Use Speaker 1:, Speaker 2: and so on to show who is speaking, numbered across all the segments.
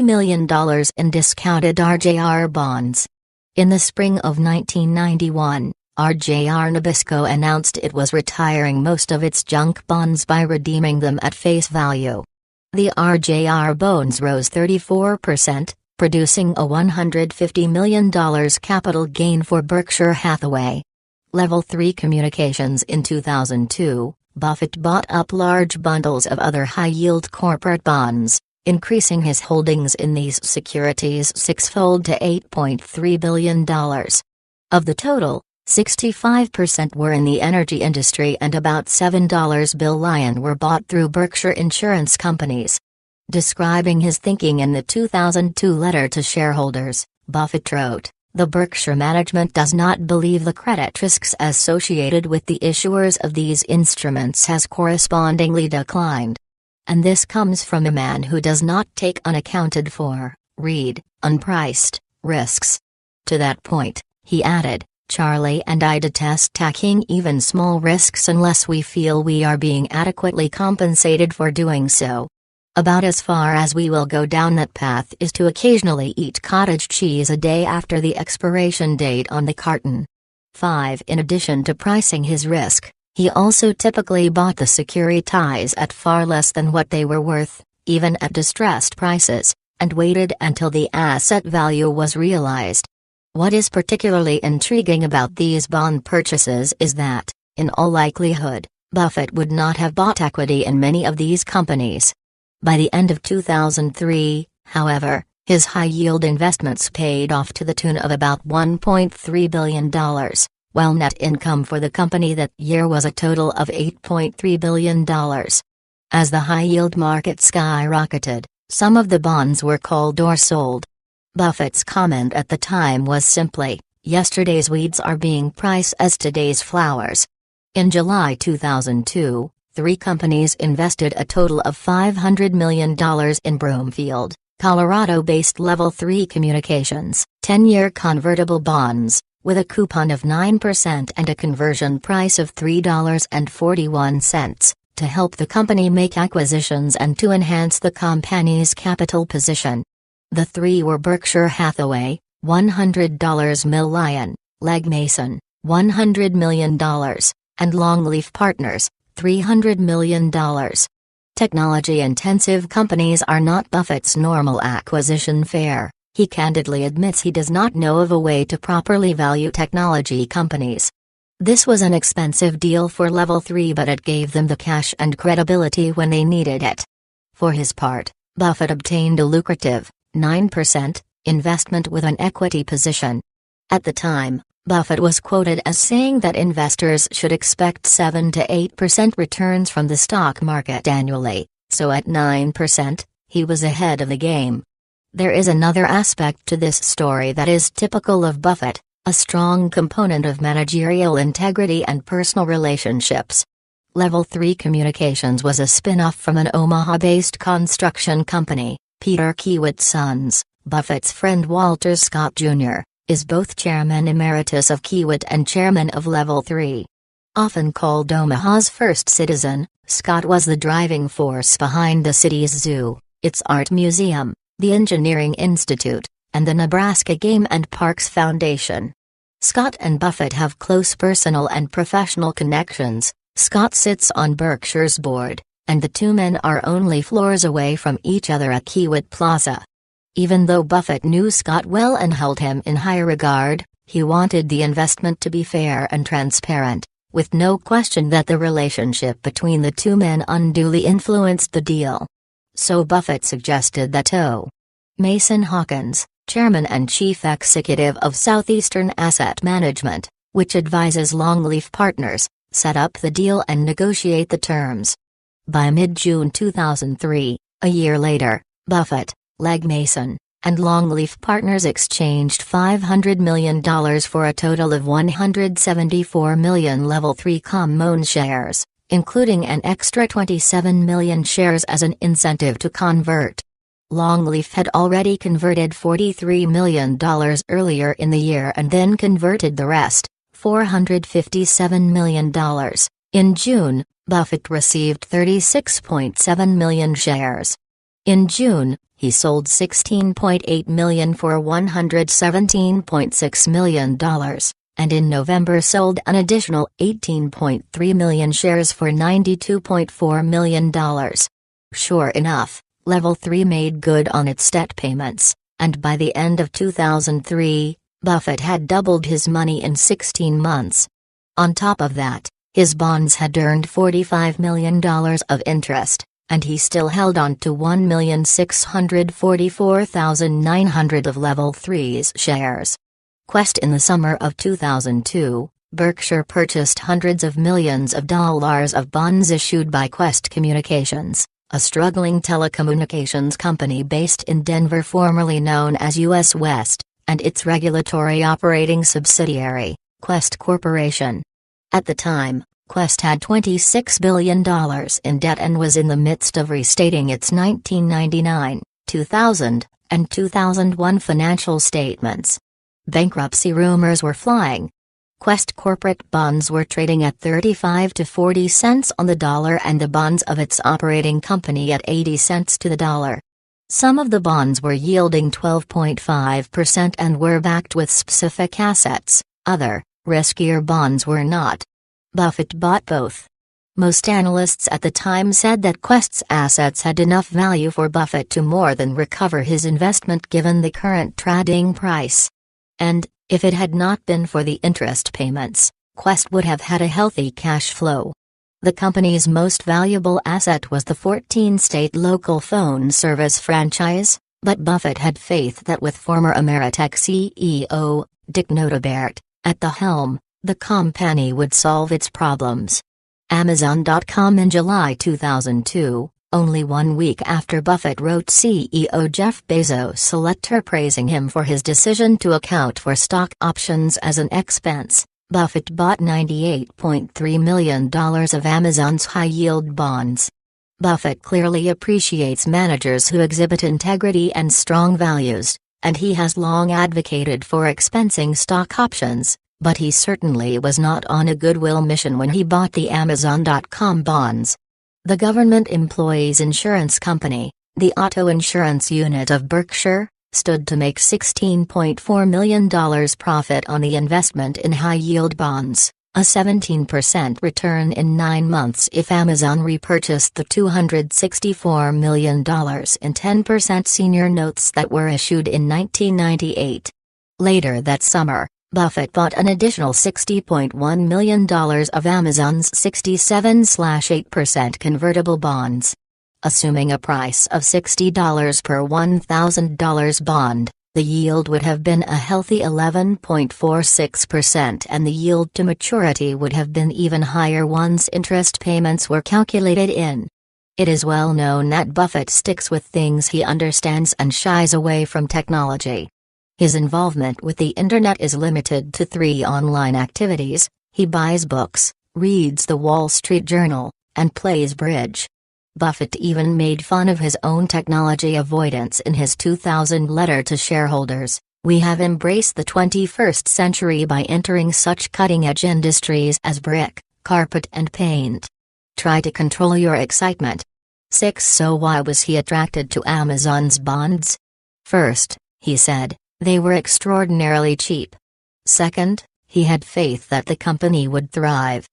Speaker 1: million in discounted RJR bonds. In the spring of 1991, RJR Nabisco announced it was retiring most of its junk bonds by redeeming them at face value. The RJR bonds rose 34%, producing a $150 million capital gain for Berkshire Hathaway. Level 3 Communications. In 2002, Buffett bought up large bundles of other high-yield corporate bonds, increasing his holdings in these securities sixfold to $8.3 billion. Of the total, 65% were in the energy industry and about $7 billion were bought through Berkshire insurance companies. Describing his thinking in the 2002 letter to shareholders, Buffett wrote, "The Berkshire management does not believe the credit risks associated with the issuers of these instruments has correspondingly declined. And this comes from a man who does not take unaccounted for, unpriced, risks." To that point, he added, "Charlie and I detest taking even small risks unless we feel we are being adequately compensated for doing so. About as far as we will go down that path is to occasionally eat cottage cheese a day after the expiration date on the carton." 5. In addition to pricing his risk, he also typically bought the securities at far less than what they were worth, even at distressed prices, and waited until the asset value was realized. What is particularly intriguing about these bond purchases is that, in all likelihood, Buffett would not have bought equity in many of these companies. By the end of 2003, however, his high-yield investments paid off to the tune of about $1.3 billion, while net income for the company that year was a total of $8.3 billion. As the high-yield market skyrocketed, some of the bonds were called or sold. Buffett's comment at the time was simply, "Yesterday's weeds are being priced as today's flowers." In July 2002, 3 companies invested a total of $500 million in Broomfield, Colorado-based Level 3 Communications 10-year convertible bonds, with a coupon of 9% and a conversion price of $3.41, to help the company make acquisitions and to enhance the company's capital position. The 3 were Berkshire Hathaway, $100 million, Legg Mason, $100 million, and Longleaf Partners, $300 million. Technology-intensive companies are not Buffett's normal acquisition fare. He candidly admits he does not know of a way to properly value technology companies. This was an expensive deal for Level 3, but it gave them the cash and credibility when they needed it. For his part, Buffett obtained a lucrative 9% investment with an equity position. At the time, Buffett was quoted as saying that investors should expect 7 to 8% returns from the stock market annually, so at 9%, he was ahead of the game. There is another aspect to this story that is typical of Buffett, a strong component of managerial integrity and personal relationships. Level 3 Communications was a spin-off from an Omaha-based construction company. Peter Kiewit Sons, Buffett's friend Walter Scott Jr., is both chairman emeritus of Kiewit and chairman of Level 3. Often called Omaha's first citizen, Scott was the driving force behind the city's zoo, its art museum, the Engineering Institute, and the Nebraska Game and Parks Foundation. Scott and Buffett have close personal and professional connections. Scott sits on Berkshire's board, and the 2 men are only floors away from each other at Kiewit Plaza. Even though Buffett knew Scott well and held him in high regard, he wanted the investment to be fair and transparent, with no question that the relationship between the 2 men unduly influenced the deal. So Buffett suggested that O. Mason Hawkins, chairman and chief executive of Southeastern Asset Management, which advises Longleaf Partners, set up the deal and negotiate the terms. By mid-June 2003, a year later, Buffett, Legg Mason, and Longleaf Partners exchanged $500 million for a total of 174 million Level 3 common shares, including an extra 27 million shares as an incentive to convert. Longleaf had already converted $43 million earlier in the year and then converted the rest, $457 million. In June, Buffett received 36.7 million shares. In June, he sold 16.8 million for $117.6 million, and in November sold an additional 18.3 million shares for $92.4 million. Sure enough, Level 3 made good on its debt payments, and by the end of 2003, Buffett had doubled his money in 16 months. On top of that, his bonds had earned $45 million of interest, and he still held on to 1,644,900 of Level 3's shares. Quest. In the summer of 2002, Berkshire purchased hundreds of millions of dollars of bonds issued by Quest Communications, a struggling telecommunications company based in Denver formerly known as US West, and its regulatory operating subsidiary, Quest Corporation. At the time, Quest had $26 billion in debt and was in the midst of restating its 1999, 2000, and 2001 financial statements. Bankruptcy rumors were flying. Quest corporate bonds were trading at 35 to 40 cents on the dollar and the bonds of its operating company at 80 cents to the dollar. Some of the bonds were yielding 12.5% and were backed with specific assets, other, riskier bonds were not. Buffett bought both. Most analysts at the time said that Quest's assets had enough value for Buffett to more than recover his investment given the current trading price. And, if it had not been for the interest payments, Quest would have had a healthy cash flow. The company's most valuable asset was the 14-state local phone service franchise, but Buffett had faith that with former Ameritech CEO, Dick Notabert, at the helm, the company would solve its problems. Amazon.com. In July 2002, only 1 week after Buffett wrote CEO Jeff Bezos a letter praising him for his decision to account for stock options as an expense, Buffett bought $98.3 million of Amazon's high-yield bonds. Buffett clearly appreciates managers who exhibit integrity and strong values, and he has long advocated for expensing stock options, but he certainly was not on a goodwill mission when he bought the Amazon.com bonds. The government employees insurance company, the auto insurance unit of Berkshire, stood to make $16.4 million profit on the investment in high-yield bonds, a 17% return in 9 months if Amazon repurchased the $264 million in 10% senior notes that were issued in 1998. Later that summer, Buffett bought an additional $60.1 million of Amazon's 67/8% convertible bonds. Assuming a price of $60 per $1,000 bond, the yield would have been a healthy 11.46% and the yield to maturity would have been even higher once interest payments were calculated in. It is well known that Buffett sticks with things he understands and shies away from technology. His involvement with the internet is limited to 3 online activities: he buys books, reads the Wall Street Journal, and plays bridge. Buffett even made fun of his own technology avoidance in his 2000 letter to shareholders: "We have embraced the 21st century by entering such cutting-edge industries as brick, carpet and paint. Try to control your excitement." 6. So why was he attracted to Amazon's bonds? First, he said, they were extraordinarily cheap. Second, he had faith that the company would thrive.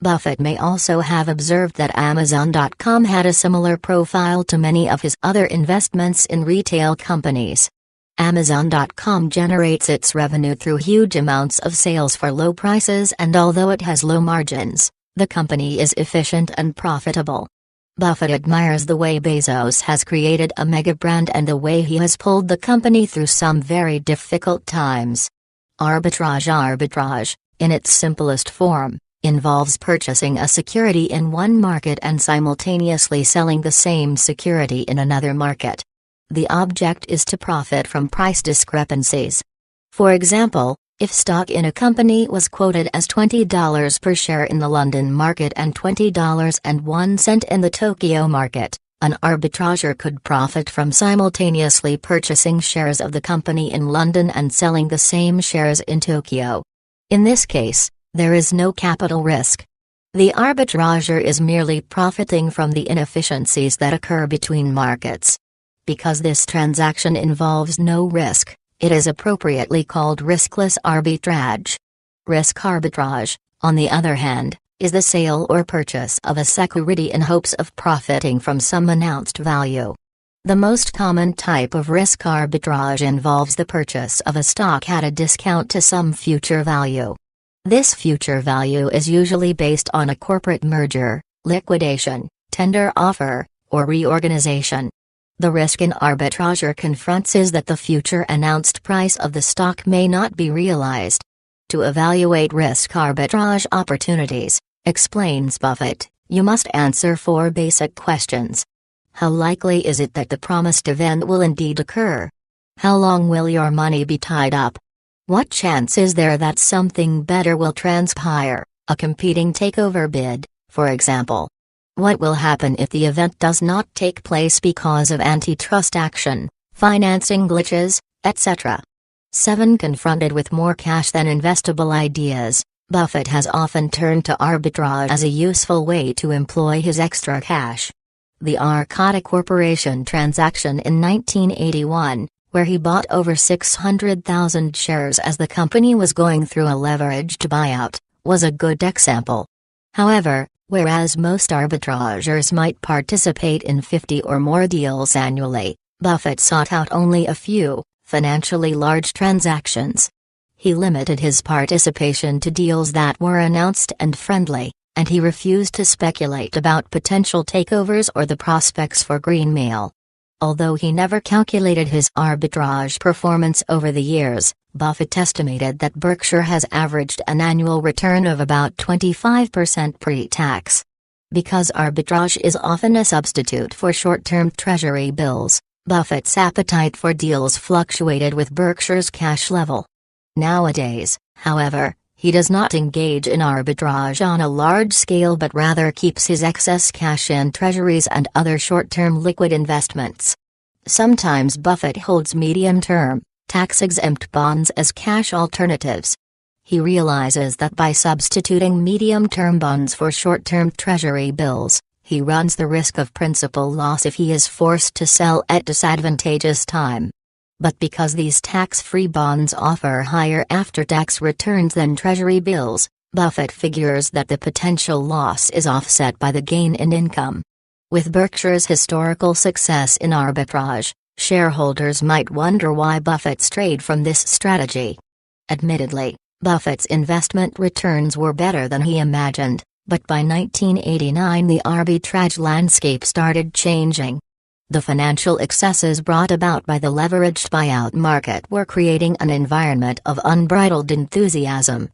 Speaker 1: Buffett may also have observed that Amazon.com had a similar profile to many of his other investments in retail companies. Amazon.com generates its revenue through huge amounts of sales for low prices, and although it has low margins, the company is efficient and profitable. Buffett admires the way Bezos has created a mega brand and the way he has pulled the company through some very difficult times. Arbitrage, in its simplest form, involves purchasing a security in one market and simultaneously selling the same security in another market. The object is to profit from price discrepancies. For example, if stock in a company was quoted as $20 per share in the London market and $20.01 in the Tokyo market, an arbitrager could profit from simultaneously purchasing shares of the company in London and selling the same shares in Tokyo. In this case, there is no capital risk. The arbitrager is merely profiting from the inefficiencies that occur between markets. Because this transaction involves no risk, it is appropriately called riskless arbitrage. Risk arbitrage, on the other hand, is the sale or purchase of a security in hopes of profiting from some announced value. The most common type of risk arbitrage involves the purchase of a stock at a discount to some future value. This future value is usually based on a corporate merger, liquidation, tender offer, or reorganization. The risk an arbitrager confronts is that the future announced price of the stock may not be realized. To evaluate risk arbitrage opportunities, explains Buffett, you must answer 4 basic questions. How likely is it that the promised event will indeed occur? How long will your money be tied up? What chance is there that something better will transpire, a competing takeover bid, for example? What will happen if the event does not take place because of antitrust action, financing glitches, etc.? 7. Confronted with more cash than investable ideas, Buffett has often turned to arbitrage as a useful way to employ his extra cash. The Arcata Corporation transaction in 1981, where he bought over 600,000 shares as the company was going through a leveraged buyout, was a good example. However, whereas most arbitrageurs might participate in 50 or more deals annually, Buffett sought out only a few, financially large transactions. He limited his participation to deals that were announced and friendly, and he refused to speculate about potential takeovers or the prospects for greenmail. Although he never calculated his arbitrage performance over the years, Buffett estimated that Berkshire has averaged an annual return of about 25% pre-tax. Because arbitrage is often a substitute for short-term treasury bills, Buffett's appetite for deals fluctuated with Berkshire's cash level. Nowadays, however, he does not engage in arbitrage on a large scale but rather keeps his excess cash in treasuries and other short-term liquid investments. Sometimes Buffett holds medium-term, tax-exempt bonds as cash alternatives. He realizes that by substituting medium-term bonds for short-term treasury bills, he runs the risk of principal loss if he is forced to sell at disadvantageous time. But because these tax-free bonds offer higher after-tax returns than treasury bills, Buffett figures that the potential loss is offset by the gain in income. With Berkshire's historical success in arbitrage, shareholders might wonder why Buffett strayed from this strategy. Admittedly, Buffett's investment returns were better than he imagined, but by 1989 the arbitrage landscape started changing. The financial excesses brought about by the leveraged buyout market were creating an environment of unbridled enthusiasm.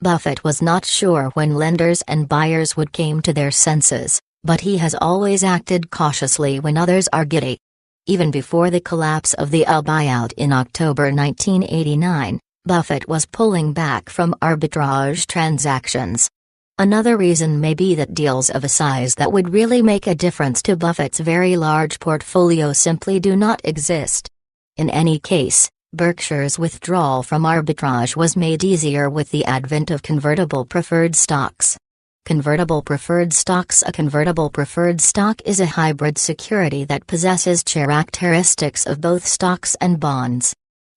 Speaker 1: Buffett was not sure when lenders and buyers would come to their senses, but he has always acted cautiously when others are giddy. Even before the collapse of the buyout in October 1989, Buffett was pulling back from arbitrage transactions. Another reason may be that deals of a size that would really make a difference to Buffett's very large portfolio simply do not exist. In any case, Berkshire's withdrawal from arbitrage was made easier with the advent of convertible preferred stocks. Convertible preferred stocks. A convertible preferred stock is a hybrid security that possesses characteristics of both stocks and bonds.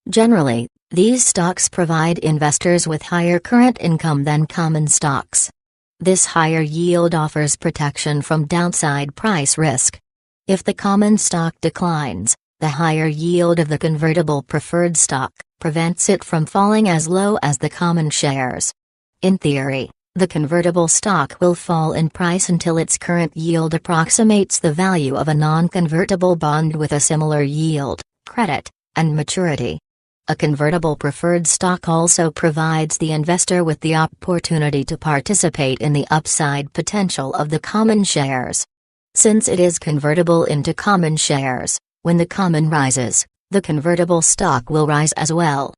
Speaker 1: Generally, these stocks provide investors with higher current income than common stocks. This higher yield offers protection from downside price risk. If the common stock declines, the higher yield of the convertible preferred stock prevents it from falling as low as the common shares. In theory, the convertible stock will fall in price until its current yield approximates the value of a non-convertible bond with a similar yield, credit, and maturity. A convertible preferred stock also provides the investor with the opportunity to participate in the upside potential of the common shares. Since it is convertible into common shares, when the common rises, the convertible stock will rise as well.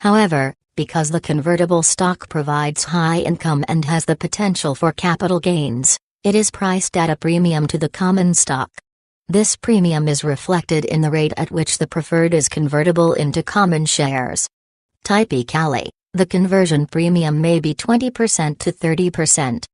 Speaker 1: However, because the convertible stock provides high income and has the potential for capital gains, it is priced at a premium to the common stock. This premium is reflected in the rate at which the preferred is convertible into common shares. Typically, the conversion premium may be 20% to 30%.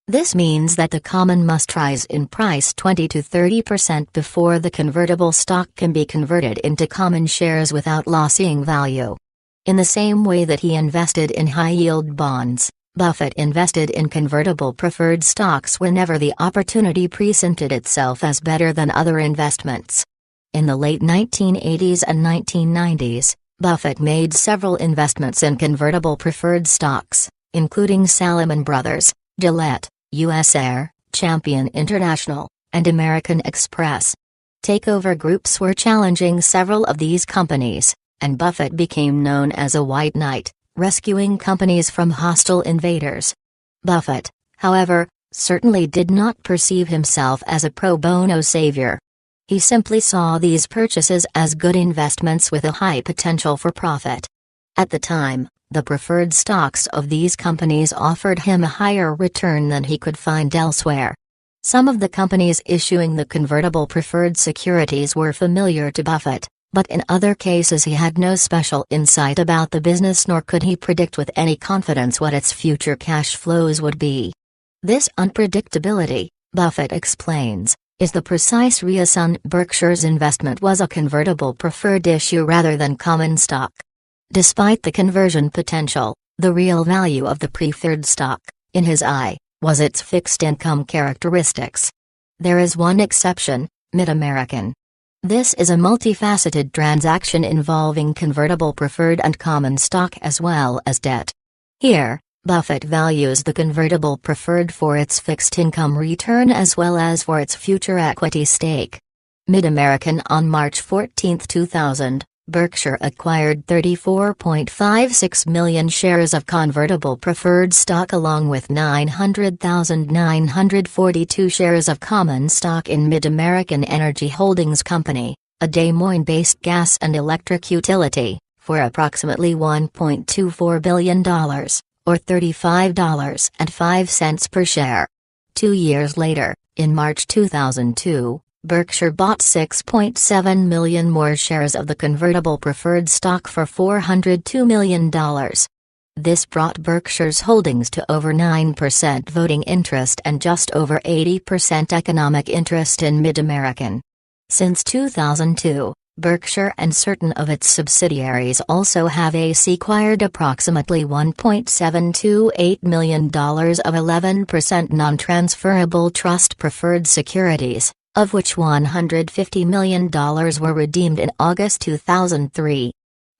Speaker 1: This means that the common must rise in price 20 to 30% before the convertible stock can be converted into common shares without losing value. In the same way that he invested in high-yield bonds, Buffett invested in convertible preferred stocks whenever the opportunity presented itself as better than other investments. In the late 1980s and 1990s, Buffett made several investments in convertible preferred stocks, including Salomon Brothers, Gillette, US Air, Champion International, and American Express. Takeover groups were challenging several of these companies, and Buffett became known as a white knight, rescuing companies from hostile invaders. Buffett, however, certainly did not perceive himself as a pro bono savior. He simply saw these purchases as good investments with a high potential for profit. At the time, the preferred stocks of these companies offered him a higher return than he could find elsewhere. Some of the companies issuing the convertible preferred securities were familiar to Buffett, but in other cases he had no special insight about the business, nor could he predict with any confidence what its future cash flows would be. This unpredictability, Buffett explains, is the precise reason Berkshire's investment was a convertible preferred issue rather than common stock. Despite the conversion potential, the real value of the preferred stock, in his eye, was its fixed income characteristics. There is one exception, Mid-American. This is a multifaceted transaction involving convertible preferred and common stock as well as debt. Here, Buffett values the convertible preferred for its fixed income return as well as for its future equity stake. Mid-American. On March 14, 2000, Berkshire acquired 34.56 million shares of convertible preferred stock along with 900,942 shares of common stock in Mid-American Energy Holdings Company, a Des Moines-based gas and electric utility, for approximately $1.24 billion, or $35.05 per share. 2 years later, in March 2002, Berkshire bought 6.7 million more shares of the convertible preferred stock for $402 million. This brought Berkshire's holdings to over 9% voting interest and just over 80% economic interest in Mid-American. Since 2002, Berkshire and certain of its subsidiaries also have acquired approximately $1.728 million of 11% non-transferable trust preferred securities, of which $150 million were redeemed in August 2003.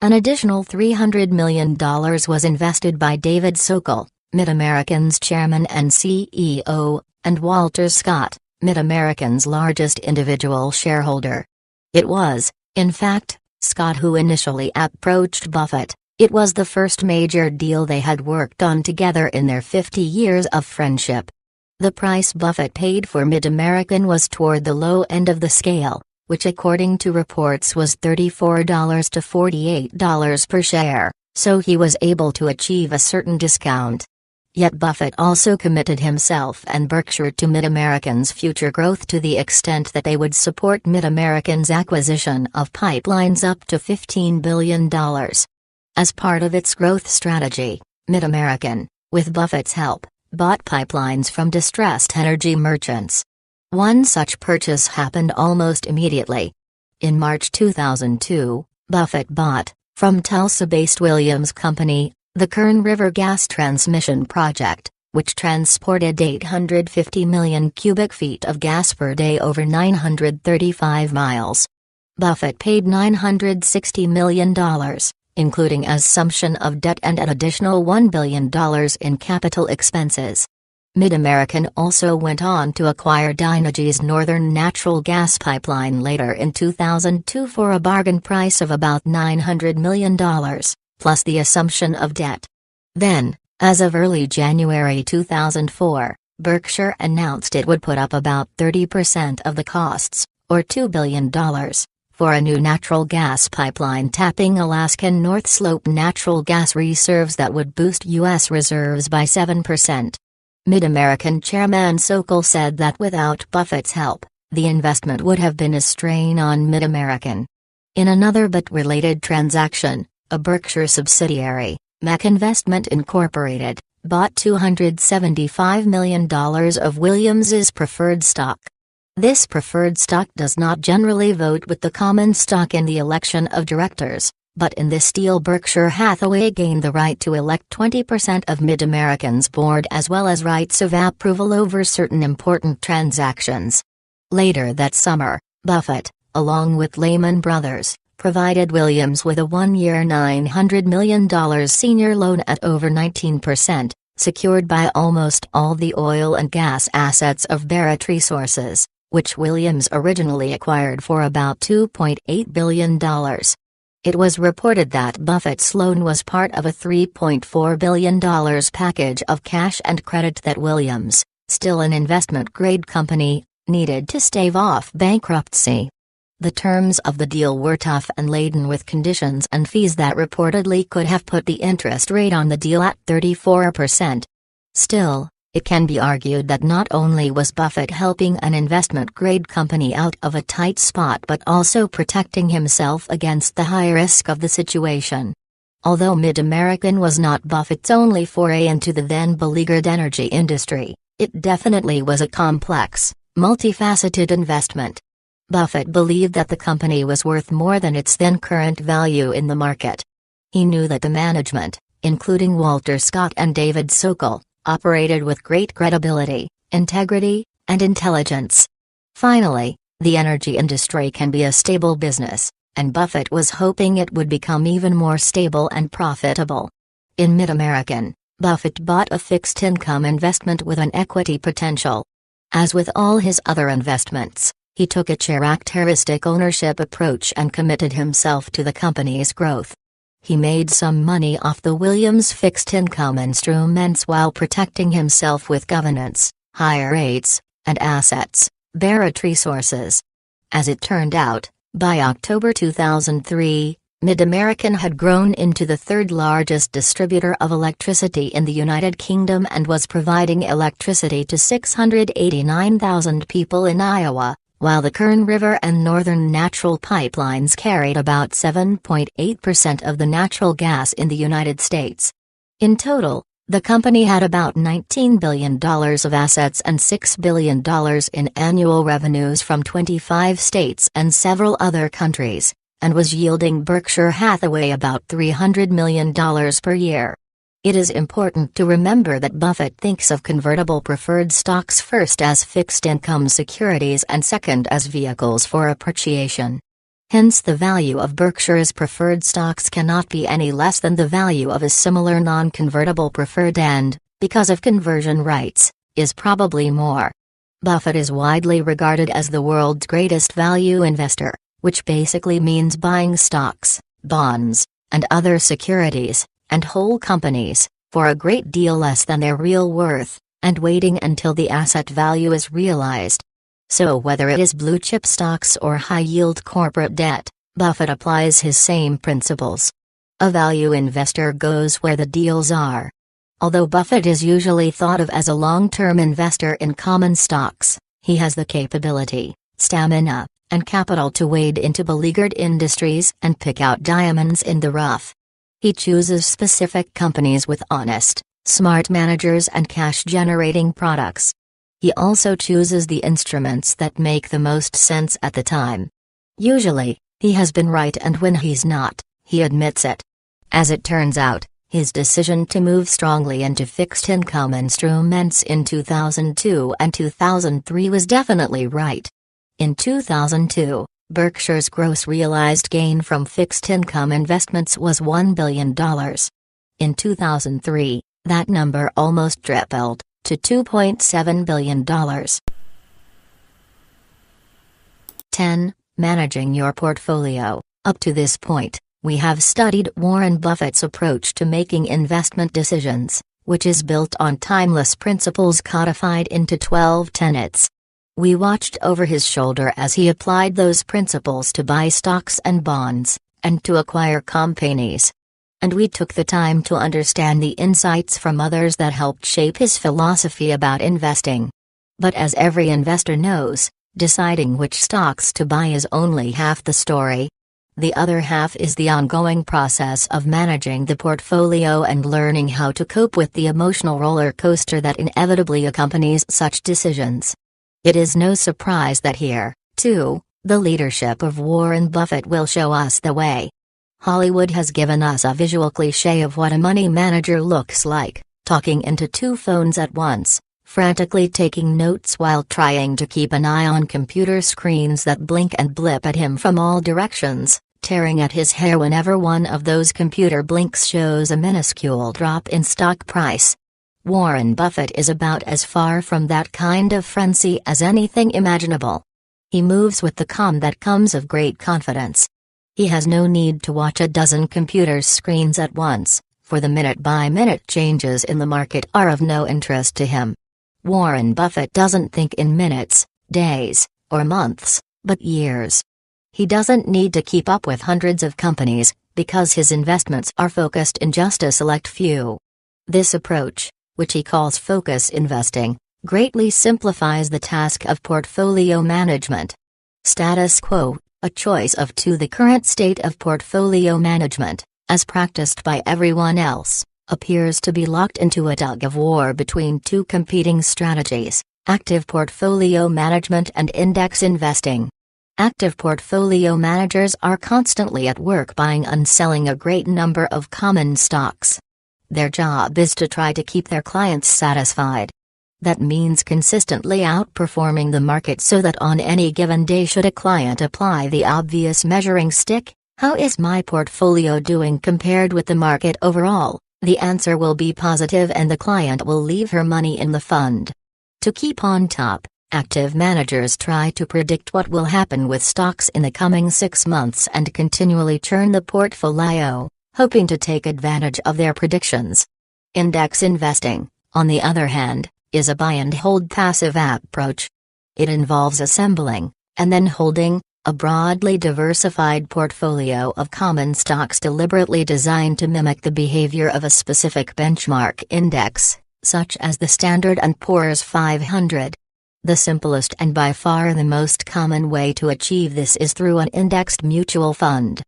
Speaker 1: An additional $300 million was invested by David Sokol, Mid-American's chairman and CEO, and Walter Scott, Mid-American's largest individual shareholder. It was, in fact, Scott who initially approached Buffett. It was the first major deal they had worked on together in their 50 years of friendship. The price Buffett paid for Mid-American was toward the low end of the scale, which according to reports was $34 to $48 per share, so he was able to achieve a certain discount. Yet Buffett also committed himself and Berkshire to Mid-American's future growth to the extent that they would support Mid-American's acquisition of pipelines up to $15 billion. As part of its growth strategy, Mid-American, with Buffett's help, bought pipelines from distressed energy merchants. One such purchase happened almost immediately. In March 2002, Buffett bought, from Tulsa-based Williams Company, the Kern River Gas Transmission Project, which transported 850 million cubic feet of gas per day over 935 miles. Buffett paid $960 million, including assumption of debt and an additional $1 billion in capital expenses. Mid-American also went on to acquire Dynegy's Northern Natural Gas Pipeline later in 2002 for a bargain price of about $900 million, plus the assumption of debt. Then, as of early January 2004, Berkshire announced it would put up about 30% of the costs, or $2 billion, for a new natural gas pipeline tapping Alaskan North Slope natural gas reserves that would boost U.S. reserves by 7%. Mid-American chairman Sokol said that without Buffett's help, the investment would have been a strain on Mid-American. In another but related transaction, a Berkshire subsidiary, Mac Investment Incorporated, bought $275 million of Williams's preferred stock. This preferred stock does not generally vote with the common stock in the election of directors, but in this deal Berkshire Hathaway gained the right to elect 20% of MidAmerican's board as well as rights of approval over certain important transactions. Later that summer, Buffett, along with Lehman Brothers, provided Williams with a one-year $900 million senior loan at over 19%, secured by almost all the oil and gas assets of Barrett Resources, which Williams originally acquired for about $2.8 billion. It was reported that Buffett's loan was part of a $3.4 billion package of cash and credit that Williams, still an investment-grade company, needed to stave off bankruptcy. The terms of the deal were tough and laden with conditions and fees that reportedly could have put the interest rate on the deal at 34%. Still, it can be argued that not only was Buffett helping an investment-grade company out of a tight spot but also protecting himself against the high risk of the situation. Although MidAmerican was not Buffett's only foray into the then beleaguered energy industry, it definitely was a complex, multifaceted investment. Buffett believed that the company was worth more than its then current value in the market. He knew that the management, including Walter Scott and David Sokol, operated with great credibility, integrity, and intelligence. Finally, the energy industry can be a stable business, and Buffett was hoping it would become even more stable and profitable. In MidAmerican, Buffett bought a fixed income investment with an equity potential. As with all his other investments, he took a characteristic ownership approach and committed himself to the company's growth. He made some money off the Williams fixed income instruments while protecting himself with governance, higher rates, and assets, Barrett Resources. As it turned out, by October 2003, MidAmerican had grown into the third largest distributor of electricity in the United Kingdom and was providing electricity to 689,000 people in Iowa, while the Kern River and Northern Natural Pipelines carried about 7.8% of the natural gas in the United States. In total, the company had about $19 billion of assets and $6 billion in annual revenues from 25 states and several other countries, and was yielding Berkshire Hathaway about $300 million per year. It is important to remember that Buffett thinks of convertible preferred stocks first as fixed income securities and second as vehicles for appreciation. Hence the value of Berkshire's preferred stocks cannot be any less than the value of a similar non-convertible preferred and, because of conversion rights, is probably more. Buffett is widely regarded as the world's greatest value investor, which basically means buying stocks, bonds, and other securities, and whole companies, for a great deal less than their real worth, and waiting until the asset value is realized. So whether it is blue-chip stocks or high-yield corporate debt, Buffett applies his same principles. A value investor goes where the deals are. Although Buffett is usually thought of as a long-term investor in common stocks, he has the capability, stamina, and capital to wade into beleaguered industries and pick out diamonds in the rough. He chooses specific companies with honest, smart managers and cash-generating products. He also chooses the instruments that make the most sense at the time. Usually, he has been right, and when he's not, he admits it. As it turns out, his decision to move strongly into fixed income instruments in 2002 and 2003 was definitely right. In 2002, Berkshire's gross realized gain from fixed income investments was $1 billion. In 2003, that number almost tripled, to $2.7 billion. 10. Managing your portfolio. Up to this point, we have studied Warren Buffett's approach to making investment decisions, which is built on timeless principles codified into 12 tenets. We watched over his shoulder as he applied those principles to buy stocks and bonds, and to acquire companies. And we took the time to understand the insights from others that helped shape his philosophy about investing. But as every investor knows, deciding which stocks to buy is only half the story. The other half is the ongoing process of managing the portfolio and learning how to cope with the emotional roller coaster that inevitably accompanies such decisions. It is no surprise that here, too, the leadership of Warren Buffett will show us the way. Hollywood has given us a visual cliché of what a money manager looks like, talking into two phones at once, frantically taking notes while trying to keep an eye on computer screens that blink and blip at him from all directions, tearing at his hair whenever one of those computer blinks shows a minuscule drop in stock price. Warren Buffett is about as far from that kind of frenzy as anything imaginable. He moves with the calm that comes of great confidence. He has no need to watch a dozen computer screens at once, for the minute-by-minute changes in the market are of no interest to him. Warren Buffett doesn't think in minutes, days, or months, but years. He doesn't need to keep up with hundreds of companies, because his investments are focused in just a select few. This approach, which he calls focus investing, greatly simplifies the task of portfolio management. Status quo, a choice of two. The current state of portfolio management, as practiced by everyone else, appears to be locked into a tug-of-war between two competing strategies: active portfolio management and index investing. Active portfolio managers are constantly at work buying and selling a great number of common stocks. Their job is to try to keep their clients satisfied. That means consistently outperforming the market so that on any given day, should a client apply the obvious measuring stick, "How is my portfolio doing compared with the market overall?" the answer will be positive and the client will leave her money in the fund. To keep on top, active managers try to predict what will happen with stocks in the coming 6 months and continually churn the portfolio, hoping to take advantage of their predictions. Index investing, on the other hand, is a buy-and-hold passive approach. It involves assembling, and then holding, a broadly diversified portfolio of common stocks deliberately designed to mimic the behavior of a specific benchmark index, such as the Standard & Poor's 500. The simplest and by far the most common way to achieve this is through an indexed mutual fund.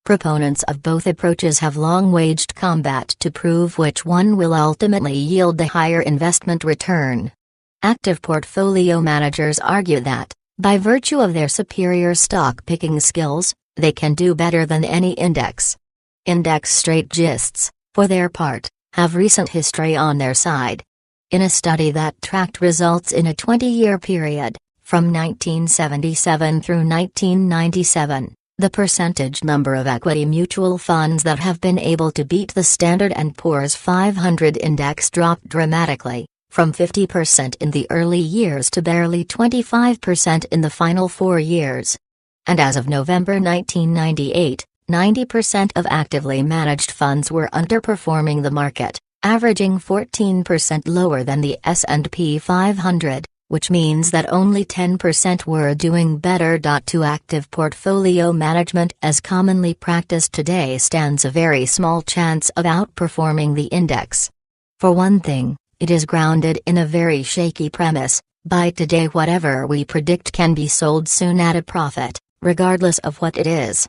Speaker 1: Proponents of both approaches have long waged combat to prove which one will ultimately yield the higher investment return. Active portfolio managers argue that, by virtue of their superior stock-picking skills, they can do better than any index. Index strategists, for their part, have recent history on their side. In a study that tracked results in a 20-year period, from 1977 through 1997, the percentage number of equity mutual funds that have been able to beat the Standard & Poor's 500 index dropped dramatically, from 50% in the early years to barely 25% in the final 4 years. And as of November 1998, 90% of actively managed funds were underperforming the market, averaging 14% lower than the S&P 500, which means that only 10% were doing better. To active portfolio management as commonly practiced today stands a very small chance of outperforming the index. For one thing, it is grounded in a very shaky premise: by today whatever we predict can be sold soon at a profit, regardless of what it is.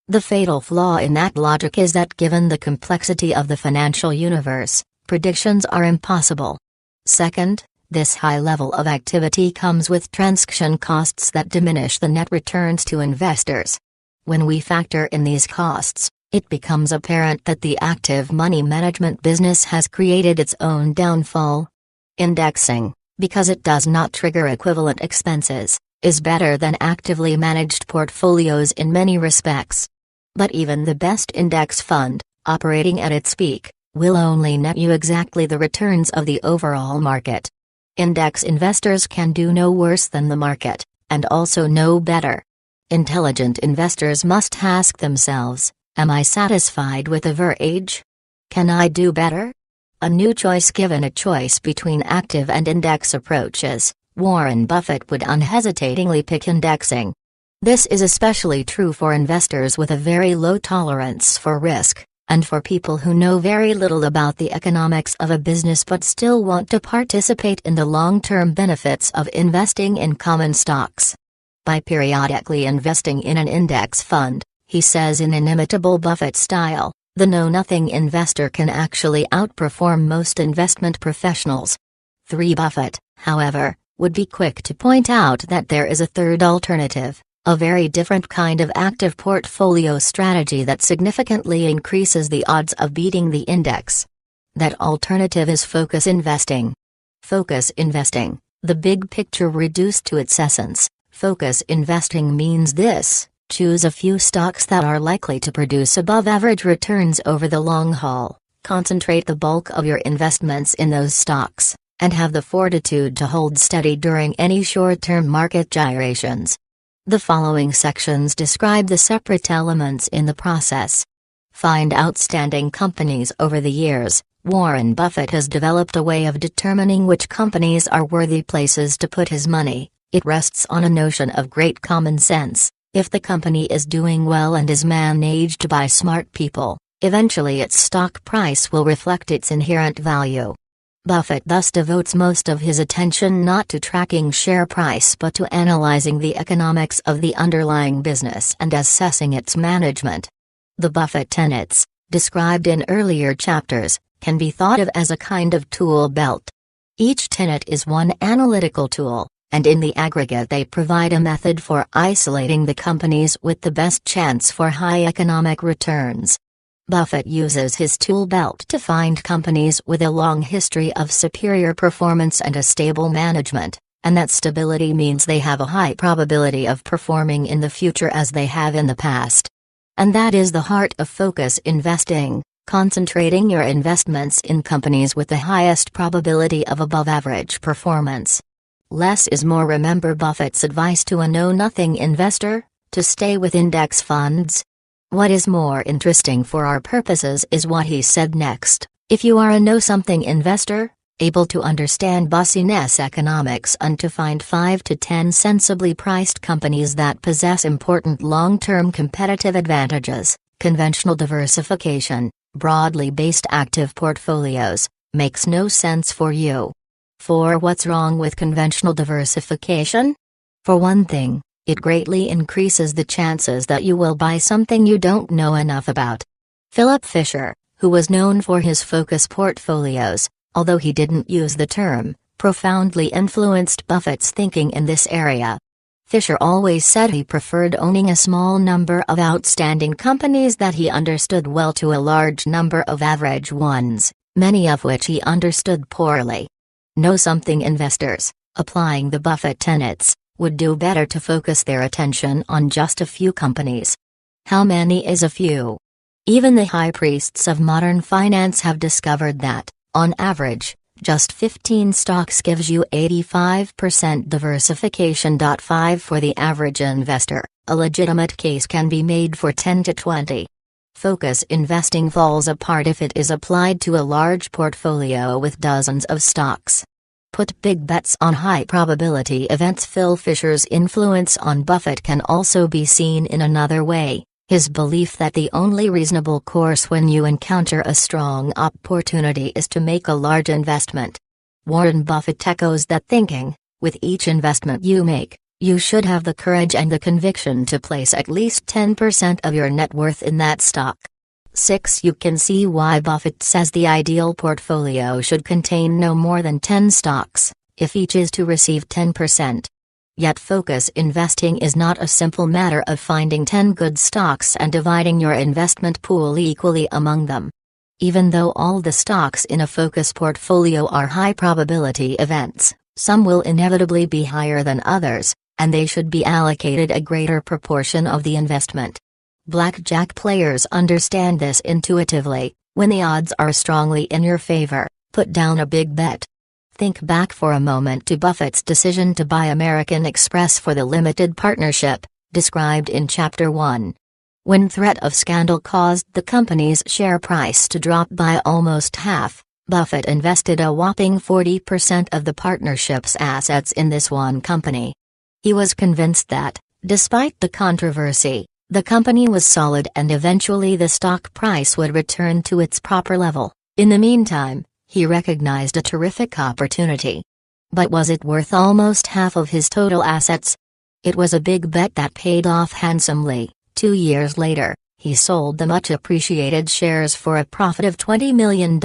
Speaker 1: The fatal flaw in that logic is that given the complexity of the financial universe, predictions are impossible. Second, this high level of activity comes with transaction costs that diminish the net returns to investors. When we factor in these costs, it becomes apparent that the active money management business has created its own downfall. Indexing, because it does not trigger equivalent expenses, is better than actively managed portfolios in many respects. But even the best index fund, operating at its peak, will only net you exactly the returns of the overall market. Index investors can do no worse than the market, and also no better. Intelligent investors must ask themselves, am I satisfied with average? Can I do better? A new choice. Given a choice between active and index approaches, Warren Buffett would unhesitatingly pick indexing. This is especially true for investors with a very low tolerance for risk, and for people who know very little about the economics of a business but still want to participate in the long-term benefits of investing in common stocks. By periodically investing in an index fund, He says in inimitable Buffett style, the know-nothing investor can actually outperform most investment professionals. 3. Buffett, however, would be quick to point out that there is a third alternative, a very different kind of active portfolio strategy that significantly increases the odds of beating the index. That alternative is focus investing. Focus investing, the big picture reduced to its essence. Focus investing means this: choose a few stocks that are likely to produce above-average returns over the long haul, concentrate the bulk of your investments in those stocks, and have the fortitude to hold steady during any short-term market gyrations. The following sections describe the separate elements in the process. Find outstanding companies. Over the years, Warren Buffett has developed a way of determining which companies are worthy places to put his money. It rests on a notion of great common sense. If the company is doing well and is managed by smart people, eventually its stock price will reflect its inherent value. Buffett thus devotes most of his attention not to tracking share price but to analyzing the economics of the underlying business and assessing its management. The Buffett tenets, described in earlier chapters, can be thought of as a kind of tool belt. Each tenet is one analytical tool, and in the aggregate they provide a method for isolating the companies with the best chance for high economic returns. Buffett uses his tool belt to find companies with a long history of superior performance and a stable management, and that stability means they have a high probability of performing in the future as they have in the past. And that is the heart of focus investing, concentrating your investments in companies with the highest probability of above-average performance. Less is more. Remember Buffett's advice to a know-nothing investor? To stay with index funds? What is more interesting for our purposes is what he said next. If you are a know-something investor, able to understand business economics and to find 5 to 10 sensibly priced companies that possess important long-term competitive advantages, conventional diversification, broadly based active portfolios, makes no sense for you. For what's wrong with conventional diversification? For one thing, it greatly increases the chances that you will buy something you don't know enough about. Philip Fisher, who was known for his focus portfolios, although he didn't use the term, profoundly influenced Buffett's thinking in this area. Fisher always said he preferred owning a small number of outstanding companies that he understood well to a large number of average ones, many of which he understood poorly. Know-something investors, applying the Buffett tenets, would do better to focus their attention on just a few companies. How many is a few? Even the high priests of modern finance have discovered that, on average, just 15 stocks gives you 85% diversification. 5 For the average investor, a legitimate case can be made for 10 to 20. Focus investing falls apart if it is applied to a large portfolio with dozens of stocks. Put big bets on high probability events. Phil Fisher's influence on Buffett can also be seen in another way, his belief that the only reasonable course when you encounter a strong opportunity is to make a large investment. Warren Buffett echoes that thinking. With each investment you make, you should have the courage and the conviction to place at least 10% of your net worth in that stock. 6 You can see why Buffett says the ideal portfolio should contain no more than 10 stocks, if each is to receive 10%. Yet focus investing is not a simple matter of finding 10 good stocks and dividing your investment pool equally among them. Even though all the stocks in a focus portfolio are high probability events, some will inevitably be higher than others, and they should be allocated a greater proportion of the investment. Blackjack players understand this intuitively. When the odds are strongly in your favor, put down a big bet. Think back for a moment to Buffett's decision to buy American Express for the limited partnership, described in Chapter 1. When threat of scandal caused the company's share price to drop by almost half, Buffett invested a whopping 40% of the partnership's assets in this one company. He was convinced that, despite the controversy, the company was solid and eventually the stock price would return to its proper level. In the meantime, he recognized a terrific opportunity. But was it worth almost half of his total assets? It was a big bet that paid off handsomely, 2 years later, he sold the much-appreciated shares for a profit of $20 million.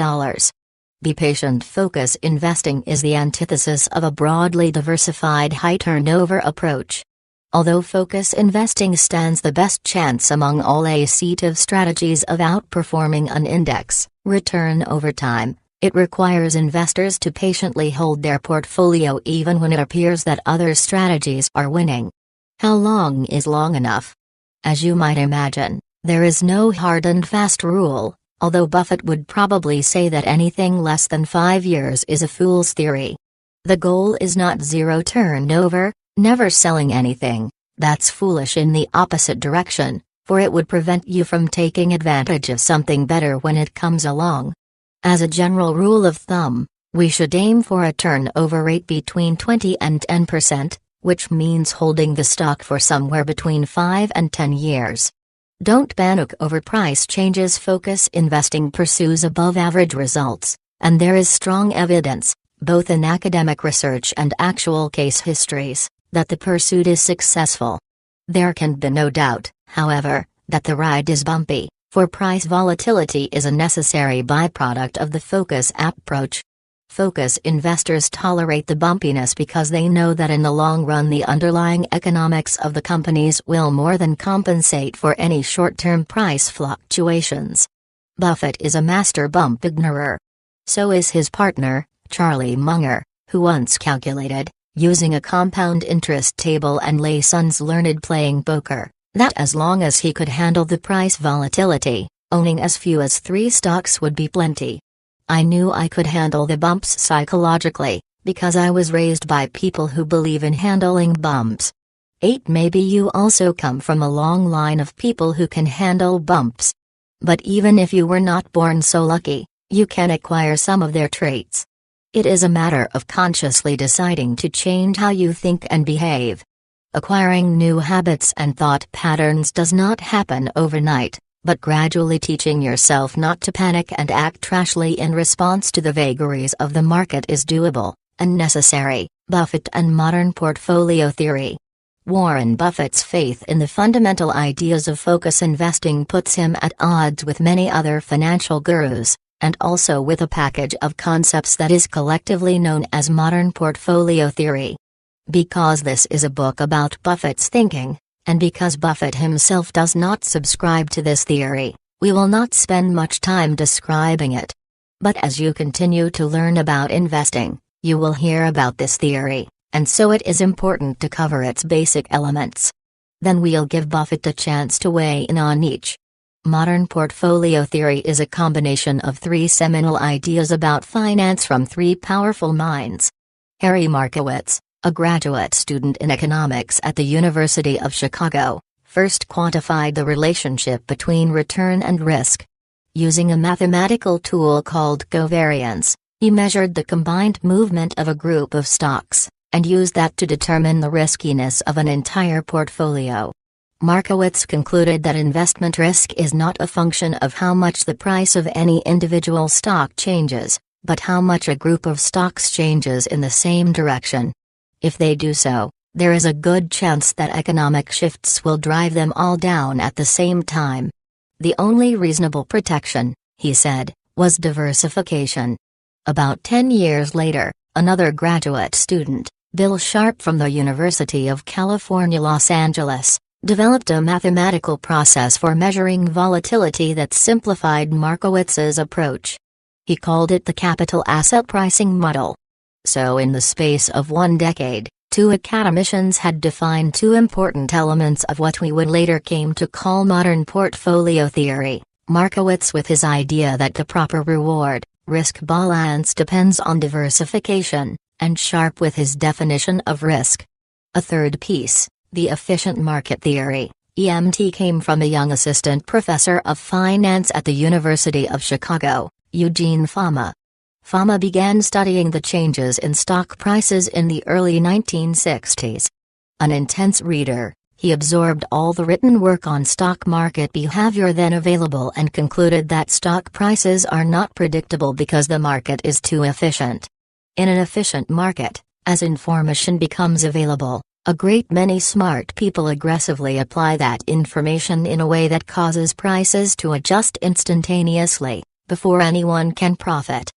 Speaker 1: Be patient. Focus investing is the antithesis of a broadly diversified high-turnover approach. Although focus investing stands the best chance among all active strategies of outperforming an index return over time, it requires investors to patiently hold their portfolio even when it appears that other strategies are winning. How long is long enough? As you might imagine, there is no hard and fast rule, although Buffett would probably say that anything less than 5 years is a fool's theory. The goal is not zero turnover, never selling anything. That's foolish in the opposite direction, for it would prevent you from taking advantage of something better when it comes along. As a general rule of thumb, we should aim for a turnover rate between 20 and 10%, which means holding the stock for somewhere between 5 and 10 years. Don't panic over price changes. Focus investing pursues above-average results, and there is strong evidence, both in academic research and actual case histories, that the pursuit is successful. There can be no doubt, however, that the ride is bumpy, for price volatility is a necessary byproduct of the focus approach. Focus investors tolerate the bumpiness because they know that in the long run the underlying economics of the companies will more than compensate for any short-term price fluctuations. Buffett is a master bump ignorer. So is his partner, Charlie Munger, who once calculated, using a compound interest table and Layson's learned playing poker, that as long as he could handle the price volatility, owning as few as 3 stocks would be plenty. I knew I could handle the bumps psychologically, because I was raised by people who believe in handling bumps. 8 Maybe you also come from a long line of people who can handle bumps. But even if you were not born so lucky, you can acquire some of their traits. It is a matter of consciously deciding to change how you think and behave. Acquiring new habits and thought patterns does not happen overnight, but gradually teaching yourself not to panic and act rashly in response to the vagaries of the market is doable, and necessary. Buffett and modern portfolio theory. Warren Buffett's faith in the fundamental ideas of focus investing puts him at odds with many other financial gurus, and also with a package of concepts that is collectively known as modern portfolio theory. Because this is a book about Buffett's thinking, and because Buffett himself does not subscribe to this theory, we will not spend much time describing it. But as you continue to learn about investing, you will hear about this theory, and so it is important to cover its basic elements. Then we'll give Buffett a chance to weigh in on each. Modern portfolio theory is a combination of 3 seminal ideas about finance from 3 powerful minds. Harry Markowitz, a graduate student in economics at the University of Chicago, first quantified the relationship between return and risk. Using a mathematical tool called covariance, he measured the combined movement of a group of stocks, and used that to determine the riskiness of an entire portfolio. Markowitz concluded that investment risk is not a function of how much the price of any individual stock changes, but how much a group of stocks changes in the same direction. If they do so, there is a good chance that economic shifts will drive them all down at the same time. The only reasonable protection, he said, was diversification. About 10 years later, another graduate student, Bill Sharp from the University of California, Los Angeles, developed a mathematical process for measuring volatility that simplified Markowitz's approach. He called it the capital asset pricing model. So in the space of 1 decade, 2 academicians had defined 2 important elements of what we would later came to call modern portfolio theory. Markowitz with his idea that the proper reward-risk balance depends on diversification, and Sharp with his definition of risk. A third piece, the efficient market theory, EMT, came from a young assistant professor of finance at the University of Chicago, Eugene Fama. Fama began studying the changes in stock prices in the early 1960s. An intense reader, he absorbed all the written work on stock market behavior then available and concluded that stock prices are not predictable because the market is too efficient. In an efficient market, as information becomes available, A great many smart people aggressively apply that information in a way that causes prices to adjust instantaneously, before anyone can profit.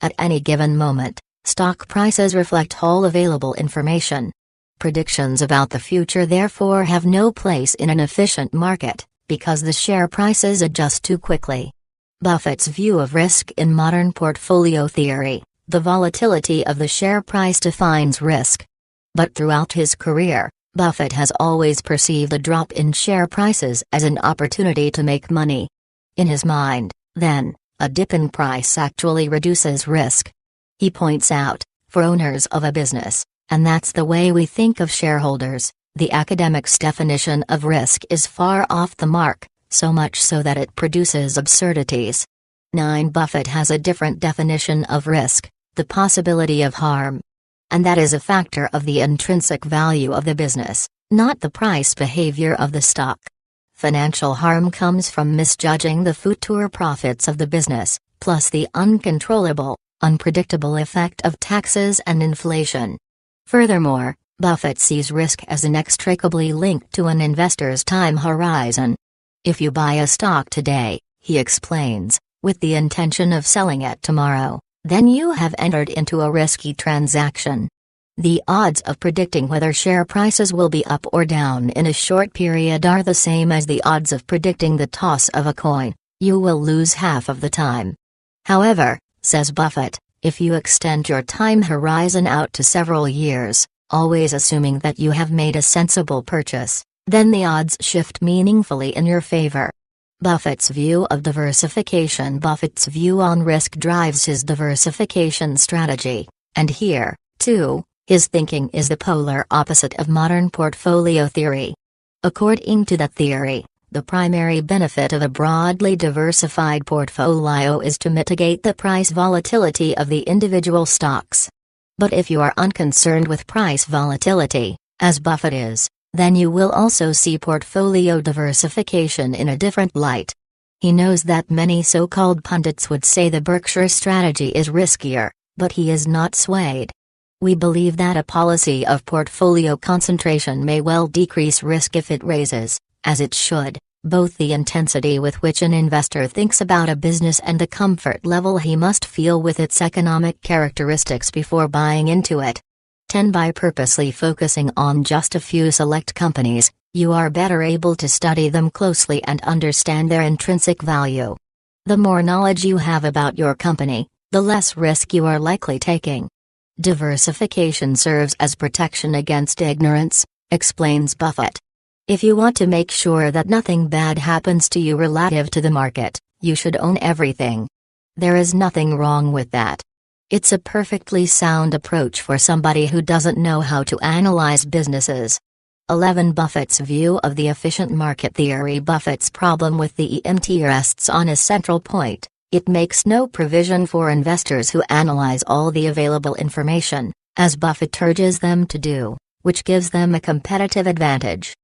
Speaker 1: At any given moment, stock prices reflect all available information. Predictions about the future therefore have no place in an efficient market, because the share prices adjust too quickly. Buffett's view of risk in modern portfolio theory: the volatility of the share price defines risk. But throughout his career, Buffett has always perceived a drop in share prices as an opportunity to make money. In his mind, then, a dip in price actually reduces risk. He points out, for owners of a business, and that's the way we think of shareholders, the academic's definition of risk is far off the mark, so much so that it produces absurdities. 9. Buffett has a different definition of risk: the possibility of harm. And that is a factor of the intrinsic value of the business, not the price behavior of the stock. Financial harm comes from misjudging the future profits of the business, plus the uncontrollable, unpredictable effect of taxes and inflation. Furthermore, Buffett sees risk as inextricably linked to an investor's time horizon. If you buy a stock today, he explains, with the intention of selling it tomorrow, then you have entered into a risky transaction. The odds of predicting whether share prices will be up or down in a short period are the same as the odds of predicting the toss of a coin. You will lose half of the time. However, says Buffett, if you extend your time horizon out to several years, always assuming that you have made a sensible purchase, then the odds shift meaningfully in your favor. Buffett's view of diversification: Buffett's view on risk drives his diversification strategy, and here, too, his thinking is the polar opposite of modern portfolio theory. According to that theory, the primary benefit of a broadly diversified portfolio is to mitigate the price volatility of the individual stocks. But if you are unconcerned with price volatility, as Buffett is, then you will also see portfolio diversification in a different light. He knows that many so-called pundits would say the Berkshire strategy is riskier, but he is not swayed. We believe that a policy of portfolio concentration may well decrease risk if it raises, as it should, both the intensity with which an investor thinks about a business and the comfort level he must feel with its economic characteristics before buying into it. 10. By purposely focusing on just a few select companies, you are better able to study them closely and understand their intrinsic value. The more knowledge you have about your company, the less risk you are likely taking. Diversification serves as protection against ignorance, explains Buffett. If you want to make sure that nothing bad happens to you relative to the market, you should own everything. There is nothing wrong with that. It's a perfectly sound approach for somebody who doesn't know how to analyze businesses. 11. Buffett's view of the efficient market theory: Buffett's problem with the EMT rests on a central point: it makes no provision for investors who analyze all the available information, as Buffett urges them to do, which gives them a competitive advantage.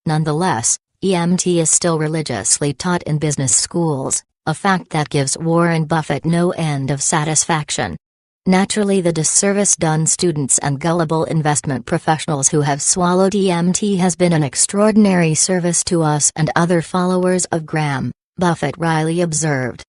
Speaker 1: Nonetheless, EMT is still religiously taught in business schools, a fact that gives Warren Buffett no end of satisfaction. Naturally, the disservice done students and gullible investment professionals who have swallowed EMT has been an extraordinary service to us and other followers of Graham, Buffett wryly observed.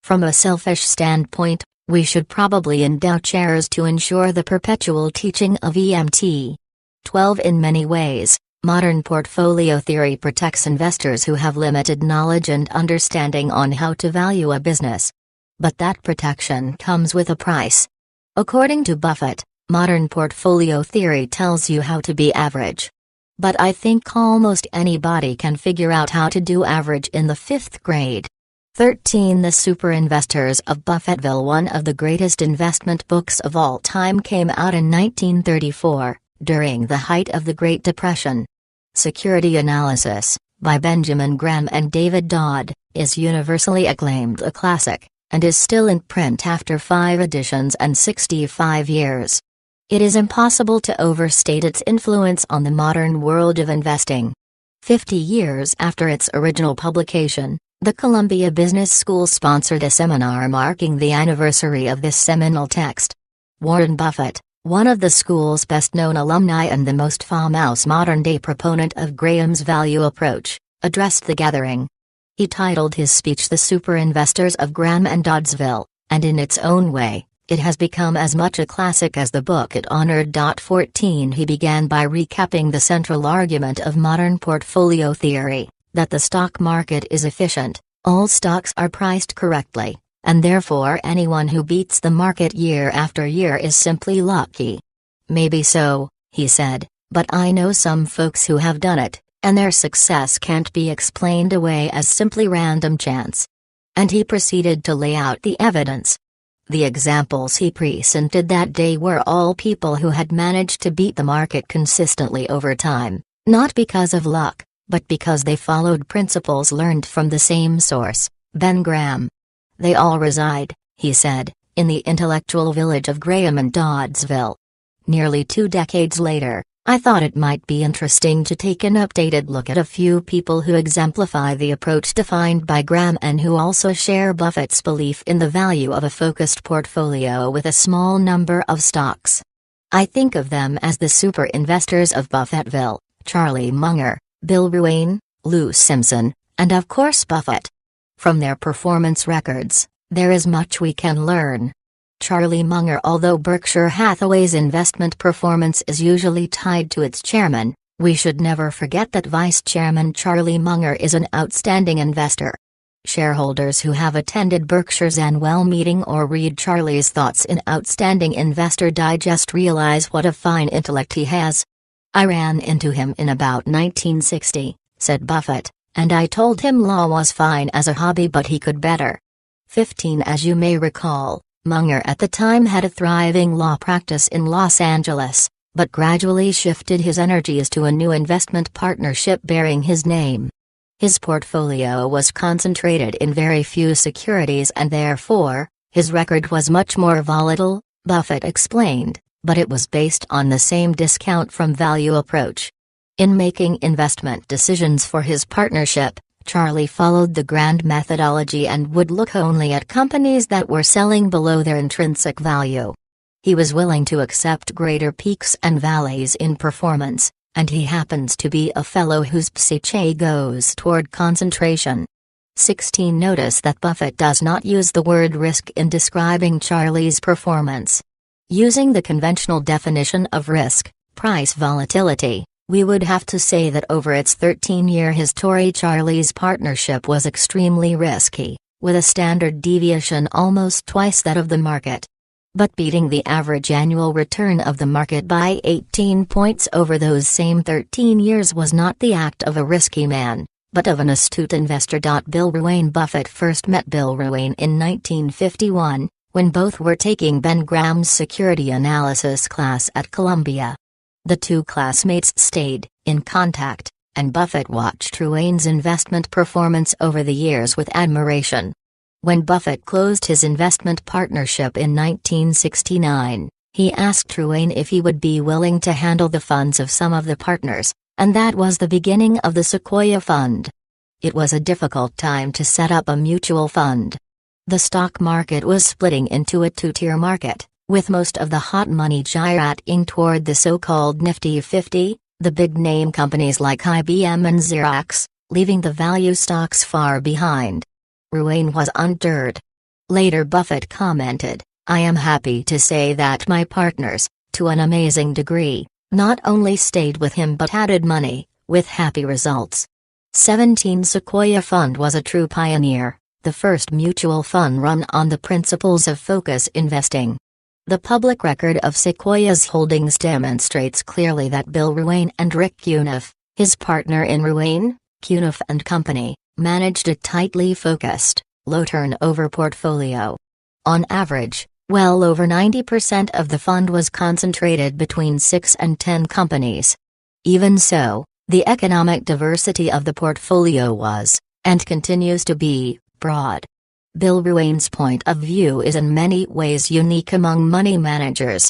Speaker 1: From a selfish standpoint, we should probably endow chairs to ensure the perpetual teaching of EMT. 12. In many ways, modern portfolio theory protects investors who have limited knowledge and understanding on how to value a business. But that protection comes with a price. According to Buffett, modern portfolio theory tells you how to be average. But I think almost anybody can figure out how to do average in the 5th grade. 13. The Super Investors of Buffettville: one of the greatest investment books of all time came out in 1934, during the height of the Great Depression. Security Analysis, by Benjamin Graham and David Dodd, is universally acclaimed a classic, and is still in print after 5 editions and 65 years. It is impossible to overstate its influence on the modern world of investing. 50 years after its original publication, the Columbia Business School sponsored a seminar marking the anniversary of this seminal text. Warren Buffett, One of the school's best-known alumni and the most famous modern-day proponent of Graham's value approach, addressed the gathering. He titled his speech "The Super Investors of Graham and Doddsville," and in its own way, it has become as much a classic as the book it honored. 14 He began by recapping the central argument of modern portfolio theory, that the stock market is efficient, all stocks are priced correctly, and therefore anyone who beats the market year after year is simply lucky. Maybe so, he said, but I know some folks who have done it, and their success can't be explained away as simply random chance. And he proceeded to lay out the evidence. The examples he presented that day were all people who had managed to beat the market consistently over time, not because of luck, but because they followed principles learned from the same source, Ben Graham. They all reside, he said, in the intellectual village of Graham and Doddsville. Nearly 2 decades later, I thought it might be interesting to take an updated look at a few people who exemplify the approach defined by Graham and who also share Buffett's belief in the value of a focused portfolio with a small number of stocks. I think of them as the super investors of Buffettville: Charlie Munger, Bill Ruane, Lou Simpson, and of course Buffett. From their performance records, there is much we can learn. Charlie Munger. Although Berkshire Hathaway's investment performance is usually tied to its chairman, we should never forget that Vice Chairman Charlie Munger is an outstanding investor. Shareholders who have attended Berkshire's annual meeting or read Charlie's thoughts in Outstanding Investor Digest realize what a fine intellect he has. I ran into him in about 1960, said Buffett, and I told him law was fine as a hobby but he could better. 15 As you may recall, Munger at the time had a thriving law practice in Los Angeles, but gradually shifted his energies to a new investment partnership bearing his name. His portfolio was concentrated in very few securities and therefore, his record was much more volatile, Buffett explained, but it was based on the same discount from value approach. In making investment decisions for his partnership, Charlie followed the grand methodology and would look only at companies that were selling below their intrinsic value. He was willing to accept greater peaks and valleys in performance, and he happens to be a fellow whose psyche goes toward concentration. 16 Notice that Buffett does not use the word risk in describing Charlie's performance. Using the conventional definition of risk, price volatility, we would have to say that over its 13-year history Charlie's partnership was extremely risky, with a standard deviation almost twice that of the market. But beating the average annual return of the market by 18 points over those same 13 years was not the act of a risky man, but of an astute investor. Bill Ruane. Buffett first met Bill Ruane in 1951, when both were taking Ben Graham's security analysis class at Columbia. The two classmates stayed in contact, and Buffett watched Ruane's investment performance over the years with admiration. When Buffett closed his investment partnership in 1969, he asked Ruane if he would be willing to handle the funds of some of the partners, and that was the beginning of the Sequoia Fund. It was a difficult time to set up a mutual fund. The stock market was splitting into a two-tier market, with most of the hot money gyrating toward the so-called Nifty 50, the big-name companies like IBM and Xerox, leaving the value stocks far behind. Ruane was undeterred. Later Buffett commented, "I am happy to say that my partners, to an amazing degree, not only stayed with him but added money, with happy results." 17 Sequoia Fund was a true pioneer, the first mutual fund run on the principles of focus investing. The public record of Sequoia's holdings demonstrates clearly that Bill Ruane and Rick Cuniff, his partner in Ruane, Cuniff and Company, managed a tightly focused, low-turnover portfolio. On average, well over 90% of the fund was concentrated between 6 and 10 companies. Even so, the economic diversity of the portfolio was, and continues to be, broad. Bill Ruane's point of view is in many ways unique among money managers.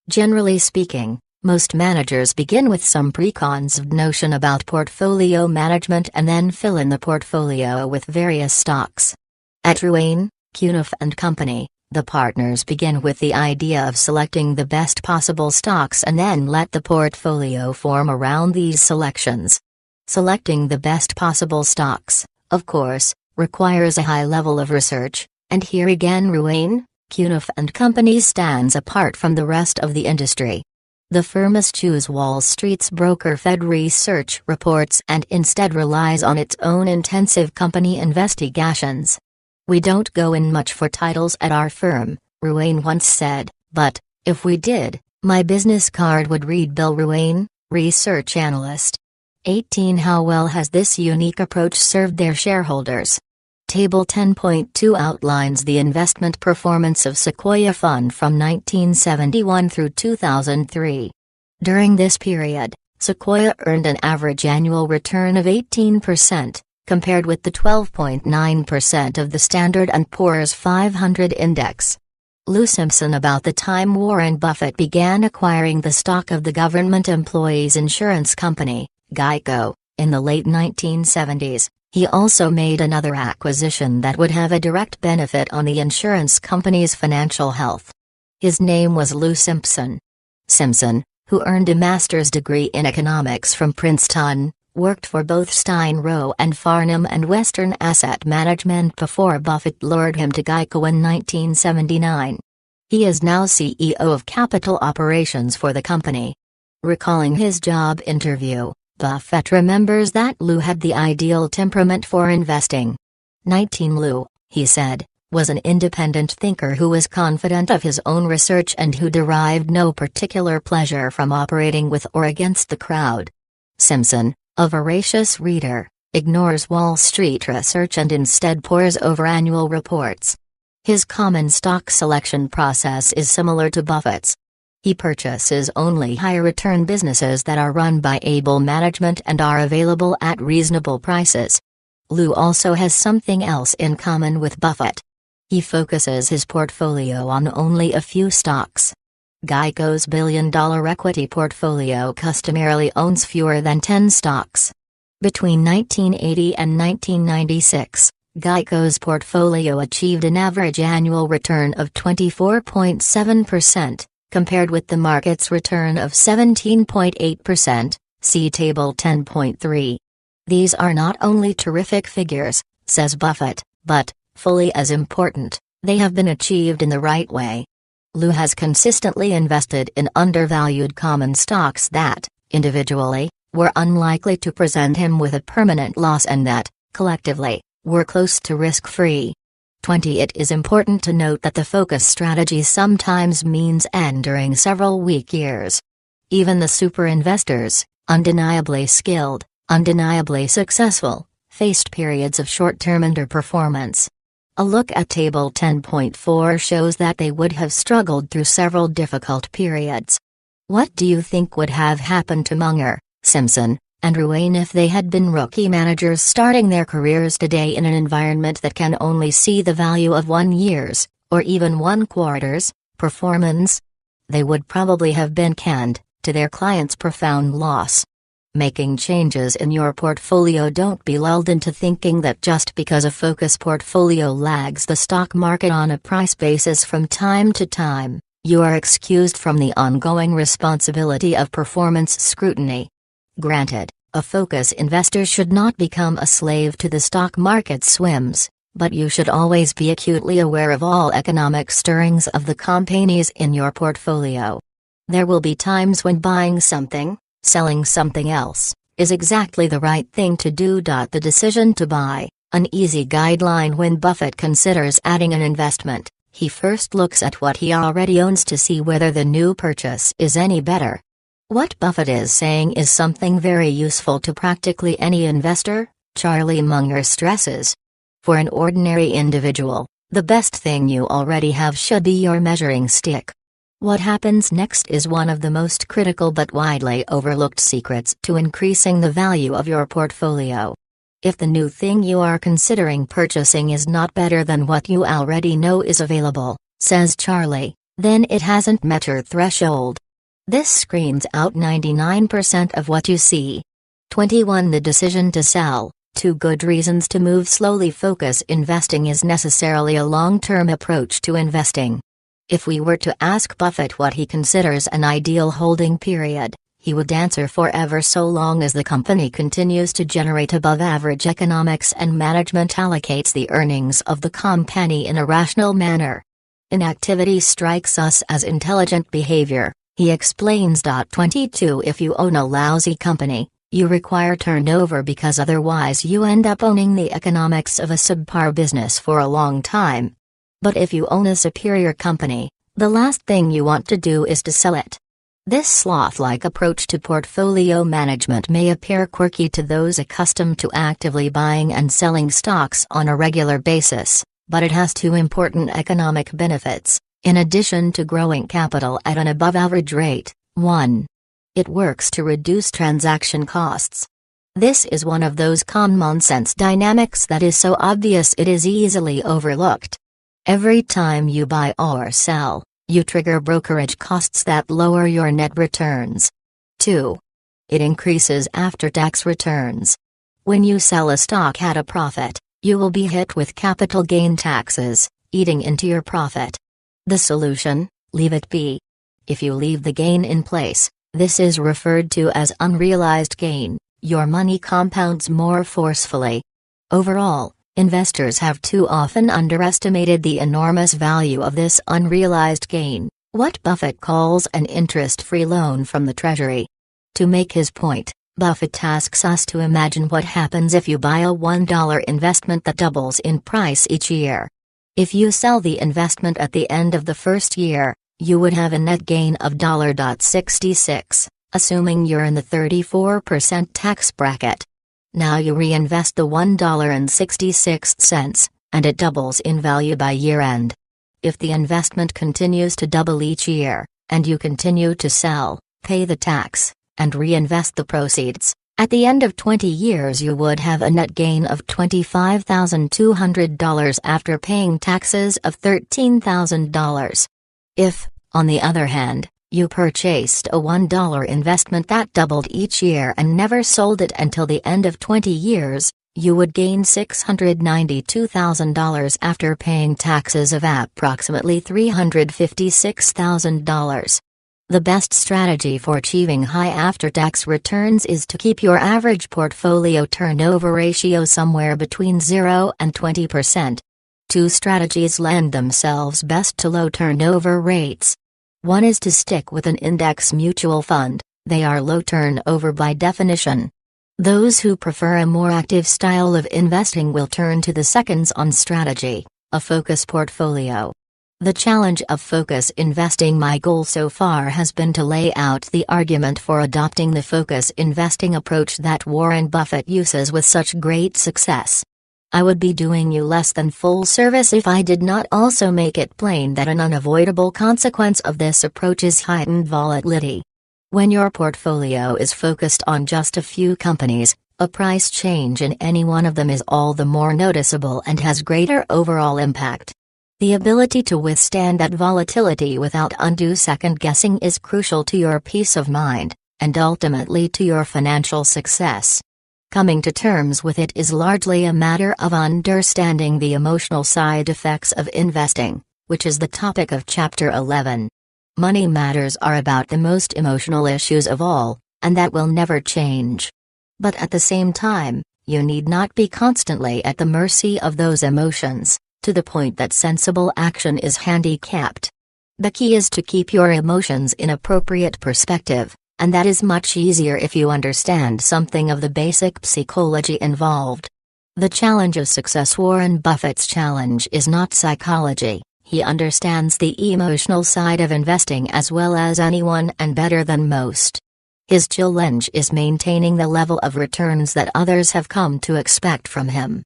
Speaker 1: Generally speaking, most managers begin with some preconceived notion about portfolio management and then fill in the portfolio with various stocks. At Ruane, Cuniff and Company, The partners begin with the idea of selecting the best possible stocks and then let the portfolio form around these selections. Selecting the best possible stocks, of course, requires a high level of research, and here again Ruane, Cunniff and Company stands apart from the rest of the industry. The firm eschews Wall Street's broker-fed research reports and instead relies on its own intensive company investigations. "We don't go in much for titles at our firm," Ruane once said, "but, if we did, my business card would read Bill Ruane, research analyst." 18. How well has this unique approach served their shareholders? Table 10.2 outlines the investment performance of Sequoia Fund from 1971 through 2003. During this period, Sequoia earned an average annual return of 18%, compared with the 12.9% of the Standard & Poor's 500 index. Lou Simpson. About the time Warren Buffett began acquiring the stock of the government employees' insurance company, Geico, in the late 1970s, he also made another acquisition that would have a direct benefit on the insurance company's financial health. His name was Lou Simpson. Simpson, who earned a master's degree in economics from Princeton, worked for both Stein Rowe and Farnham and Western Asset Management before Buffett lured him to Geico in 1979. He is now CEO of capital operations for the company. Recalling his job interview, Buffett remembers that Lou had the ideal temperament for investing. 19 Lou, he said, was an independent thinker who was confident of his own research and who derived no particular pleasure from operating with or against the crowd. Simpson, a voracious reader, ignores Wall Street research and instead pores over annual reports. His common stock selection process is similar to Buffett's. He purchases only high-return businesses that are run by able management and are available at reasonable prices. Lou also has something else in common with Buffett. He focuses his portfolio on only a few stocks. Geico's billion-dollar equity portfolio customarily owns fewer than 10 stocks. Between 1980 and 1996, Geico's portfolio achieved an average annual return of 24.7%. Compared with the market's return of 17.8%, see Table 10.3. These are not only terrific figures, says Buffett, but, fully as important, they have been achieved in the right way. Lou has consistently invested in undervalued common stocks that, individually, were unlikely to present him with a permanent loss and that, collectively, were close to risk-free. 20. It is important to note that the focus strategy sometimes means enduring several weak years. Even the super investors, undeniably skilled, undeniably successful, faced periods of short-term underperformance. A look at Table 10.4 shows that they would have struggled through several difficult periods. What do you think would have happened to Munger, Simpson, and Ruane if they had been rookie managers starting their careers today in an environment that can only see the value of 1 year's, or even 1 quarter's, performance? They would probably have been canned, to their clients' profound loss. Making changes in your portfolio. Don't be lulled into thinking that just because a focus portfolio lags the stock market on a price basis from time to time, you are excused from the ongoing responsibility of performance scrutiny. Granted, a focus investor should not become a slave to the stock market's whims, but you should always be acutely aware of all economic stirrings of the companies in your portfolio. There will be times when buying something, selling something else, is exactly the right thing to do. The decision to buy, an easy guideline. When Buffett considers adding an investment, he first looks at what he already owns to see whether the new purchase is any better. What Buffett is saying is something very useful to practically any investor, Charlie Munger stresses. For an ordinary individual, the best thing you already have should be your measuring stick. What happens next is one of the most critical but widely overlooked secrets to increasing the value of your portfolio. If the new thing you are considering purchasing is not better than what you already know is available, says Charlie, then it hasn't met your threshold. This screens out 99% of what you see. 21. The decision to sell, two good reasons to move slowly. Focus investing is necessarily a long-term approach to investing. If we were to ask Buffett what he considers an ideal holding period, he would answer forever, so long as the company continues to generate above-average economics and management allocates the earnings of the company in a rational manner. Inactivity strikes us as intelligent behavior, he explains. 22 If you own a lousy company, you require turnover because otherwise you end up owning the economics of a subpar business for a long time. But if you own a superior company, the last thing you want to do is to sell it. This sloth-like approach to portfolio management may appear quirky to those accustomed to actively buying and selling stocks on a regular basis, but it has two important economic benefits, in addition to growing capital at an above-average rate. 1. It works to reduce transaction costs. This is one of those common-sense dynamics that is so obvious it is easily overlooked. Every time you buy or sell, you trigger brokerage costs that lower your net returns. 2. It increases after-tax returns. When you sell a stock at a profit, you will be hit with capital gain taxes, eating into your profit. The solution: leave it be. If you leave the gain in place, this is referred to as unrealized gain, your money compounds more forcefully. Overall, investors have too often underestimated the enormous value of this unrealized gain, what Buffett calls an interest-free loan from the Treasury. To make his point, Buffett asks us to imagine what happens if you buy a $1 investment that doubles in price each year. If you sell the investment at the end of the first year, you would have a net gain of $66, assuming you're in the 34% tax bracket. Now you reinvest the $1.66, and it doubles in value by year-end. If the investment continues to double each year, and you continue to sell, pay the tax, and reinvest the proceeds, at the end of 20 years you would have a net gain of $25,200 after paying taxes of $13,000. If, on the other hand, you purchased a $1 investment that doubled each year and never sold it until the end of 20 years, you would gain $692,000 after paying taxes of approximately $356,000. The best strategy for achieving high after-tax returns is to keep your average portfolio turnover ratio somewhere between 0 and 20%. Two strategies lend themselves best to low turnover rates. One is to stick with an index mutual fund. They are low turnover by definition. Those who prefer a more active style of investing will turn to the seconds-on strategy, a focus portfolio. The challenge of focus investing. My goal so far has been to lay out the argument for adopting the focus investing approach that Warren Buffett uses with such great success. I would be doing you less than full service if I did not also make it plain that an unavoidable consequence of this approach is heightened volatility. When your portfolio is focused on just a few companies, a price change in any one of them is all the more noticeable and has greater overall impact. The ability to withstand that volatility without undue second-guessing is crucial to your peace of mind, and ultimately to your financial success. Coming to terms with it is largely a matter of understanding the emotional side effects of investing, which is the topic of Chapter 11. Money matters are about the most emotional issues of all, and that will never change. But at the same time, you need not be constantly at the mercy of those emotions, to the point that sensible action is handicapped. The key is to keep your emotions in appropriate perspective, and that is much easier if you understand something of the basic psychology involved. The challenge of success. Warren Buffett's challenge is not psychology. He understands the emotional side of investing as well as anyone and better than most. His challenge is maintaining the level of returns that others have come to expect from him.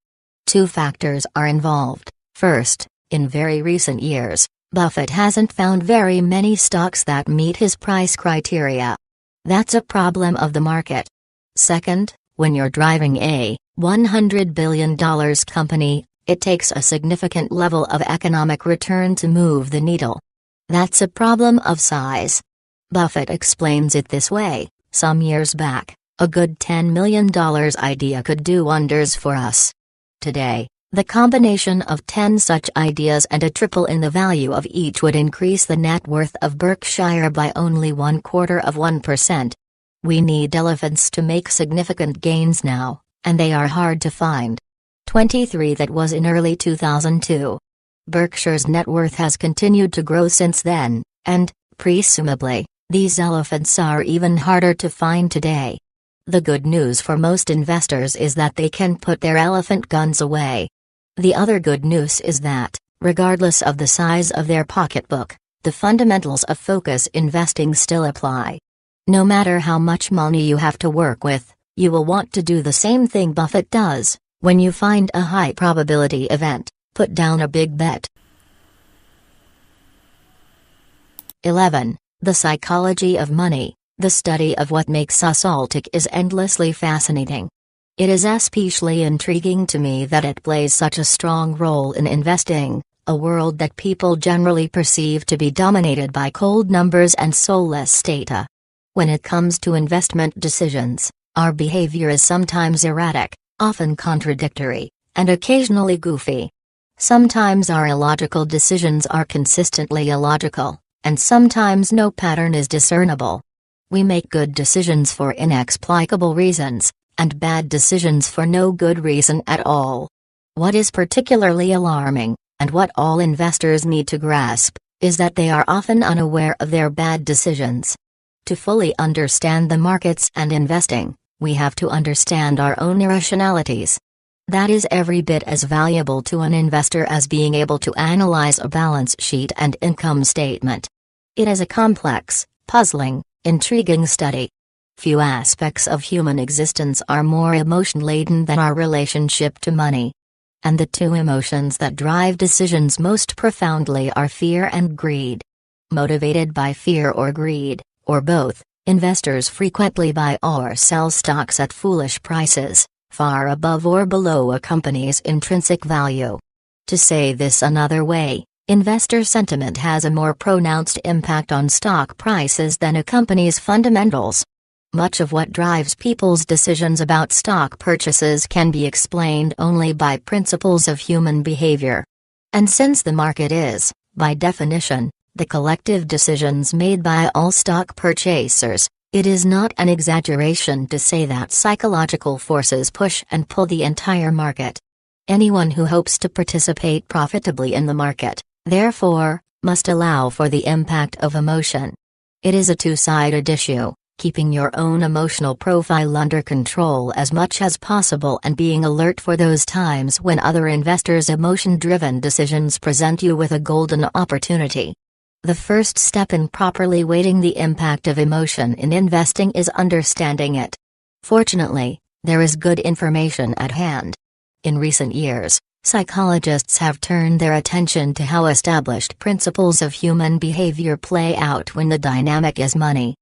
Speaker 1: Two factors are involved. First, in very recent years, Buffett hasn't found very many stocks that meet his price criteria. That's a problem of the market. Second, when you're driving a $100 billion company, it takes a significant level of economic return to move the needle. That's a problem of size. Buffett explains it this way: some years back, A good $10 million idea could do wonders for us. Today, the combination of 10 such ideas and a triple in the value of each would increase the net worth of Berkshire by only 0.25%. We need elephants to make significant gains now, and they are hard to find. 23 That was in early 2002. Berkshire's net worth has continued to grow since then, and, presumably, these elephants are even harder to find today. The good news for most investors is that they can put their elephant guns away. The other good news is that, regardless of the size of their pocketbook, the fundamentals of focus investing still apply. No matter how much money you have to work with, you will want to do the same thing Buffett does. When you find a high probability event, put down a big bet. 11. The psychology of money. The study of what makes us all tick is endlessly fascinating. It is especially intriguing to me that it plays such a strong role in investing, a world that people generally perceive to be dominated by cold numbers and soulless data. When it comes to investment decisions, our behavior is sometimes erratic, often contradictory, and occasionally goofy. Sometimes our illogical decisions are consistently illogical, and sometimes no pattern is discernible. We make good decisions for inexplicable reasons, and bad decisions for no good reason at all. What is particularly alarming, and what all investors need to grasp, is that they are often unaware of their bad decisions. To fully understand the markets and investing, we have to understand our own irrationalities. That is every bit as valuable to an investor as being able to analyze a balance sheet and income statement. It is a complex, puzzling, intriguing study. Few aspects of human existence are more emotion-laden than our relationship to money. And the two emotions that drive decisions most profoundly are fear and greed. Motivated by fear or greed, or both, investors frequently buy or sell stocks at foolish prices, far above or below a company's intrinsic value. To say this another way, investor sentiment has a more pronounced impact on stock prices than a company's fundamentals. Much of what drives people's decisions about stock purchases can be explained only by principles of human behavior. And since the market is, by definition, the collective decisions made by all stock purchasers, it is not an exaggeration to say that psychological forces push and pull the entire market. Anyone who hopes to participate profitably in the market, therefore, must allow for the impact of emotion. It is a two-sided issue. Keeping your own emotional profile under control as much as possible and being alert for those times when other investors' emotion-driven decisions present you with a golden opportunity. The first step in properly weighting the impact of emotion in investing is understanding it. Fortunately, there is good information at hand. In recent years, psychologists have turned their attention to how established principles of human behavior play out when the dynamic is money.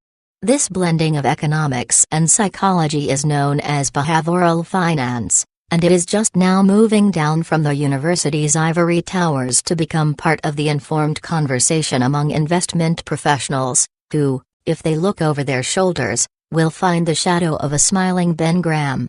Speaker 1: This blending of economics and psychology is known as behavioral finance, and it is just now moving down from the university's ivory towers to become part of the informed conversation among investment professionals, who, if they look over their shoulders, will find the shadow of a smiling Ben Graham.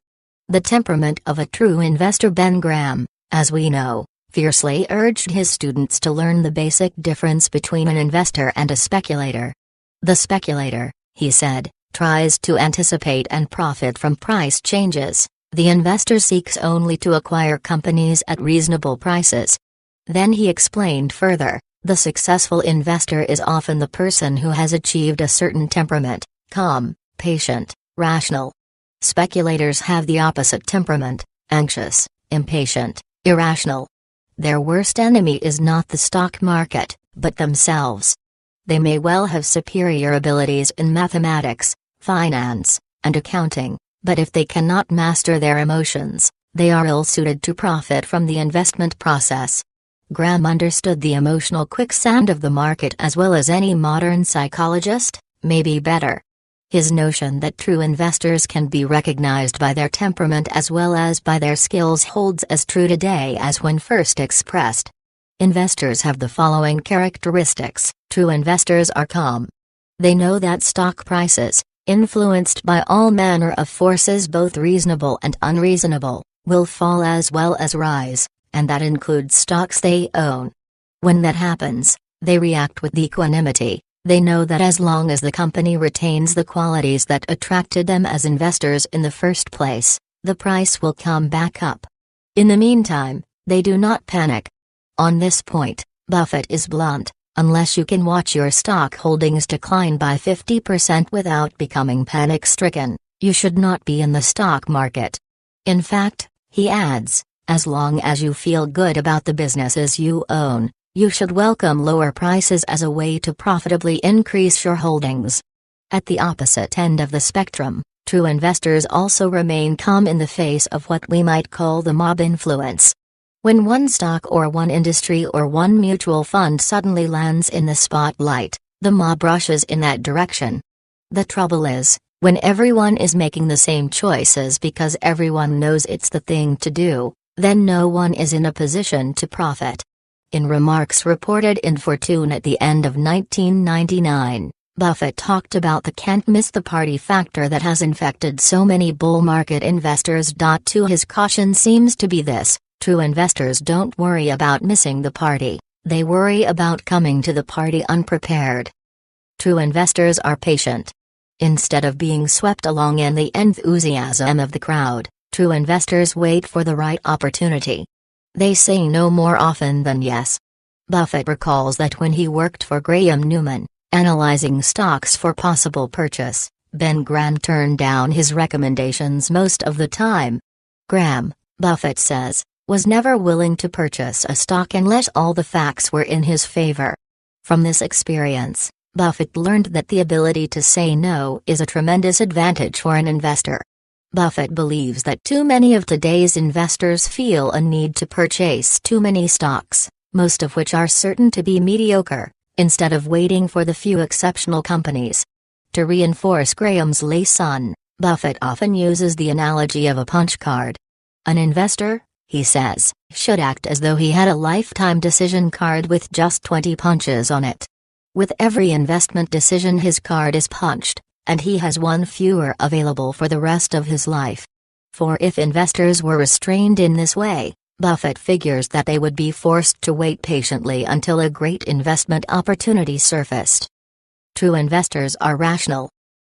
Speaker 1: The temperament of a true investor. Ben Graham, as we know, fiercely urged his students to learn the basic difference between an investor and a speculator. The speculator, he said, tries to anticipate and profit from price changes. The investor seeks only to acquire companies at reasonable prices. Then he explained further, the successful investor is often the person who has achieved a certain temperament, calm, patient, rational. Speculators have the opposite temperament, anxious, impatient, irrational. Their worst enemy is not the stock market, but themselves. They may well have superior abilities in mathematics, finance, and accounting, but if they cannot master their emotions, they are ill-suited to profit from the investment process. Graham understood the emotional quicksand of the market as well as any modern psychologist, maybe better. His notion that true investors can be recognized by their temperament as well as by their skills holds as true today as when first expressed. Investors have the following characteristics. True investors are calm. They know that stock prices, influenced by all manner of forces both reasonable and unreasonable, will fall as well as rise, and that includes stocks they own. When that happens, they react with equanimity. They know that as long as the company retains the qualities that attracted them as investors in the first place, the price will come back up. In the meantime, they do not panic. On this point, Buffett is blunt: unless you can watch your stock holdings decline by 50% without becoming panic-stricken, you should not be in the stock market. In fact, he adds, as long as you feel good about the businesses you own, you should welcome lower prices as a way to profitably increase your holdings. At the opposite end of the spectrum, true investors also remain calm in the face of what we might call the mob influence. When one stock or one industry or one mutual fund suddenly lands in the spotlight, the mob rushes in that direction. The trouble is, when everyone is making the same choices because everyone knows it's the thing to do, then no one is in a position to profit. In remarks reported in Fortune at the end of 1999, Buffett talked about the can't miss the party factor that has infected so many bull market investors. To his caution seems to be this: true investors don't worry about missing the party, they worry about coming to the party unprepared. True investors are patient. Instead of being swept along in the enthusiasm of the crowd, true investors wait for the right opportunity. They say no more often than yes. Buffett recalls that when he worked for Graham Newman, analyzing stocks for possible purchase, Ben Graham turned down his recommendations most of the time. Graham, Buffett says, was never willing to purchase a stock unless all the facts were in his favor. From this experience, Buffett learned that the ability to say no is a tremendous advantage for an investor. Buffett believes that too many of today's investors feel a need to purchase too many stocks, most of which are certain to be mediocre, instead of waiting for the few exceptional companies. To reinforce Graham's lesson, Buffett often uses the analogy of a punch card. An investor, he says, should act as though he had a lifetime decision card with just 20 punches on it. With every investment decision his card is punched, and he has one fewer available for the rest of his life. For if investors were restrained in this way, Buffett figures that they would be forced to wait patiently until a great investment opportunity surfaced. True investors are rational.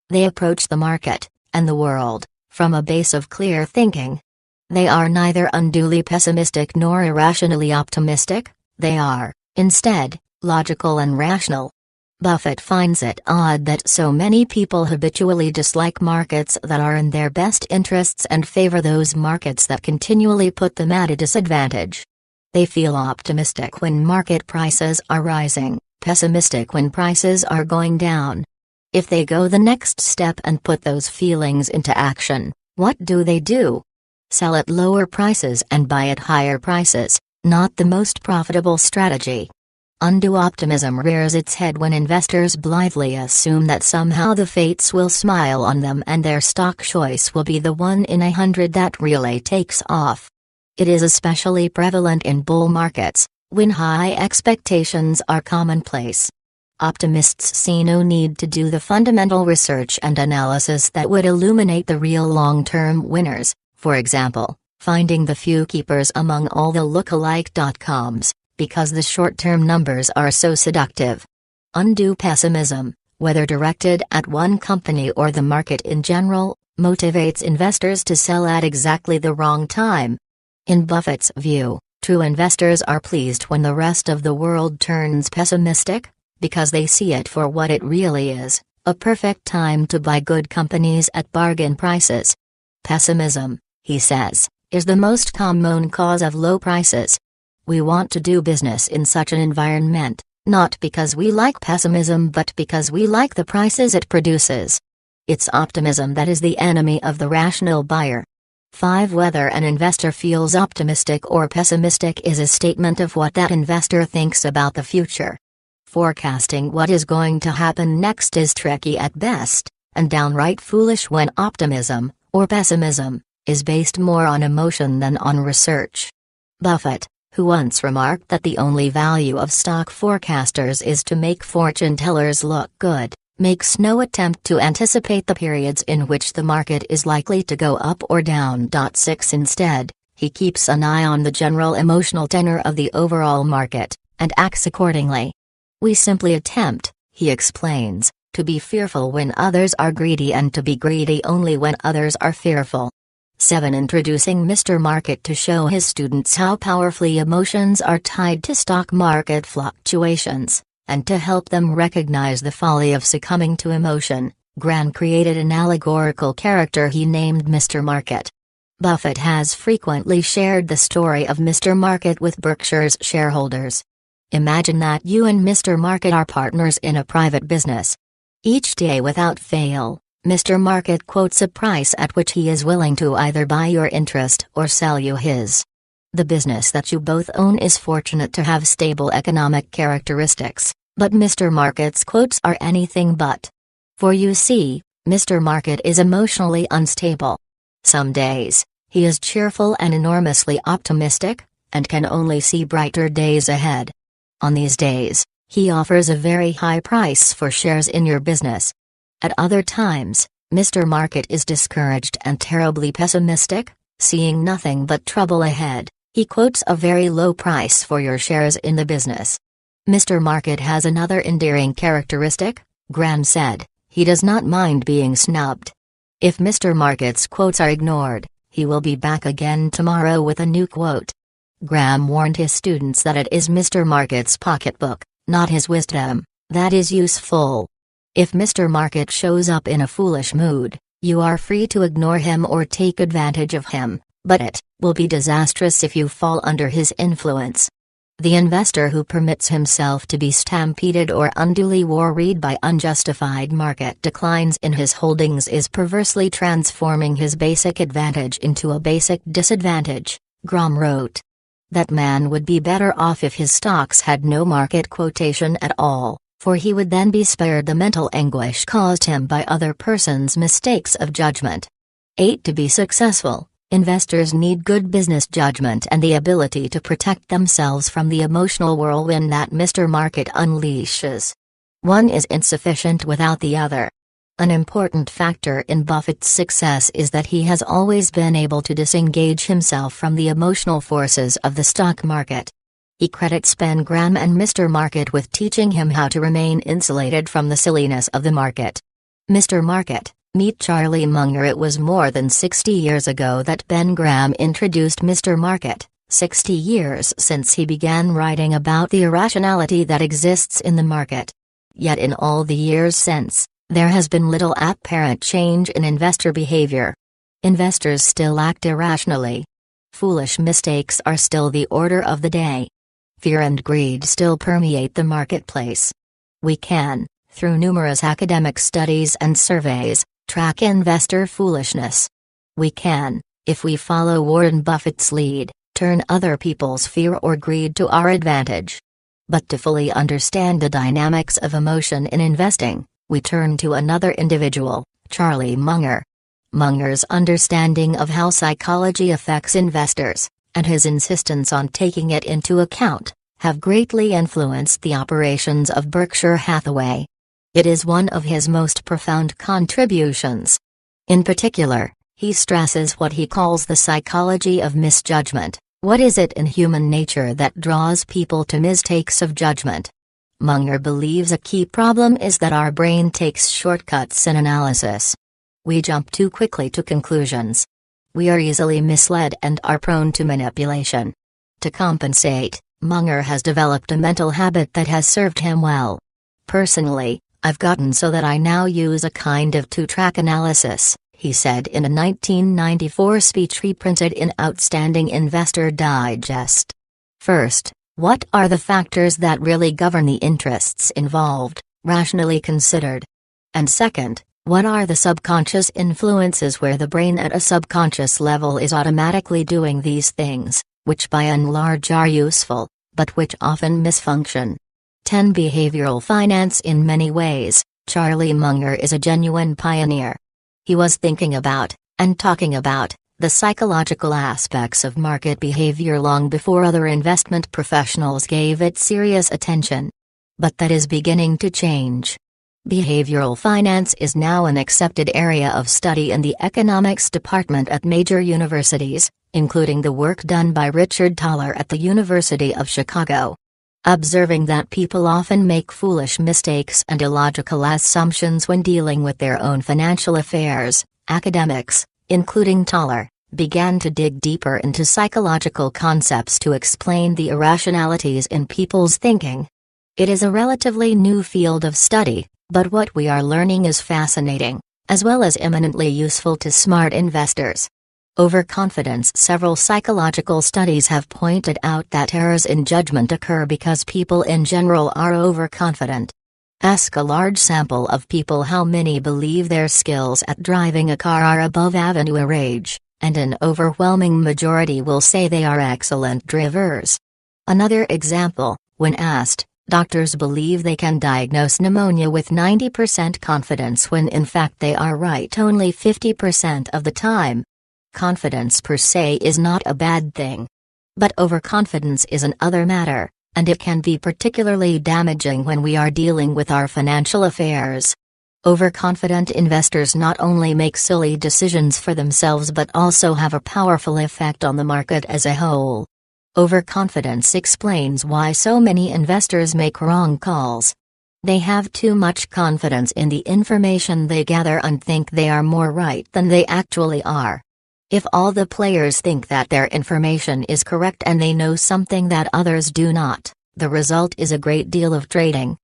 Speaker 1: They approach the market, and the world, from a base of clear thinking. They are neither unduly pessimistic nor irrationally optimistic, they are, instead, logical and rational. Buffett finds it odd that so many people habitually dislike markets that are in their best interests and favor those markets that continually put them at a disadvantage. They feel optimistic when market prices are rising, pessimistic when prices are going down. If they go the next step and put those feelings into action, what do? Sell at lower prices and buy at higher prices, not the most profitable strategy. Undue optimism rears its head when investors blithely assume that somehow the fates will smile on them and their stock choice will be the 1 in 100 that really takes off. It is especially prevalent in bull markets, when high expectations are commonplace. Optimists see no need to do the fundamental research and analysis that would illuminate the real long-term winners, for example, finding the few keepers among all the look-alike.coms. Because the short-term numbers are so seductive. Undue pessimism, whether directed at one company or the market in general, motivates investors to sell at exactly the wrong time. In Buffett's view, true investors are pleased when the rest of the world turns pessimistic, because they see it for what it really is, a perfect time to buy good companies at bargain prices. Pessimism, he says, is the most common cause of low prices. We want to do business in such an environment, not because we like pessimism but because we like the prices it produces. It's optimism that is the enemy of the rational buyer. 5. Whether an investor feels optimistic or pessimistic is a statement of what that investor thinks about the future. Forecasting what is going to happen next is tricky at best, and downright foolish when optimism, or pessimism, is based more on emotion than on research. Buffett, who once remarked that the only value of stock forecasters is to make fortune tellers look good, makes no attempt to anticipate the periods in which the market is likely to go up or down. 6 Instead, he keeps an eye on the general emotional tenor of the overall market, and acts accordingly. We simply attempt, he explains, to be fearful when others are greedy and to be greedy only when others are fearful. 7 Introducing Mr. Market. To show his students how powerfully emotions are tied to stock market fluctuations, and to help them recognize the folly of succumbing to emotion, Graham created an allegorical character he named Mr. Market. Buffett has frequently shared the story of Mr. Market with Berkshire's shareholders. Imagine that you and Mr. Market are partners in a private business. Each day without fail, Mr. Market quotes a price at which he is willing to either buy your interest or sell you his. The business that you both own is fortunate to have stable economic characteristics, but Mr. Market's quotes are anything but. For you see, Mr. Market is emotionally unstable. Some days, he is cheerful and enormously optimistic, and can only see brighter days ahead. On these days, he offers a very high price for shares in your business. At other times, Mr. Market is discouraged and terribly pessimistic, seeing nothing but trouble ahead. He quotes a very low price for your shares in the business. Mr. Market has another endearing characteristic, Graham said: he does not mind being snubbed. If Mr. Market's quotes are ignored, he will be back again tomorrow with a new quote. Graham warned his students that it is Mr. Market's pocketbook, not his wisdom, that is useful. If Mr. Market shows up in a foolish mood, you are free to ignore him or take advantage of him, but it will be disastrous if you fall under his influence. The investor who permits himself to be stampeded or unduly worried by unjustified market declines in his holdings is perversely transforming his basic advantage into a basic disadvantage, Graham wrote. That man would be better off if his stocks had no market quotation at all, for he would then be spared the mental anguish caused him by other persons' mistakes of judgment. 8 To be successful, investors need good business judgment and the ability to protect themselves from the emotional whirlwind that Mr. Market unleashes. One is insufficient without the other. An important factor in Buffett's success is that he has always been able to disengage himself from the emotional forces of the stock market. He credits Ben Graham and Mr. Market with teaching him how to remain insulated from the silliness of the market. Mr. Market, meet Charlie Munger. It was more than 60 years ago that Ben Graham introduced Mr. Market, 60 years since he began writing about the irrationality that exists in the market. Yet in all the years since, there has been little apparent change in investor behavior. Investors still act irrationally. Foolish mistakes are still the order of the day. Fear and greed still permeate the marketplace. We can, through numerous academic studies and surveys, track investor foolishness. We can, if we follow Warren Buffett's lead, turn other people's fear or greed to our advantage. But to fully understand the dynamics of emotion in investing, we turn to another individual, Charlie Munger. Munger's understanding of how psychology affects investors, and his insistence on taking it into account, have greatly influenced the operations of Berkshire Hathaway. It is one of his most profound contributions. In particular, he stresses what he calls the psychology of misjudgment. What is it in human nature that draws people to mistakes of judgment? Munger believes a key problem is that our brain takes shortcuts in analysis. We jump too quickly to conclusions. We are easily misled and are prone to manipulation. To compensate, Munger has developed a mental habit that has served him well. Personally, I've gotten so that I now use a kind of two-track analysis, he said in a 1994 speech reprinted in Outstanding Investor Digest. First, what are the factors that really govern the interests involved, rationally considered? And second, what are the subconscious influences where the brain at a subconscious level is automatically doing these things, which by and large are useful, but which often misfunction? 10 Behavioral finance. In many ways, Charlie Munger is a genuine pioneer. He was thinking about, and talking about, the psychological aspects of market behavior long before other investment professionals gave it serious attention. But that is beginning to change. Behavioral finance is now an accepted area of study in the economics department at major universities, including the work done by Richard Thaler at the University of Chicago. Observing that people often make foolish mistakes and illogical assumptions when dealing with their own financial affairs, academics, including Thaler, began to dig deeper into psychological concepts to explain the irrationalities in people's thinking. It is a relatively new field of study, but what we are learning is fascinating, as well as eminently useful to smart investors. Overconfidence. Several psychological studies have pointed out that errors in judgment occur because people in general are overconfident. Ask a large sample of people how many believe their skills at driving a car are above average, and an overwhelming majority will say they are excellent drivers. Another example, when asked, doctors believe they can diagnose pneumonia with 90% confidence when in fact they are right only 50% of the time. Confidence per se is not a bad thing. But overconfidence is another matter, and it can be particularly damaging when we are dealing with our financial affairs. Overconfident investors not only make silly decisions for themselves but also have a powerful effect on the market as a whole. Overconfidence explains why so many investors make wrong calls. They have too much confidence in the information they gather and think they are more right than they actually are. If all the players think that their information is correct and they know something that others do not, the result is a great deal of trading.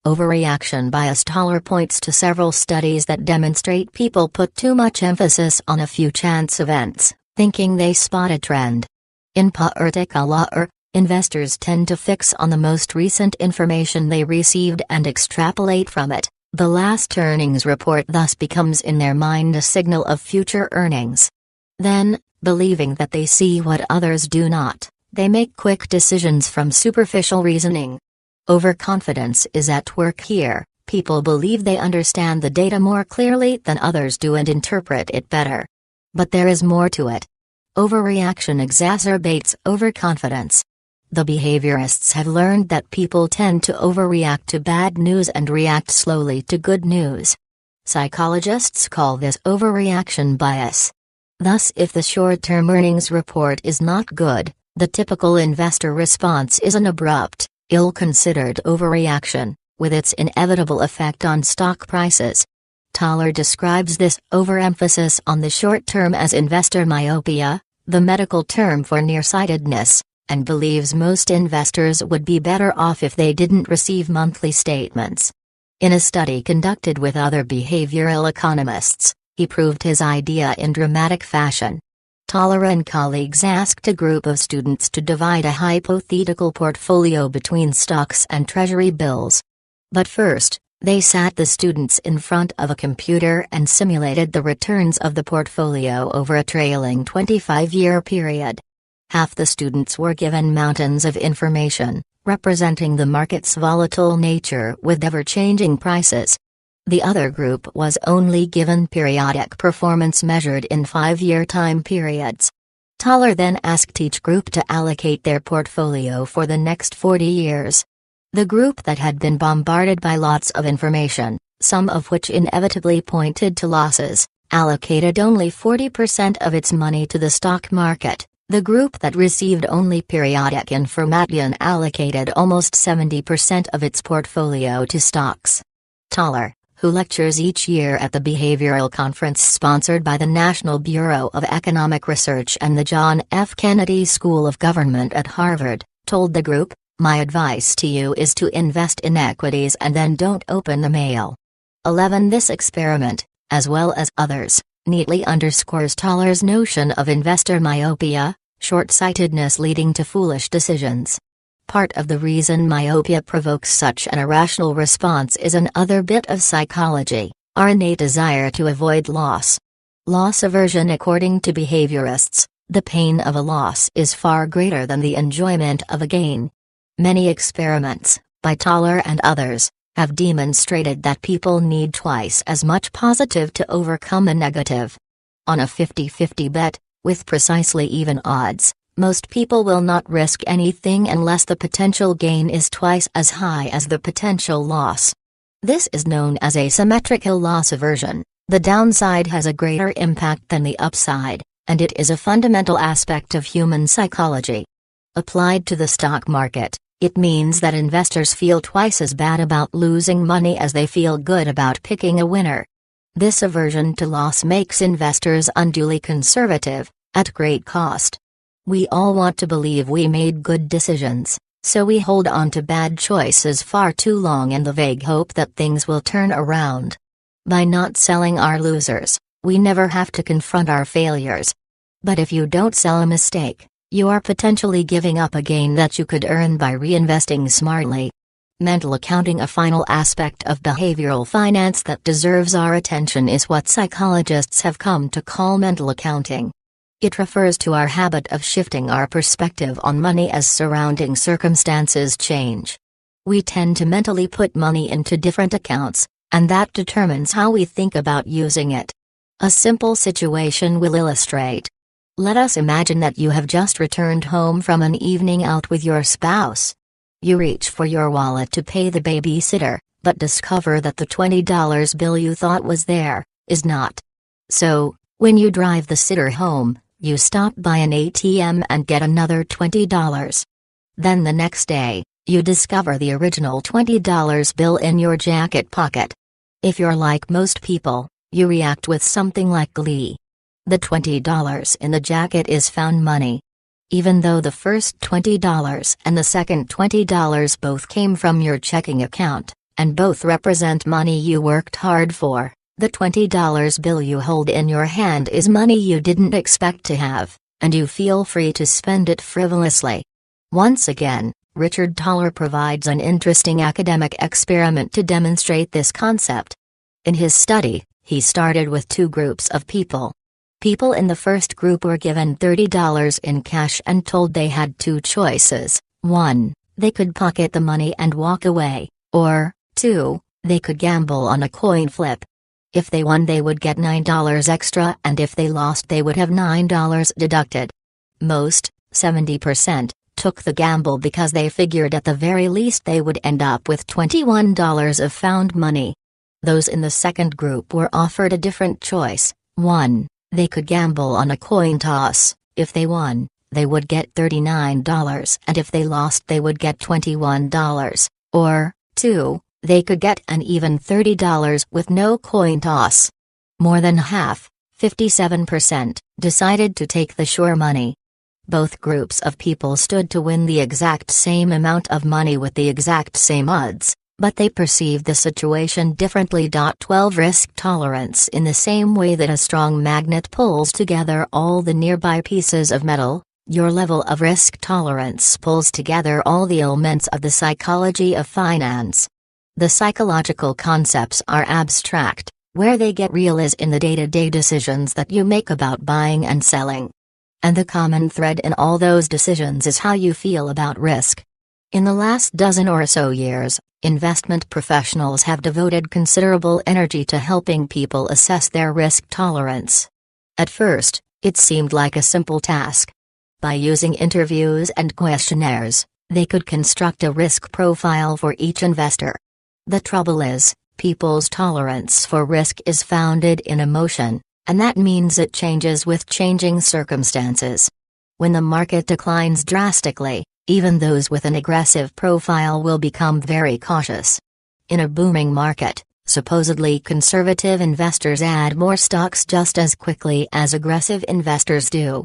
Speaker 1: Overreaction bias. Thaler points to several studies that demonstrate people put too much emphasis on a few chance events, thinking they spot a trend. In particular, investors tend to fix on the most recent information they received and extrapolate from it. The last earnings report thus becomes in their mind a signal of future earnings. Then, believing that they see what others do not, they make quick decisions from superficial reasoning. Overconfidence is at work here. People believe they understand the data more clearly than others do and interpret it better. But there is more to it. Overreaction exacerbates overconfidence. The behaviorists have learned that people tend to overreact to bad news and react slowly to good news. Psychologists call this overreaction bias. Thus, if the short-term earnings report is not good, the typical investor response is an abrupt, ill-considered overreaction, with its inevitable effect on stock prices. Thaler describes this overemphasis on the short term as investor myopia, the medical term for nearsightedness, and believes most investors would be better off if they didn't receive monthly statements. In a study conducted with other behavioral economists, he proved his idea in dramatic fashion. Thaler and colleagues asked a group of students to divide a hypothetical portfolio between stocks and treasury bills. But first, they sat the students in front of a computer and simulated the returns of the portfolio over a trailing 25-year period. Half the students were given mountains of information, representing the market's volatile nature with ever-changing prices. The other group was only given periodic performance measured in 5-year time periods. Thaler then asked each group to allocate their portfolio for the next 40 years. The group that had been bombarded by lots of information, some of which inevitably pointed to losses, allocated only 40% of its money to the stock market. The group that received only periodic information allocated almost 70% of its portfolio to stocks. Thaler, who lectures each year at the behavioral conference sponsored by the National Bureau of Economic Research and the John F. Kennedy School of Government at Harvard, told the group, "My advice to you is to invest in equities and then don't open the mail." 11. This experiment, as well as others, neatly underscores Thaler's notion of investor myopia, short-sightedness leading to foolish decisions. Part of the reason myopia provokes such an irrational response is another bit of psychology, our innate desire to avoid loss. Loss aversion. According to behaviorists, the pain of a loss is far greater than the enjoyment of a gain. Many experiments, by Thaler and others, have demonstrated that people need twice as much positive to overcome a negative. On a 50-50 bet, with precisely even odds, most people will not risk anything unless the potential gain is twice as high as the potential loss. This is known as asymmetrical loss aversion. The downside has a greater impact than the upside, and it is a fundamental aspect of human psychology. Applied to the stock market, it means that investors feel twice as bad about losing money as they feel good about picking a winner. This aversion to loss makes investors unduly conservative, at great cost. We all want to believe we made good decisions, so we hold on to bad choices far too long in the vague hope that things will turn around. By not selling our losers, we never have to confront our failures. But if you don't sell a mistake, you are potentially giving up a gain that you could earn by reinvesting smartly. Mental accounting. A final aspect of behavioral finance that deserves our attention is what psychologists have come to call mental accounting. It refers to our habit of shifting our perspective on money as surrounding circumstances change. We tend to mentally put money into different accounts, and that determines how we think about using it. A simple situation will illustrate. Let us imagine that you have just returned home from an evening out with your spouse. You reach for your wallet to pay the babysitter, but discover that the $20 bill you thought was there is not. So, when you drive the sitter home, you stop by an ATM and get another $20. Then the next day, you discover the original $20 bill in your jacket pocket. If you're like most people, you react with something like glee. The $20 in the jacket is found money. Even though the first $20 and the second $20 both came from your checking account, and both represent money you worked hard for, the $20 bill you hold in your hand is money you didn't expect to have, and you feel free to spend it frivolously. Once again, Richard Thaler provides an interesting academic experiment to demonstrate this concept. In his study, he started with two groups of people. People in the first group were given $30 in cash and told they had two choices: 1, they could pocket the money and walk away, or 2, they could gamble on a coin flip. If they won, they would get $9 extra, and if they lost, they would have $9 deducted. Most, 70%, took the gamble because they figured at the very least they would end up with $21 of found money. Those in the second group were offered a different choice: 1, they could gamble on a coin toss. If they won, they would get $39, and if they lost, they would get $21. Or 2, they could get an even $30 with no coin toss. More than half, 57%, decided to take the sure money. Both groups of people stood to win the exact same amount of money with the exact same odds, but they perceived the situation differently. 12 Risk tolerance. In the same way that a strong magnet pulls together all the nearby pieces of metal, your level of risk tolerance pulls together all the elements of the psychology of finance. The psychological concepts are abstract, where they get real is in the day-to-day decisions that you make about buying and selling. And the common thread in all those decisions is how you feel about risk. In the last dozen or so years, investment professionals have devoted considerable energy to helping people assess their risk tolerance. At first, it seemed like a simple task. By using interviews and questionnaires, they could construct a risk profile for each investor. The trouble is, people's tolerance for risk is founded in emotion, and that means it changes with changing circumstances. When the market declines drastically, even those with an aggressive profile will become very cautious. In a booming market, supposedly conservative investors add more stocks just as quickly as aggressive investors do.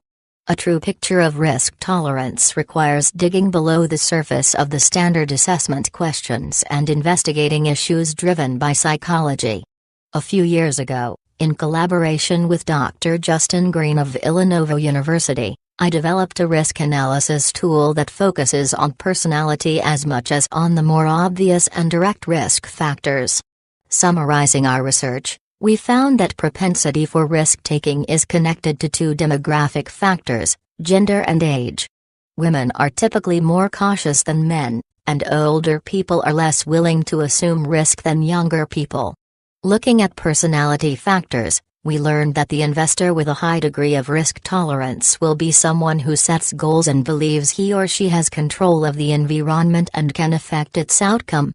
Speaker 1: A true picture of risk tolerance requires digging below the surface of the standard assessment questions and investigating issues driven by psychology. A few years ago, in collaboration with Dr. Justin Green of Villanova University, I developed a risk analysis tool that focuses on personality as much as on the more obvious and direct risk factors. Summarizing our research, we found that propensity for risk-taking is connected to two demographic factors: gender and age. Women are typically more cautious than men, and older people are less willing to assume risk than younger people. Looking at personality factors, we learned that the investor with a high degree of risk tolerance will be someone who sets goals and believes he or she has control of the environment and can affect its outcome.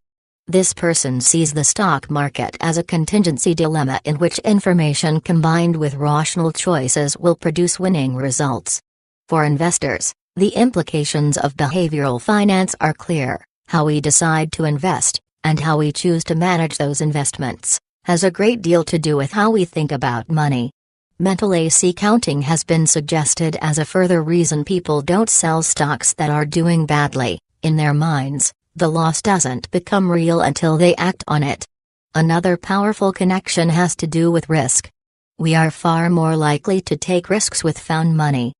Speaker 1: This person sees the stock market as a contingency dilemma in which information combined with rational choices will produce winning results. For investors, the implications of behavioral finance are clear. How we decide to invest, and how we choose to manage those investments, has a great deal to do with how we think about money. Mental AC counting has been suggested as a further reason people don't sell stocks that are doing badly. In their minds, the loss doesn't become real until they act on it. Another powerful connection has to do with risk. We are far more likely to take risks with found money.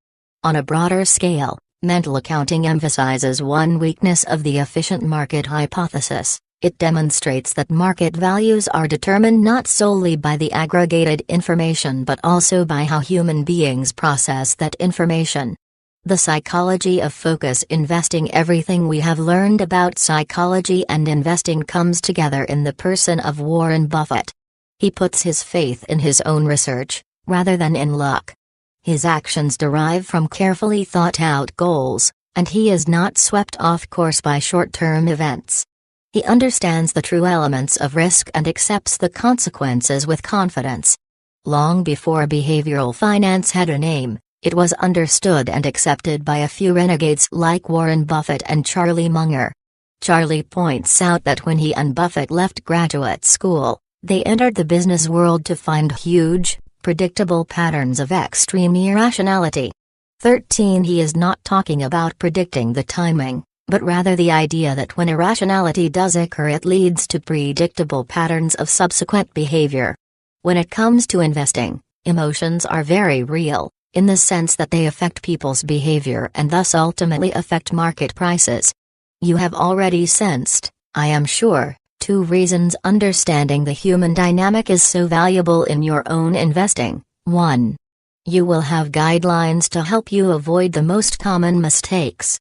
Speaker 1: On a broader scale, mental accounting emphasizes one weakness of the efficient market hypothesis. It demonstrates that market values are determined not solely by the aggregated information but also by how human beings process that information. The psychology of focus investing. Everything we have learned about psychology and investing comes together in the person of Warren Buffett. He puts his faith in his own research, rather than in luck. His actions derive from carefully thought-out goals, and he is not swept off course by short-term events. He understands the true elements of risk and accepts the consequences with confidence. Long before behavioral finance had a name, it was understood and accepted by a few renegades like Warren Buffett and Charlie Munger. Charlie points out that when he and Buffett left graduate school, they entered the business world to find huge, predictable patterns of extreme irrationality. 13. He is not talking about predicting the timing, but rather the idea that when irrationality does occur it leads to predictable patterns of subsequent behavior. When it comes to investing, emotions are very real, in the sense that they affect people's behavior and thus ultimately affect market prices. You have already sensed, I am sure, 2 reasons understanding the human dynamic is so valuable in your own investing. 1. You will have guidelines to help you avoid the most common mistakes.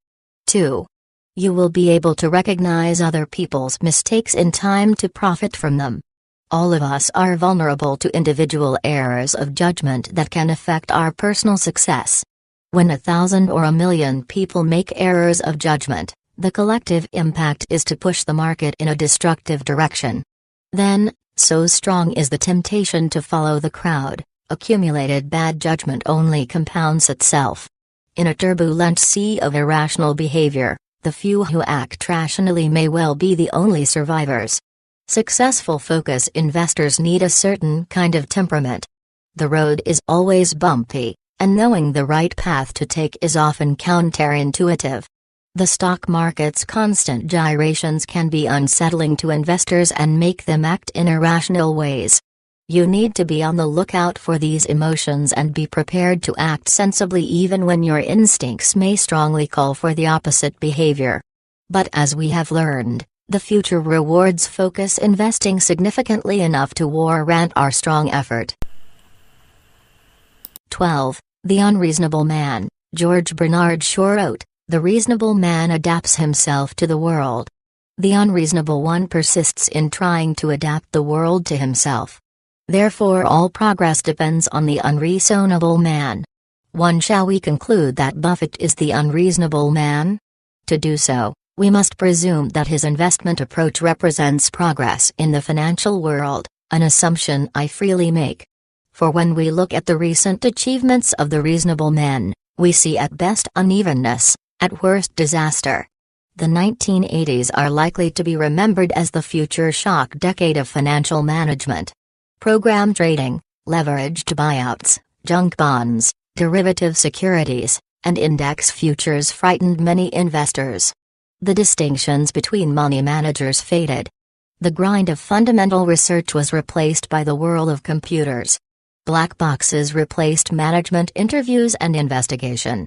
Speaker 1: 2. You will be able to recognize other people's mistakes in time to profit from them. All of us are vulnerable to individual errors of judgment that can affect our personal success. When 1,000 or 1,000,000 people make errors of judgment, the collective impact is to push the market in a destructive direction. Then, so strong is the temptation to follow the crowd, accumulated bad judgment only compounds itself. In a turbulent sea of irrational behavior, the few who act rationally may well be the only survivors. Successful focus investors need a certain kind of temperament. The road is always bumpy, and knowing the right path to take is often counterintuitive. The stock market's constant gyrations can be unsettling to investors and make them act in irrational ways. You need to be on the lookout for these emotions and be prepared to act sensibly even when your instincts may strongly call for the opposite behavior. But as we have learned, the future rewards focus investing significantly enough to warrant our strong effort. 12. The Unreasonable Man. George Bernard Shaw wrote, "The reasonable man adapts himself to the world. The unreasonable one persists in trying to adapt the world to himself. Therefore all progress depends on the unreasonable man." Shall we conclude that Buffett is the unreasonable man? To do so, we must presume that his investment approach represents progress in the financial world, an assumption I freely make. For when we look at the recent achievements of the reasonable men, we see at best unevenness, at worst disaster. The 1980s are likely to be remembered as the future shock decade of financial management. Program trading, leveraged buyouts, junk bonds, derivative securities, and index futures frightened many investors. The distinctions between money managers faded. The grind of fundamental research was replaced by the whirl of computers. Black boxes replaced management interviews and investigation.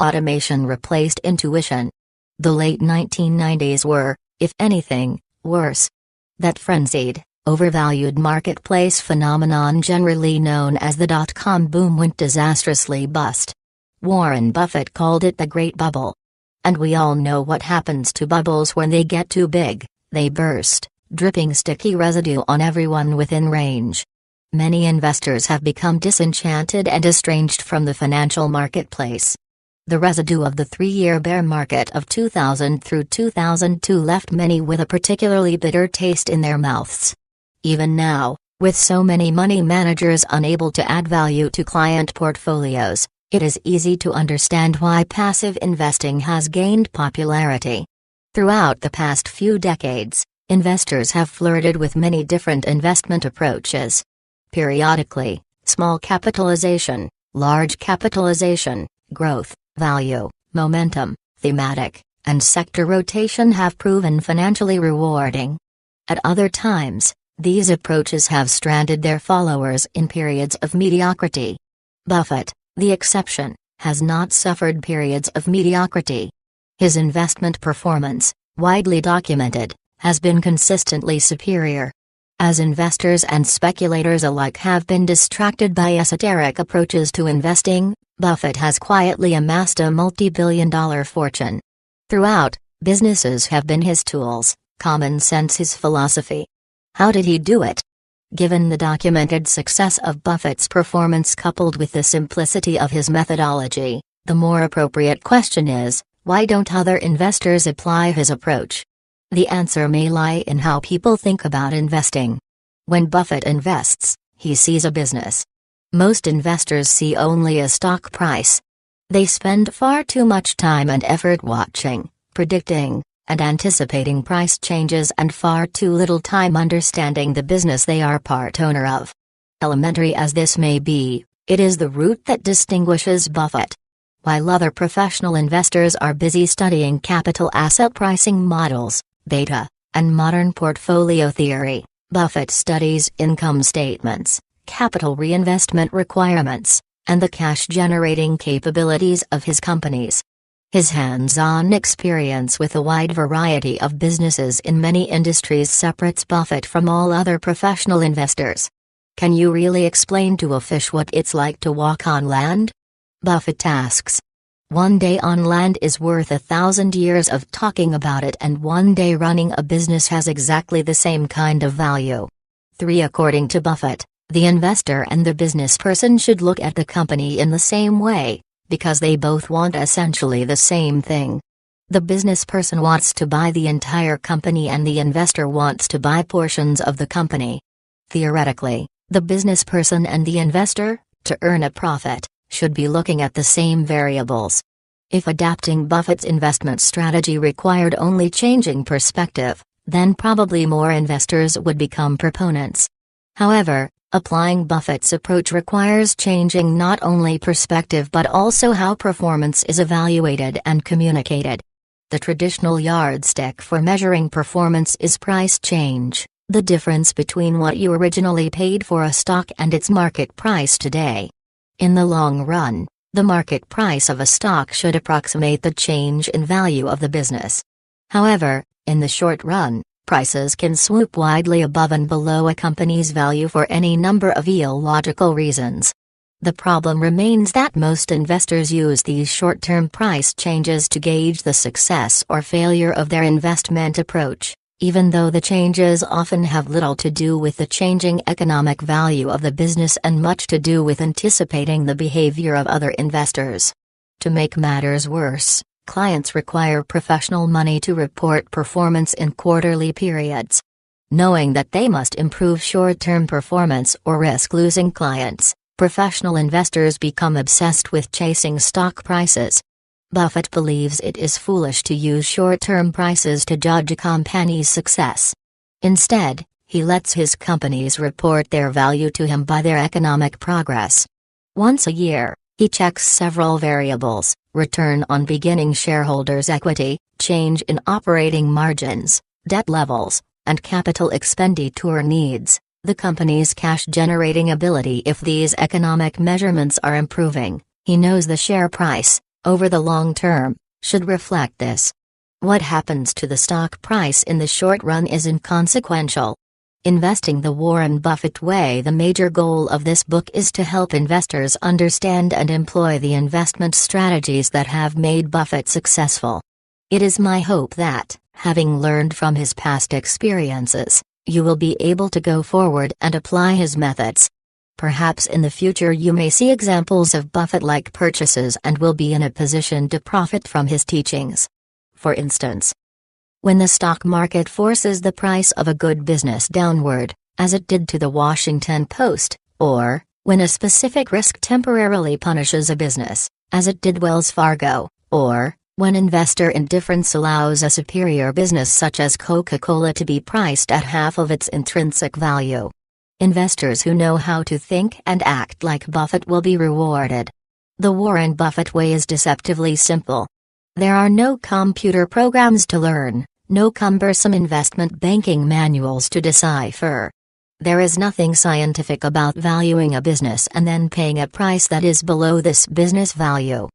Speaker 1: Automation replaced intuition. The late 1990s were, if anything, worse. That frenzied, overvalued marketplace phenomenon generally known as the dot-com boom went disastrously bust. Warren Buffett called it the Great Bubble. And we all know what happens to bubbles when they get too big, they burst, dripping sticky residue on everyone within range. Many investors have become disenchanted and estranged from the financial marketplace. The residue of the three-year bear market of 2000 through 2002 left many with a particularly bitter taste in their mouths. Even now, with so many money managers unable to add value to client portfolios, it is easy to understand why passive investing has gained popularity. Throughout the past few decades, investors have flirted with many different investment approaches. Periodically, small capitalization, large capitalization, growth, value, momentum, thematic, and sector rotation have proven financially rewarding. At other times, these approaches have stranded their followers in periods of mediocrity. Buffett, the exception, has not suffered periods of mediocrity. His investment performance, widely documented, has been consistently superior. As investors and speculators alike have been distracted by esoteric approaches to investing, Buffett has quietly amassed a multi-billion-dollar fortune. Throughout, businesses have been his tools, common sense his philosophy. How did he do it? Given the documented success of Buffett's performance coupled with the simplicity of his methodology, the more appropriate question is, why don't other investors apply his approach? The answer may lie in how people think about investing. When Buffett invests, he sees a business. Most investors see only a stock price. They spend far too much time and effort watching, predicting, and anticipating price changes and far too little time understanding the business they are part owner of. Elementary as this may be, it is the root that distinguishes Buffett. While other professional investors are busy studying capital asset pricing models, beta, and modern portfolio theory, Buffett studies income statements, capital reinvestment requirements, and the cash-generating capabilities of his companies. His hands-on experience with a wide variety of businesses in many industries separates Buffett from all other professional investors. Can you really explain to a fish what it's like to walk on land? Buffett asks. One day on land is worth 1,000 years of talking about it, and one day running a business has exactly the same kind of value. 3. According to Buffett, the investor and the business person should look at the company in the same way, because they both want essentially the same thing. The business person wants to buy the entire company and the investor wants to buy portions of the company. Theoretically, the business person and the investor, to earn a profit, should be looking at the same variables. If adapting Buffett's investment strategy required only changing perspective, then probably more investors would become proponents. However, applying Buffett's approach requires changing not only perspective but also how performance is evaluated and communicated. The traditional yardstick for measuring performance is price change, the difference between what you originally paid for a stock and its market price today. In the long run, the market price of a stock should approximate the change in value of the business. However, in the short run, prices can swoop widely above and below a company's value for any number of illogical reasons. The problem remains that most investors use these short-term price changes to gauge the success or failure of their investment approach, even though the changes often have little to do with the changing economic value of the business and much to do with anticipating the behavior of other investors. To make matters worse, clients require professional money to report performance in quarterly periods. Knowing that they must improve short-term performance or risk losing clients, professional investors become obsessed with chasing stock prices. Buffett believes it is foolish to use short-term prices to judge a company's success. Instead, he lets his companies report their value to him by their economic progress. Once a year, he checks several variables: return on beginning shareholders' equity, change in operating margins, debt levels, and capital expenditure needs, the company's cash-generating ability. If these economic measurements are improving, he knows the share price, over the long term, should reflect this. What happens to the stock price in the short run is inconsequential. Investing the Warren Buffett way. The major goal of this book is to help investors understand and employ the investment strategies that have made Buffett successful. It is my hope that, having learned from his past experiences, you will be able to go forward and apply his methods. Perhaps in the future you may see examples of Buffett-like purchases and will be in a position to profit from his teachings. For instance, when the stock market forces the price of a good business downward, as it did to the Washington Post, or when a specific risk temporarily punishes a business, as it did Wells Fargo, or when investor indifference allows a superior business such as Coca-Cola to be priced at half of its intrinsic value. Investors who know how to think and act like Buffett will be rewarded. The Warren Buffett way is deceptively simple. There are no computer programs to learn, no cumbersome investment banking manuals to decipher. There is nothing scientific about valuing a business and then paying a price that is below this business value.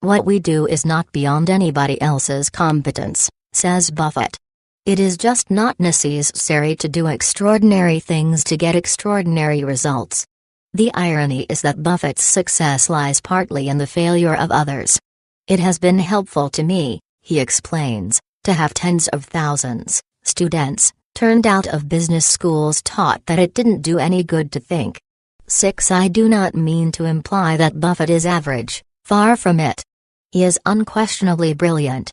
Speaker 1: What we do is not beyond anybody else's competence, says Buffett. It is just not necessary to do extraordinary things to get extraordinary results. The irony is that Buffett's success lies partly in the failure of others. It has been helpful to me, he explains, to have tens of thousands, students, turned out of business schools taught that it didn't do any good to think. 6. I do not mean to imply that Buffett is average, far from it. He is unquestionably brilliant.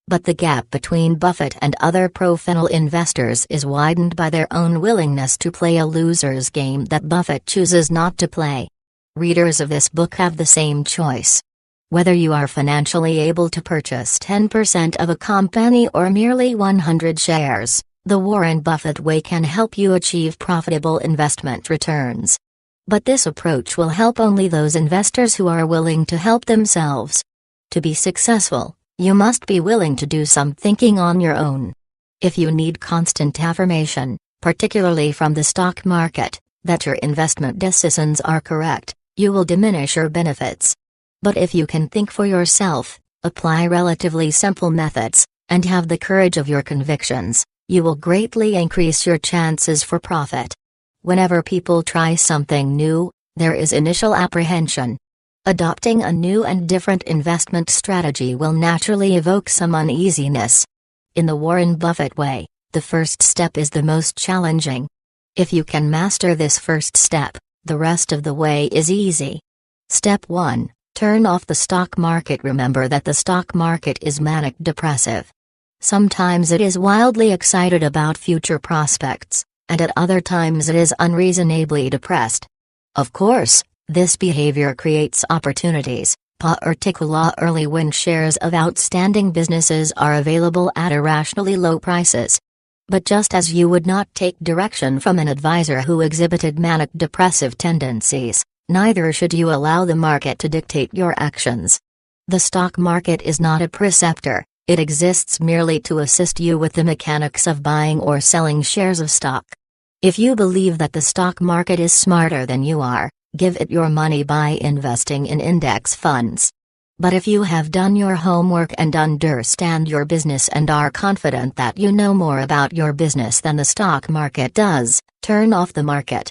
Speaker 1: But the gap between Buffett and other professional investors is widened by their own willingness to play a loser's game that Buffett chooses not to play. Readers of this book have the same choice. Whether you are financially able to purchase 10% of a company or merely 100 shares, the Warren Buffett way can help you achieve profitable investment returns. But this approach will help only those investors who are willing to help themselves. To be successful, you must be willing to do some thinking on your own. If you need constant affirmation, particularly from the stock market, that your investment decisions are correct, you will diminish your benefits. But if you can think for yourself, apply relatively simple methods, and have the courage of your convictions, you will greatly increase your chances for profit. Whenever people try something new, there is initial apprehension. Adopting a new and different investment strategy will naturally evoke some uneasiness. In the Warren Buffett way, the first step is the most challenging. If you can master this first step, the rest of the way is easy. Step 1. Turn off the stock market. Remember that the stock market is manic depressive. Sometimes it is wildly excited about future prospects, and at other times it is unreasonably depressed. Of course, this behavior creates opportunities, particularly when shares of outstanding businesses are available at irrationally low prices. But just as you would not take direction from an advisor who exhibited manic depressive tendencies, neither should you allow the market to dictate your actions. The stock market is not a preceptor, it exists merely to assist you with the mechanics of buying or selling shares of stock. If you believe that the stock market is smarter than you are, give it your money by investing in index funds. But if you have done your homework and understand your business and are confident that you know more about your business than the stock market does, turn off the market.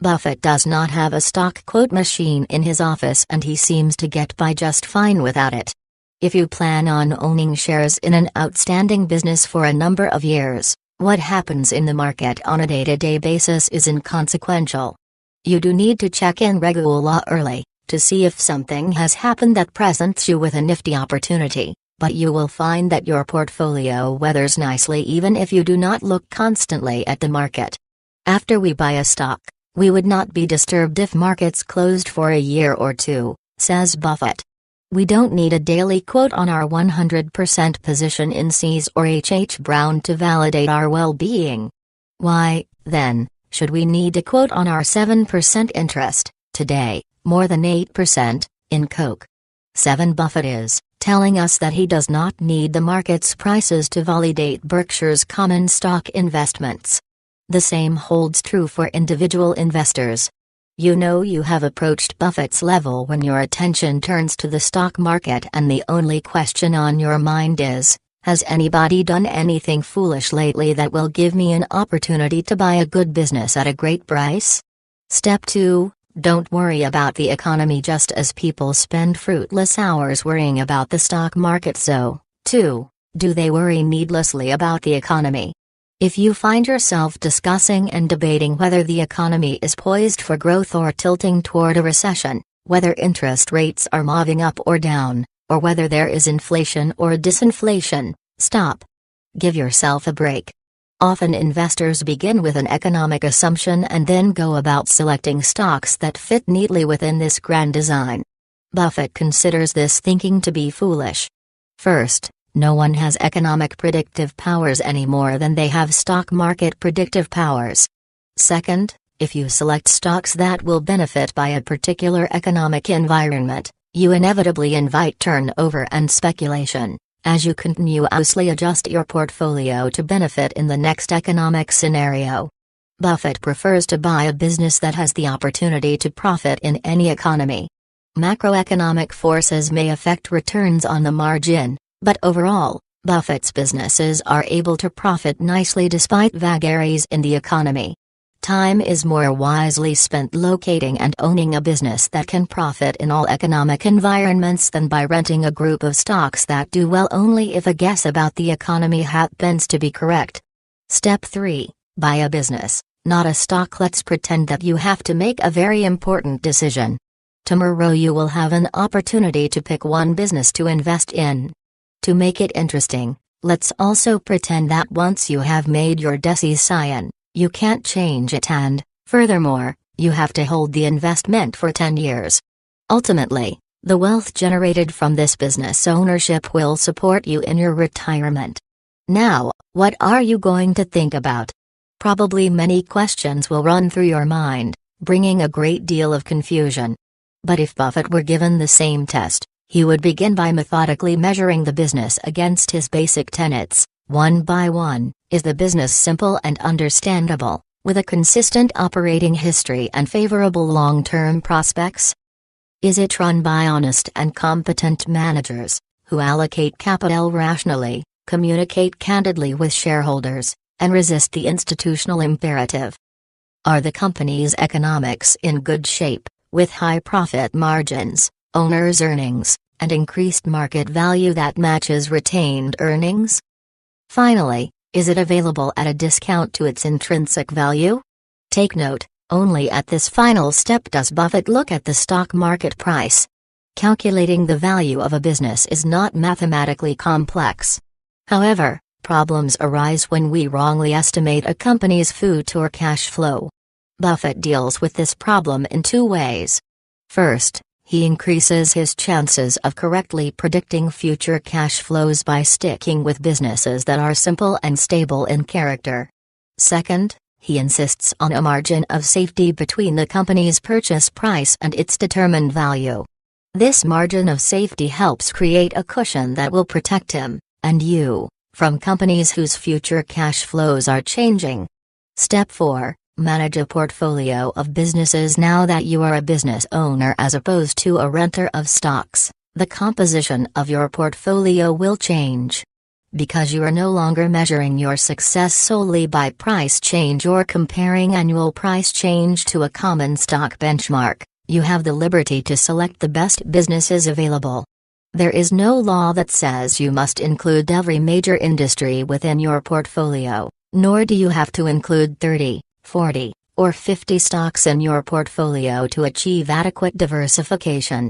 Speaker 1: Buffett does not have a stock quote machine in his office and he seems to get by just fine without it. If you plan on owning shares in an outstanding business for a number of years, what happens in the market on a day-to-day basis is inconsequential. You do need to check in regularly to see if something has happened that presents you with a nifty opportunity, but you will find that your portfolio weathers nicely even if you do not look constantly at the market. After we buy a stock, we would not be disturbed if markets closed for a year or two, says Buffett. We don't need a daily quote on our 100% position in C's or H.H. Brown to validate our well-being. Why, then, should we need a quote on our 7% interest, today, more than 8%, in Coke? 7. Buffett is telling us that he does not need the market's prices to validate Berkshire's common stock investments. The same holds true for individual investors. You know you have approached Buffett's level when your attention turns to the stock market and the only question on your mind is, has anybody done anything foolish lately that will give me an opportunity to buy a good business at a great price? Step 2. Don't worry about the economy just as people spend fruitless hours worrying about the stock market. So, 2. Do they worry needlessly about the economy? If you find yourself discussing and debating whether the economy is poised for growth or tilting toward a recession, whether interest rates are moving up or down, or whether there is inflation or disinflation, stop. Give yourself a break. Often investors begin with an economic assumption and then go about selecting stocks that fit neatly within this grand design. Buffett considers this thinking to be foolish. First, no one has economic predictive powers any more than they have stock market predictive powers. Second, if you select stocks that will benefit by a particular economic environment, you inevitably invite turnover and speculation, as you continuously adjust your portfolio to benefit in the next economic scenario. Buffett prefers to buy a business that has the opportunity to profit in any economy. Macroeconomic forces may affect returns on the margin, but overall, Buffett's businesses are able to profit nicely despite vagaries in the economy. Time is more wisely spent locating and owning a business that can profit in all economic environments than by renting a group of stocks that do well only if a guess about the economy happens to be correct. Step 3. Buy a business, not a stock. Let's pretend that you have to make a very important decision. Tomorrow you will have an opportunity to pick one business to invest in. To make it interesting, let's also pretend that once you have made your decision, you can't change it and, furthermore, you have to hold the investment for 10 years. Ultimately, the wealth generated from this business ownership will support you in your retirement. Now, what are you going to think about? Probably many questions will run through your mind, bringing a great deal of confusion. But if Buffett were given the same test, he would begin by methodically measuring the business against his basic tenets, one by one. Is the business simple and understandable, with a consistent operating history and favorable long-term prospects? Is it run by honest and competent managers, who allocate capital rationally, communicate candidly with shareholders, and resist the institutional imperative? Are the company's economics in good shape, with high profit margins, owners' earnings, and increased market value that matches retained earnings? Finally, is it available at a discount to its intrinsic value? Take note, only at this final step does Buffett look at the stock market price. Calculating the value of a business is not mathematically complex. However, problems arise when we wrongly estimate a company's future cash flow. Buffett deals with this problem in two ways. First, he increases his chances of correctly predicting future cash flows by sticking with businesses that are simple and stable in character. Second, he insists on a margin of safety between the company's purchase price and its determined value. This margin of safety helps create a cushion that will protect him, and you, from companies whose future cash flows are changing. Step 4. Manage a portfolio of businesses. Now that you are a business owner as opposed to a renter of stocks, the composition of your portfolio will change. Because you are no longer measuring your success solely by price change or comparing annual price change to a common stock benchmark, you have the liberty to select the best businesses available. There is no law that says you must include every major industry within your portfolio, nor do you have to include 30, 40, or 50 stocks in your portfolio to achieve adequate diversification.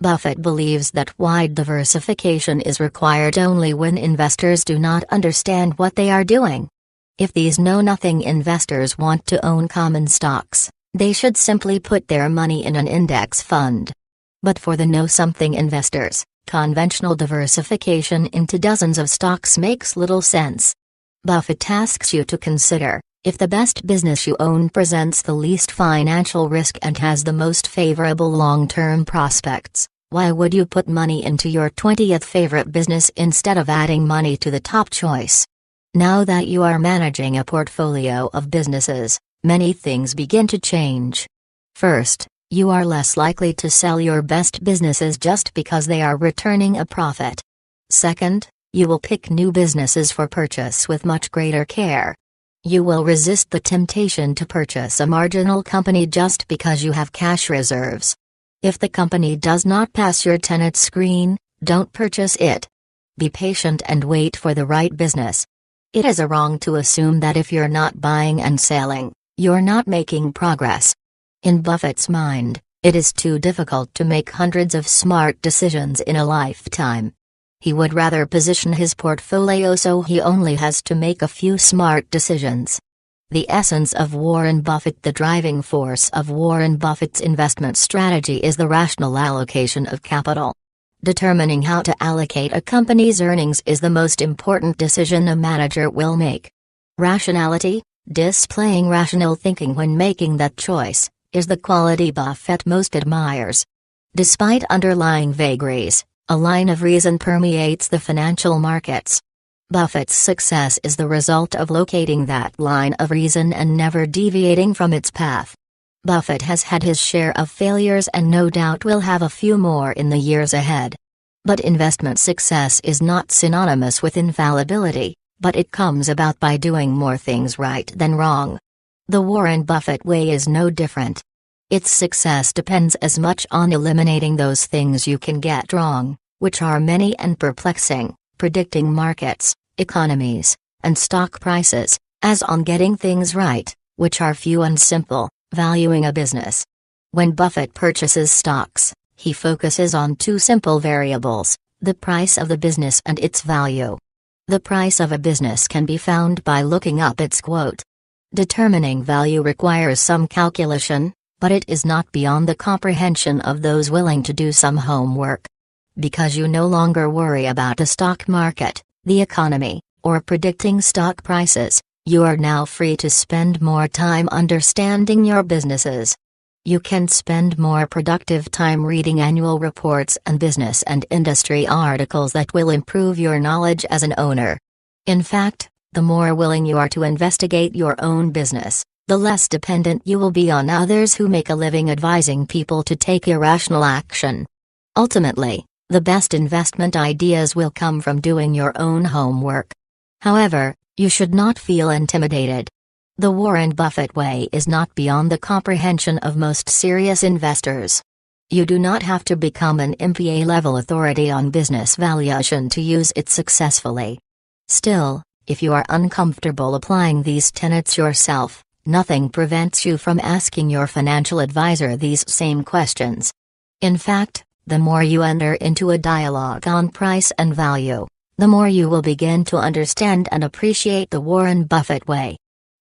Speaker 1: Buffett believes that wide diversification is required only when investors do not understand what they are doing. If these know-nothing investors want to own common stocks, they should simply put their money in an index fund. But for the know-something investors, conventional diversification into dozens of stocks makes little sense. Buffett asks you to consider, if the best business you own presents the least financial risk and has the most favorable long-term prospects, why would you put money into your 20th favorite business instead of adding money to the top choice? Now that you are managing a portfolio of businesses, many things begin to change. First, you are less likely to sell your best businesses just because they are returning a profit. Second, you will pick new businesses for purchase with much greater care. You will resist the temptation to purchase a marginal company just because you have cash reserves. If the company does not pass your tenant screen, don't purchase it. Be patient and wait for the right business. It is a wrong to assume that if you're not buying and selling, you're not making progress. In Buffett's mind, it is too difficult to make hundreds of smart decisions in a lifetime. He would rather position his portfolio so he only has to make a few smart decisions. The essence of Warren Buffett. The driving force of Warren Buffett's investment strategy is the rational allocation of capital. Determining how to allocate a company's earnings is the most important decision a manager will make. Rationality, displaying rational thinking when making that choice, is the quality Buffett most admires. Despite underlying vagaries, a line of reason permeates the financial markets. Buffett's success is the result of locating that line of reason and never deviating from its path. Buffett has had his share of failures and no doubt will have a few more in the years ahead. But investment success is not synonymous with infallibility, but it comes about by doing more things right than wrong. The Warren Buffett way is no different. Its success depends as much on eliminating those things you can get wrong, which are many and perplexing, predicting markets, economies, and stock prices, as on getting things right, which are few and simple, valuing a business. When Buffett purchases stocks, he focuses on two simple variables: the price of the business and its value. The price of a business can be found by looking up its quote. Determining value requires some calculation, but it is not beyond the comprehension of those willing to do some homework. Because you no longer worry about the stock market, the economy, or predicting stock prices, you are now free to spend more time understanding your businesses. You can spend more productive time reading annual reports and business and industry articles that will improve your knowledge as an owner. In fact, the more willing you are to investigate your own business, the less dependent you will be on others who make a living advising people to take irrational action. Ultimately, the best investment ideas will come from doing your own homework. However, you should not feel intimidated. The Warren Buffett way is not beyond the comprehension of most serious investors. You do not have to become an MBA-level authority on business valuation to use it successfully. Still, if you are uncomfortable applying these tenets yourself, nothing prevents you from asking your financial advisor these same questions. In fact, the more you enter into a dialogue on price and value, the more you will begin to understand and appreciate the Warren Buffett way.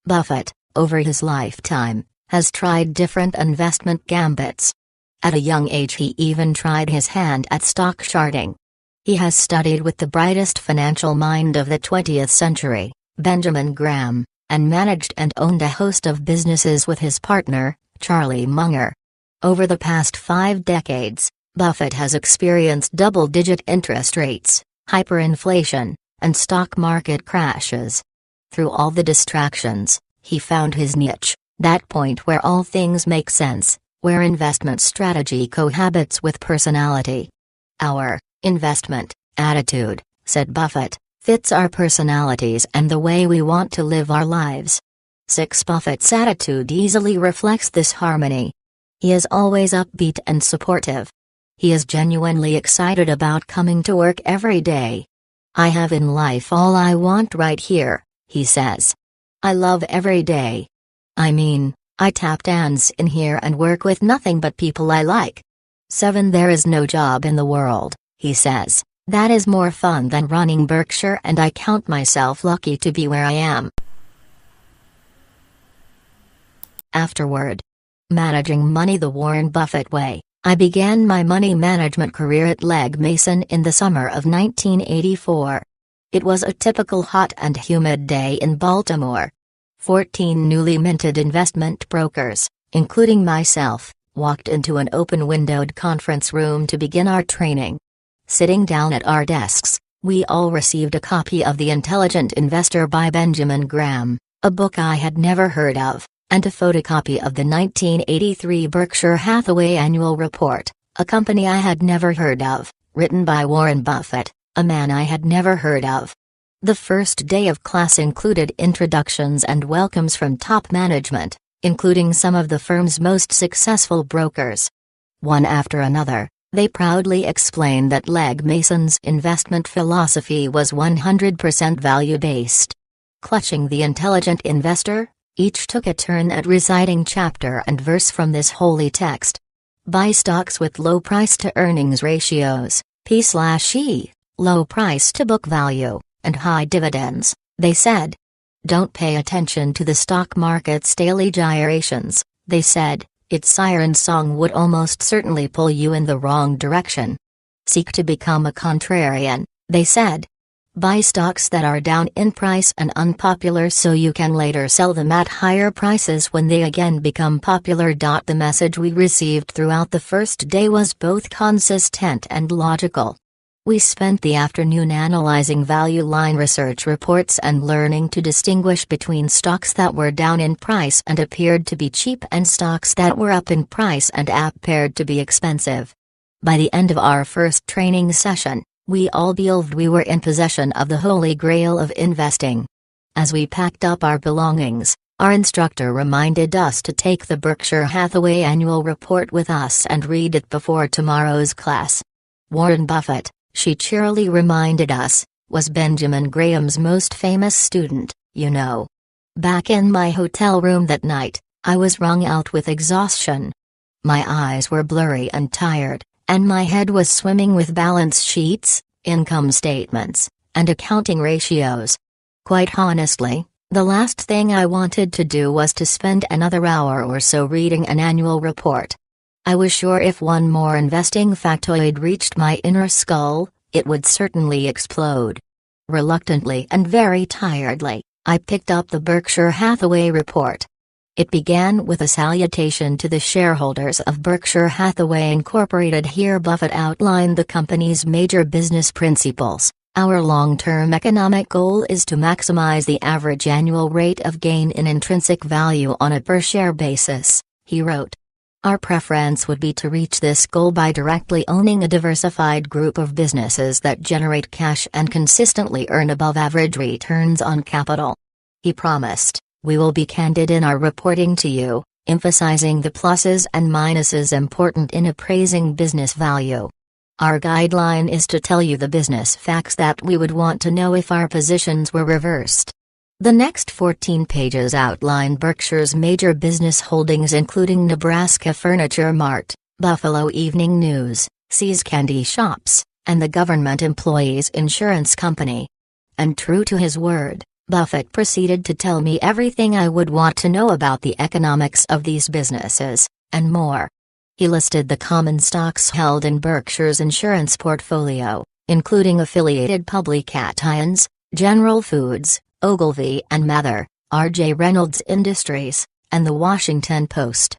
Speaker 1: Buffett, over his lifetime, has tried different investment gambits. At a young age he even tried his hand at stock charting. He has studied with the brightest financial mind of the 20th century, Benjamin Graham, and managed and owned a host of businesses with his partner, Charlie Munger. Over the past 5 decades, Buffett has experienced double-digit interest rates, hyperinflation, and stock market crashes. Through all the distractions, he found his niche, that point where all things make sense, where investment strategy cohabits with personality. Our investment attitude, said Buffett, fits our personalities and the way we want to live our lives. 6. Buffett's attitude easily reflects this harmony. He is always upbeat and supportive. He is genuinely excited about coming to work every day. I have in life all I want right here, he says. I love every day. I mean, I tap dance in here and work with nothing but people I like. 7. There is no job in the world, he says, that is more fun than running Berkshire, and I count myself lucky to be where I am. Afterward. Managing money the Warren Buffett way. I began my money management career at Legg Mason in the summer of 1984. It was a typical hot and humid day in Baltimore. 14 newly minted investment brokers, including myself, walked into an open-windowed conference room to begin our training. Sitting down at our desks, we all received a copy of The Intelligent Investor by Benjamin Graham, a book I had never heard of, and a photocopy of the 1983 Berkshire Hathaway Annual Report, a company I had never heard of, written by Warren Buffett, a man I had never heard of. The first day of class included introductions and welcomes from top management, including some of the firm's most successful brokers. One after another, they proudly explained that Legg Mason's investment philosophy was 100% value-based. Clutching the intelligent investor, each took a turn at reciting chapter and verse from this holy text. Buy stocks with low price-to-earnings ratios, P/E, low price-to-book value, and high dividends, they said. Don't pay attention to the stock market's daily gyrations, they said. Its siren song would almost certainly pull you in the wrong direction. Seek to become a contrarian, they said. Buy stocks that are down in price and unpopular so you can later sell them at higher prices when they again become popular. The message we received throughout the first day was both consistent and logical. We spent the afternoon analyzing value line research reports and learning to distinguish between stocks that were down in price and appeared to be cheap and stocks that were up in price and appeared to be expensive. By the end of our first training session, we all believed we were in possession of the holy grail of investing. As we packed up our belongings, our instructor reminded us to take the Berkshire Hathaway annual report with us and read it before tomorrow's class. Warren Buffett, she cheerily reminded us, was Benjamin Graham's most famous student, you know. Back in my hotel room that night, I was wrung out with exhaustion. My eyes were blurry and tired, and my head was swimming with balance sheets, income statements, and accounting ratios. Quite honestly, the last thing I wanted to do was to spend another hour or so reading an annual report. I was sure if one more investing factoid reached my inner skull, it would certainly explode. Reluctantly and very tiredly, I picked up the Berkshire Hathaway report. It began with a salutation to the shareholders of Berkshire Hathaway Incorporated. Here Buffett outlined the company's major business principles. Our long-term economic goal is to maximize the average annual rate of gain in intrinsic value on a per-share basis, he wrote. Our preference would be to reach this goal by directly owning a diversified group of businesses that generate cash and consistently earn above-average returns on capital. He promised, we will be candid in our reporting to you, emphasizing the pluses and minuses important in appraising business value. Our guideline is to tell you the business facts that we would want to know if our positions were reversed. The next 14 pages outline Berkshire's major business holdings including Nebraska Furniture Mart, Buffalo Evening News, See's Candy Shops, and the Government Employees Insurance Company. And true to his word, Buffett proceeded to tell me everything I would want to know about the economics of these businesses, and more. He listed the common stocks held in Berkshire's insurance portfolio, including affiliated Publications, General Foods, Ogilvy and Mather, R.J. Reynolds Industries, and The Washington Post.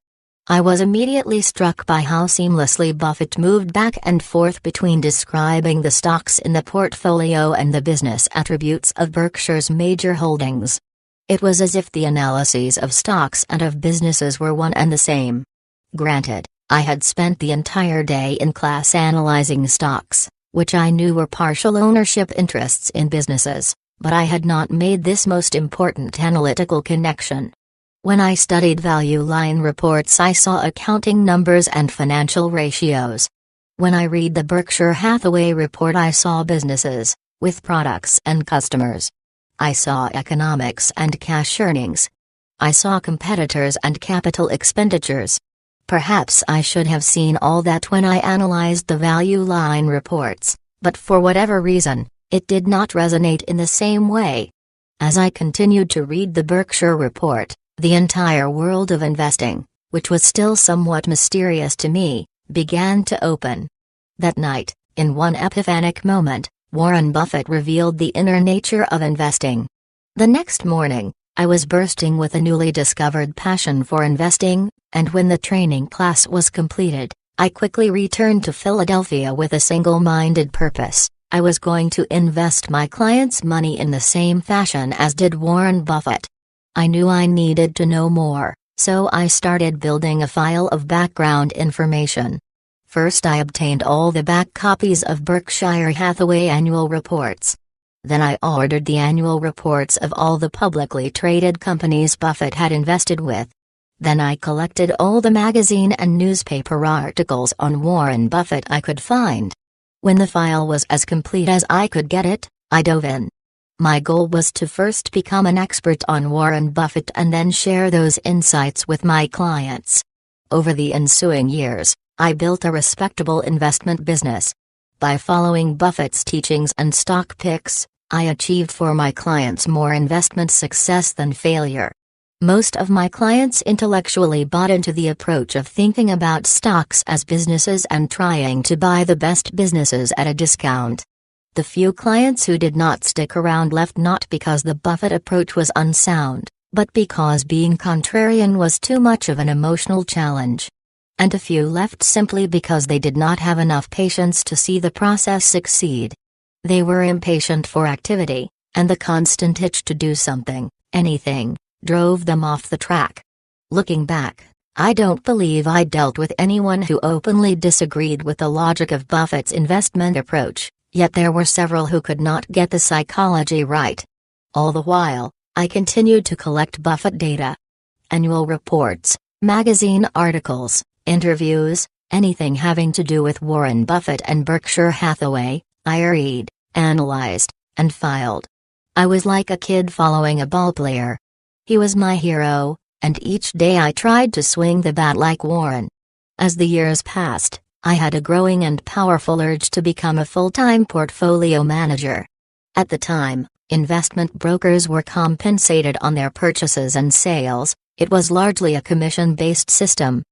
Speaker 1: I was immediately struck by how seamlessly Buffett moved back and forth between describing the stocks in the portfolio and the business attributes of Berkshire's major holdings. It was as if the analyses of stocks and of businesses were one and the same. Granted, I had spent the entire day in class analyzing stocks, which I knew were partial ownership interests in businesses, but I had not made this most important analytical connection. When I studied value line reports, I saw accounting numbers and financial ratios. When I read the Berkshire Hathaway report, I saw businesses, with products and customers. I saw economics and cash earnings. I saw competitors and capital expenditures. Perhaps I should have seen all that when I analyzed the value line reports, but for whatever reason, it did not resonate in the same way. As I continued to read the Berkshire report, the entire world of investing, which was still somewhat mysterious to me, began to open. That night, in one epiphanic moment, Warren Buffett revealed the inner nature of investing. The next morning, I was bursting with a newly discovered passion for investing, and when the training class was completed, I quickly returned to Philadelphia with a single-minded purpose. I was going to invest my clients' money in the same fashion as did Warren Buffett. I knew I needed to know more, so I started building a file of background information. First, I obtained all the back copies of Berkshire Hathaway annual reports. Then I ordered the annual reports of all the publicly traded companies Buffett had invested with. Then I collected all the magazine and newspaper articles on Warren Buffett I could find. When the file was as complete as I could get it, I dove in. My goal was to first become an expert on Warren Buffett and then share those insights with my clients. Over the ensuing years, I built a respectable investment business. By following Buffett's teachings and stock picks, I achieved for my clients more investment success than failure. Most of my clients intellectually bought into the approach of thinking about stocks as businesses and trying to buy the best businesses at a discount. The few clients who did not stick around left not because the Buffett approach was unsound, but because being contrarian was too much of an emotional challenge. And a few left simply because they did not have enough patience to see the process succeed. They were impatient for activity, and the constant itch to do something, anything, drove them off the track. Looking back, I don't believe I dealt with anyone who openly disagreed with the logic of Buffett's investment approach, yet there were several who could not get the psychology right. All the while, I continued to collect Buffett data. Annual reports, magazine articles, interviews, anything having to do with Warren Buffett and Berkshire Hathaway, I read, analyzed, and filed. I was like a kid following a ballplayer. He was my hero, and each day I tried to swing the bat like Warren. As the years passed, I had a growing and powerful urge to become a full-time portfolio manager. At the time, investment brokers were compensated on their purchases and sales. It was largely a commission-based system.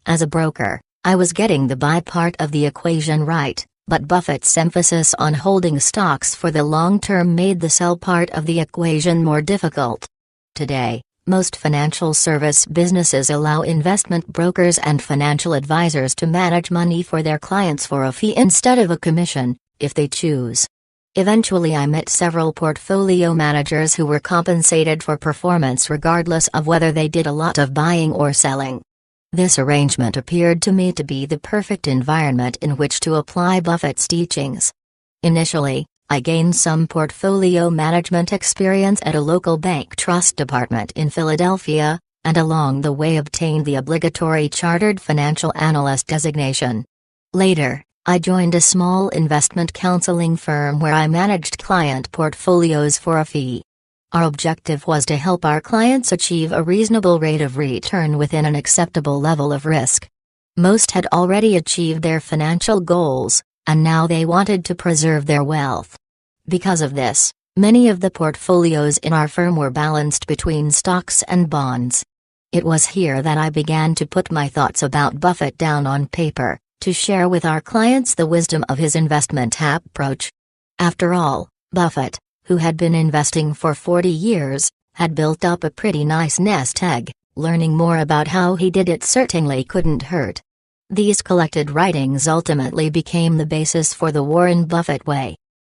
Speaker 1: As a broker, I was getting the buy part of the equation right, but Buffett's emphasis on holding stocks for the long term made the sell part of the equation more difficult. Today, most financial service businesses allow investment brokers and financial advisors to manage money for their clients for a fee instead of a commission, if they choose. Eventually I met several portfolio managers who were compensated for performance regardless of whether they did a lot of buying or selling. This arrangement appeared to me to be the perfect environment in which to apply Buffett's teachings. Initially, I gained some portfolio management experience at a local bank trust department in Philadelphia, and along the way obtained the obligatory Chartered Financial Analyst designation. Later, I joined a small investment counseling firm where I managed client portfolios for a fee. Our objective was to help our clients achieve a reasonable rate of return within an acceptable level of risk. Most had already achieved their financial goals, and now they wanted to preserve their wealth. Because of this, many of the portfolios in our firm were balanced between stocks and bonds. It was here that I began to put my thoughts about Buffett down on paper, to share with our clients the wisdom of his investment approach. After all, Buffett, who had been investing for 40 years, had built up a pretty nice nest egg. Learning more about how he did it certainly couldn't hurt. These collected writings ultimately became the basis for the Warren Buffett way.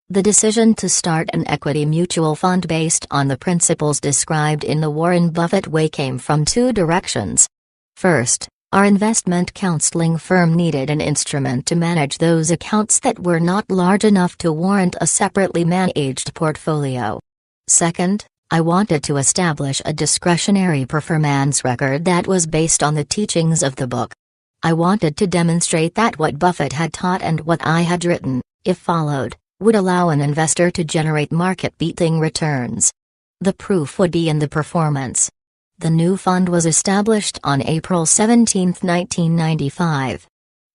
Speaker 1: The decision to start an equity mutual fund based on the principles described in the Warren Buffett way came from two directions. First, our investment counseling firm needed an instrument to manage those accounts that were not large enough to warrant a separately managed portfolio. Second, I wanted to establish a discretionary performance record that was based on the teachings of the book. I wanted to demonstrate that what Buffett had taught and what I had written, if followed, would allow an investor to generate market-beating returns. The proof would be in the performance. The new fund was established on April 17, 1995.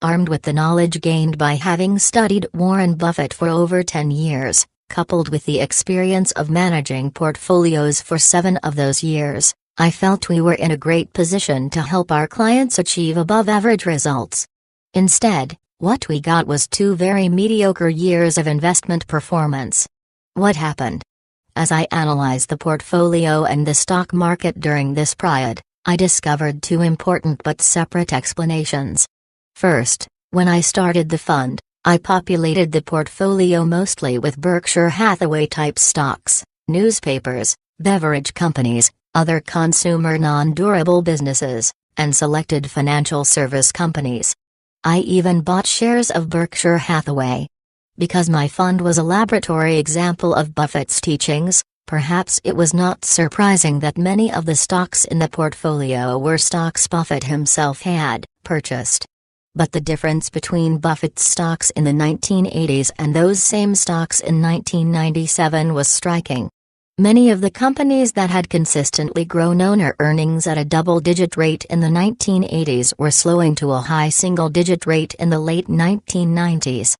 Speaker 1: Armed with the knowledge gained by having studied Warren Buffett for over 10 years, coupled with the experience of managing portfolios for 7 of those years, I felt we were in a great position to help our clients achieve above-average results. Instead, what we got was 2 very mediocre years of investment performance. What happened? As I analyzed the portfolio and the stock market during this period, I discovered 2 important but separate explanations. First, when I started the fund, I populated the portfolio mostly with Berkshire Hathaway-type stocks, newspapers, beverage companies, other consumer non-durable businesses, and selected financial service companies. I even bought shares of Berkshire Hathaway. Because my fund was a laboratory example of Buffett's teachings, perhaps it was not surprising that many of the stocks in the portfolio were stocks Buffett himself had purchased. But the difference between Buffett's stocks in the 1980s and those same stocks in 1997 was striking. Many of the companies that had consistently grown owner earnings at a double-digit rate in the 1980s were slowing to a high single-digit rate in the late 1990s.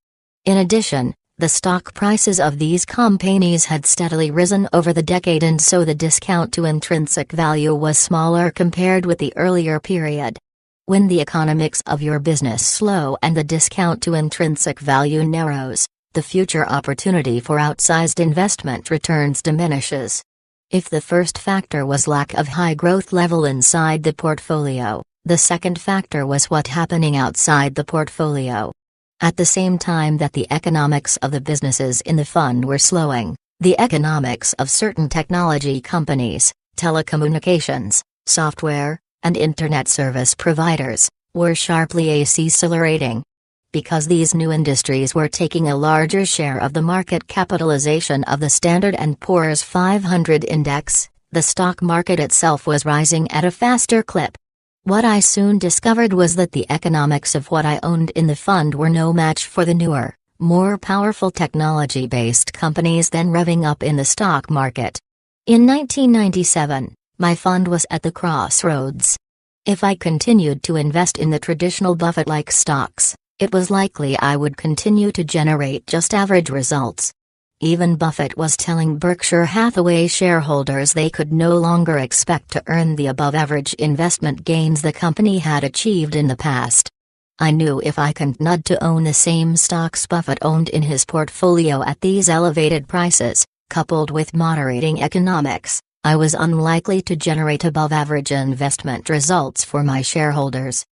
Speaker 1: In addition, the stock prices of these companies had steadily risen over the decade, and so the discount to intrinsic value was smaller compared with the earlier period. When the economics of your business slow and the discount to intrinsic value narrows, the future opportunity for outsized investment returns diminishes. If the first factor was lack of high growth level inside the portfolio, the second factor was what happening outside the portfolio. At the same time that the economics of the businesses in the fund were slowing, the economics of certain technology companies, telecommunications, software, and internet service providers, were sharply accelerating. Because these new industries were taking a larger share of the market capitalization of the Standard & Poor's 500 index, the stock market itself was rising at a faster clip. What I soon discovered was that the economics of what I owned in the fund were no match for the newer, more powerful technology-based companies then revving up in the stock market. In 1997, my fund was at the crossroads. If I continued to invest in the traditional Buffett-like stocks, it was likely I would continue to generate just average results. Even Buffett was telling Berkshire Hathaway shareholders they could no longer expect to earn the above-average investment gains the company had achieved in the past. I knew if I continued to own the same stocks Buffett owned in his portfolio at these elevated prices, coupled with moderating economics, I was unlikely to generate above-average investment results for my shareholders.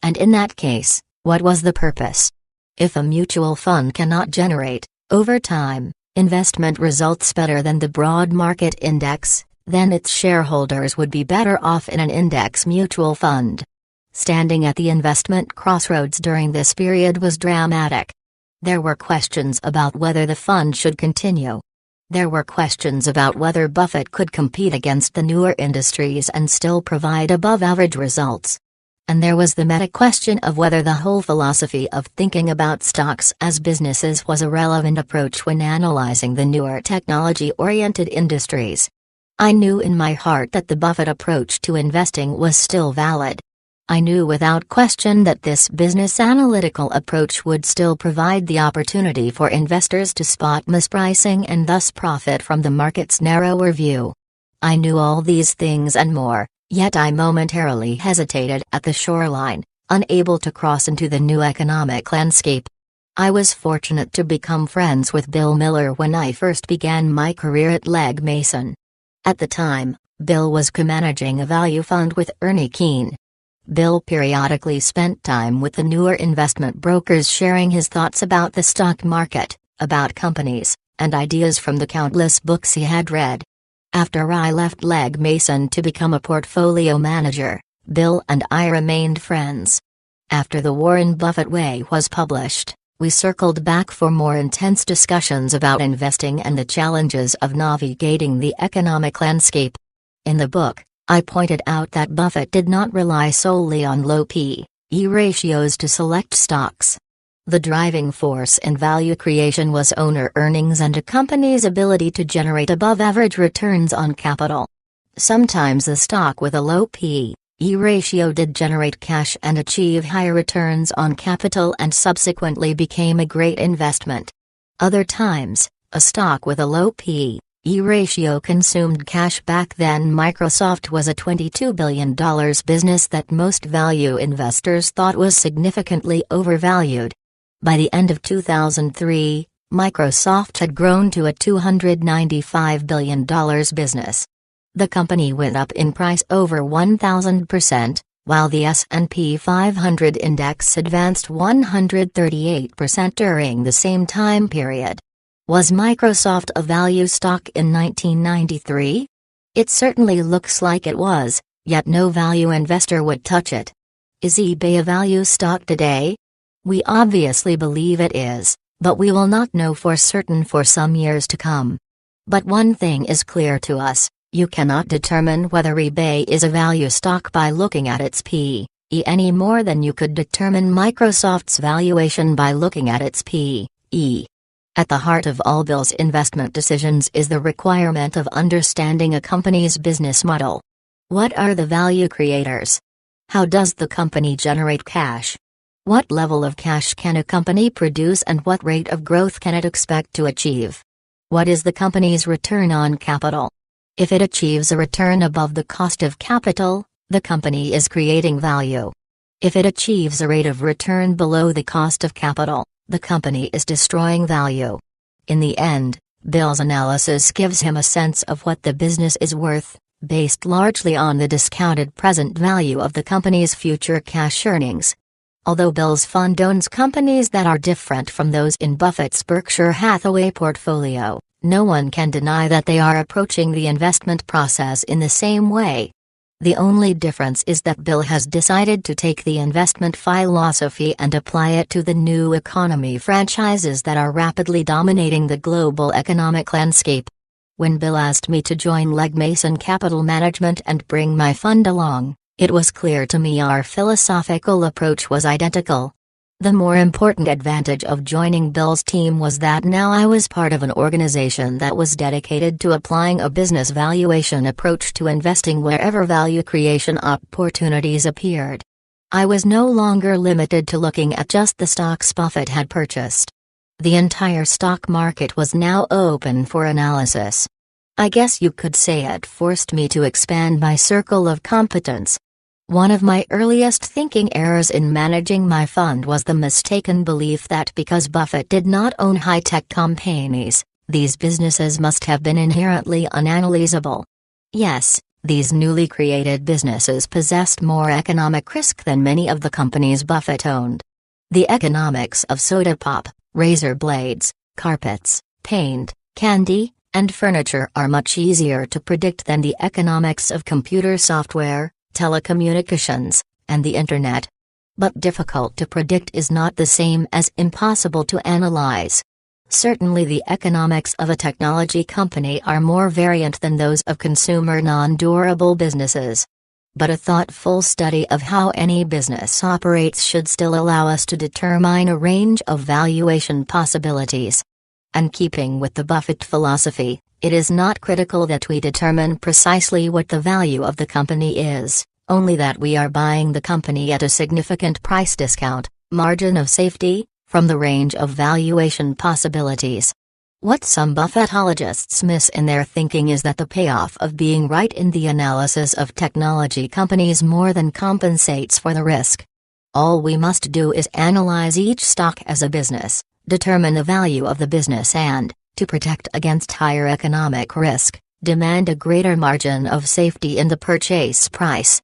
Speaker 1: And in that case, what was the purpose? If a mutual fund cannot generate, over time, investment results better than the broad market index, then its shareholders would be better off in an index mutual fund. Standing at the investment crossroads during this period was dramatic. There were questions about whether the fund should continue. There were questions about whether Buffett could compete against the newer industries and still provide above-average results. And there was the meta question of whether the whole philosophy of thinking about stocks as businesses was a relevant approach when analyzing the newer technology-oriented industries. I knew in my heart that the Buffett approach to investing was still valid. I knew without question that this business analytical approach would still provide the opportunity for investors to spot mispricing and thus profit from the market's narrower view. I knew all these things and more. Yet I momentarily hesitated at the shoreline, unable to cross into the new economic landscape. I was fortunate to become friends with Bill Miller when I first began my career at Legg Mason. At the time, Bill was co-managing a value fund with Ernie Keene. Bill periodically spent time with the newer investment brokers, sharing his thoughts about the stock market, about companies, and ideas from the countless books he had read. After I left Legg Mason to become a portfolio manager, Bill and I remained friends. After The Warren Buffett Way was published, we circled back for more intense discussions about investing and the challenges of navigating the economic landscape. In the book, I pointed out that Buffett did not rely solely on low P/E ratios to select stocks. The driving force in value creation was owner earnings and a company's ability to generate above-average returns on capital. Sometimes a stock with a low P/E ratio did generate cash and achieve higher returns on capital and subsequently became a great investment. Other times, a stock with a low P/E ratio consumed cash. Back then Microsoft was a $22 billion business that most value investors thought was significantly overvalued. By the end of 2003, Microsoft had grown to a $295 billion business. The company went up in price over 1,000%, while the S&P 500 index advanced 138% during the same time period. Was Microsoft a value stock in 1993? It certainly looks like it was, yet no value investor would touch it. Is eBay a value stock today? We obviously believe it is, but we will not know for certain for some years to come. But one thing is clear to us: you cannot determine whether eBay is a value stock by looking at its P/E any more than you could determine Microsoft's valuation by looking at its P/E. At the heart of all Bill's investment decisions is the requirement of understanding a company's business model. What are the value creators? How does the company generate cash? What level of cash can a company produce and what rate of growth can it expect to achieve? What is the company's return on capital? If it achieves a return above the cost of capital, the company is creating value. If it achieves a rate of return below the cost of capital, the company is destroying value. In the end, Bill's analysis gives him a sense of what the business is worth, based largely on the discounted present value of the company's future cash earnings. Although Bill's fund owns companies that are different from those in Buffett's Berkshire Hathaway portfolio, no one can deny that they are approaching the investment process in the same way. The only difference is that Bill has decided to take the investment philosophy and apply it to the new economy franchises that are rapidly dominating the global economic landscape. When Bill asked me to join Legg Mason Capital Management and bring my fund along, it was clear to me our philosophical approach was identical. The more important advantage of joining Bill's team was that now I was part of an organization that was dedicated to applying a business valuation approach to investing wherever value creation opportunities appeared. I was no longer limited to looking at just the stocks Buffett had purchased. The entire stock market was now open for analysis. I guess you could say it forced me to expand my circle of competence. One of my earliest thinking errors in managing my fund was the mistaken belief that because Buffett did not own high-tech companies, these businesses must have been inherently unanalyzable. Yes, these newly created businesses possessed more economic risk than many of the companies Buffett owned. The economics of soda pop, razor blades, carpets, paint, candy, and furniture are much easier to predict than the economics of computer software, telecommunications, and the Internet. But difficult to predict is not the same as impossible to analyze. Certainly the economics of a technology company are more variant than those of consumer non-durable businesses. But a thoughtful study of how any business operates should still allow us to determine a range of valuation possibilities. And keeping with the Buffett philosophy, it is not critical that we determine precisely what the value of the company is, only that we are buying the company at a significant price discount, margin of safety, from the range of valuation possibilities. What some Buffettologists miss in their thinking is that the payoff of being right in the analysis of technology companies more than compensates for the risk. All we must do is analyze each stock as a business, determine the value of the business and, to protect against higher economic risk, demand a greater margin of safety in the purchase price.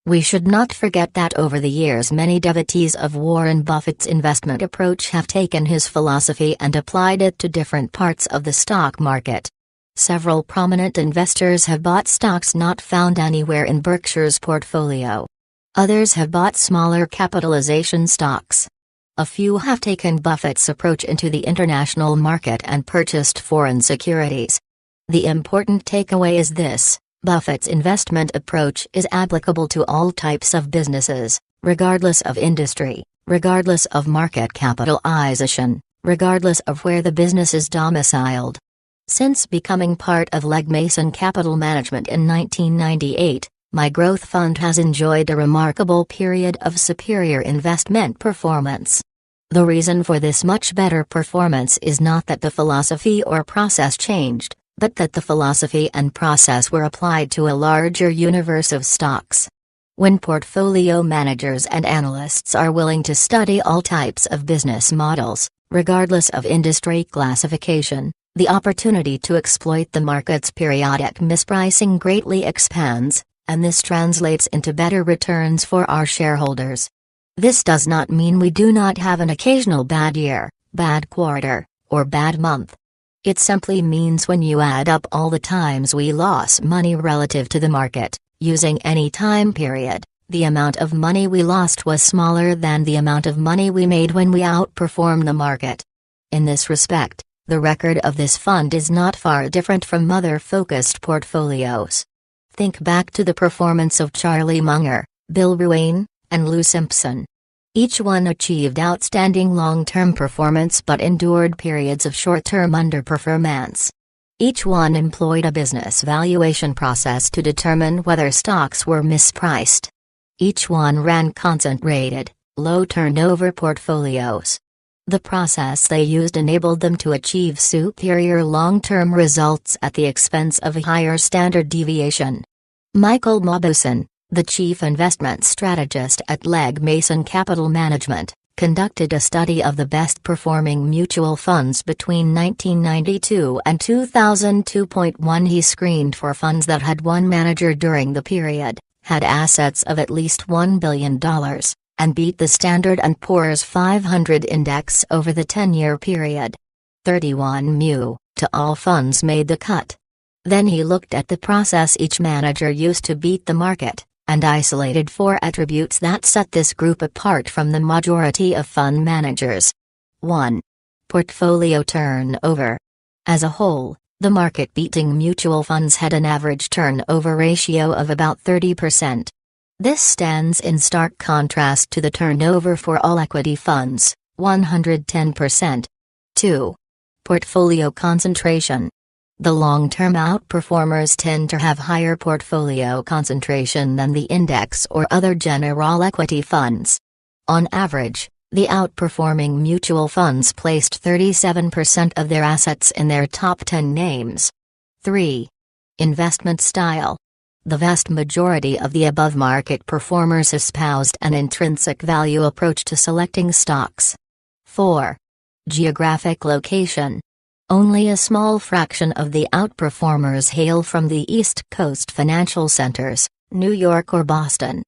Speaker 1: We should not forget that over the years many devotees of Warren Buffett's investment approach have taken his philosophy and applied it to different parts of the stock market. Several prominent investors have bought stocks not found anywhere in Berkshire's portfolio. Others have bought smaller capitalization stocks. A few have taken Buffett's approach into the international market and purchased foreign securities. The important takeaway is this: Buffett's investment approach is applicable to all types of businesses, regardless of industry, regardless of market capitalization, regardless of where the business is domiciled. Since becoming part of Legg Mason Capital Management in 1998, my growth fund has enjoyed a remarkable period of superior investment performance. The reason for this much better performance is not that the philosophy or process changed, but that the philosophy and process were applied to a larger universe of stocks. When portfolio managers and analysts are willing to study all types of business models, regardless of industry classification, the opportunity to exploit the market's periodic mispricing greatly expands, and this translates into better returns for our shareholders. This does not mean we do not have an occasional bad year, bad quarter, or bad month. It simply means when you add up all the times we lost money relative to the market, using any time period, the amount of money we lost was smaller than the amount of money we made when we outperformed the market. In this respect, the record of this fund is not far different from other focused portfolios. Think back to the performance of Charlie Munger, Bill Ruane, and Lou Simpson. Each one achieved outstanding long-term performance but endured periods of short-term underperformance. Each one employed a business valuation process to determine whether stocks were mispriced. Each one ran concentrated, low-turnover portfolios. The process they used enabled them to achieve superior long-term results at the expense of a higher standard deviation. Michael Mauboussin, the chief investment strategist at Legg Mason Capital Management, conducted a study of the best-performing mutual funds between 1992 and 2002. He screened for funds that had one manager during the period, had assets of at least $1 billion, and beat the Standard & Poor's 500 index over the 10-year period. 31 to all funds made the cut. Then he looked at the process each manager used to beat the market, and isolated 4 attributes that set this group apart from the majority of fund managers. 1. Portfolio turnover. As a whole, the market-beating mutual funds had an average turnover ratio of about 30%. This stands in stark contrast to the turnover for all equity funds, 110%. 2. Portfolio concentration. The long-term outperformers tend to have higher portfolio concentration than the index or other general equity funds. On average, the outperforming mutual funds placed 37% of their assets in their top 10 names. 3. Investment style. The vast majority of the above-market performers espoused an intrinsic value approach to selecting stocks. 4. Geographic location. Only a small fraction of the outperformers hail from the East Coast financial centers, New York or Boston.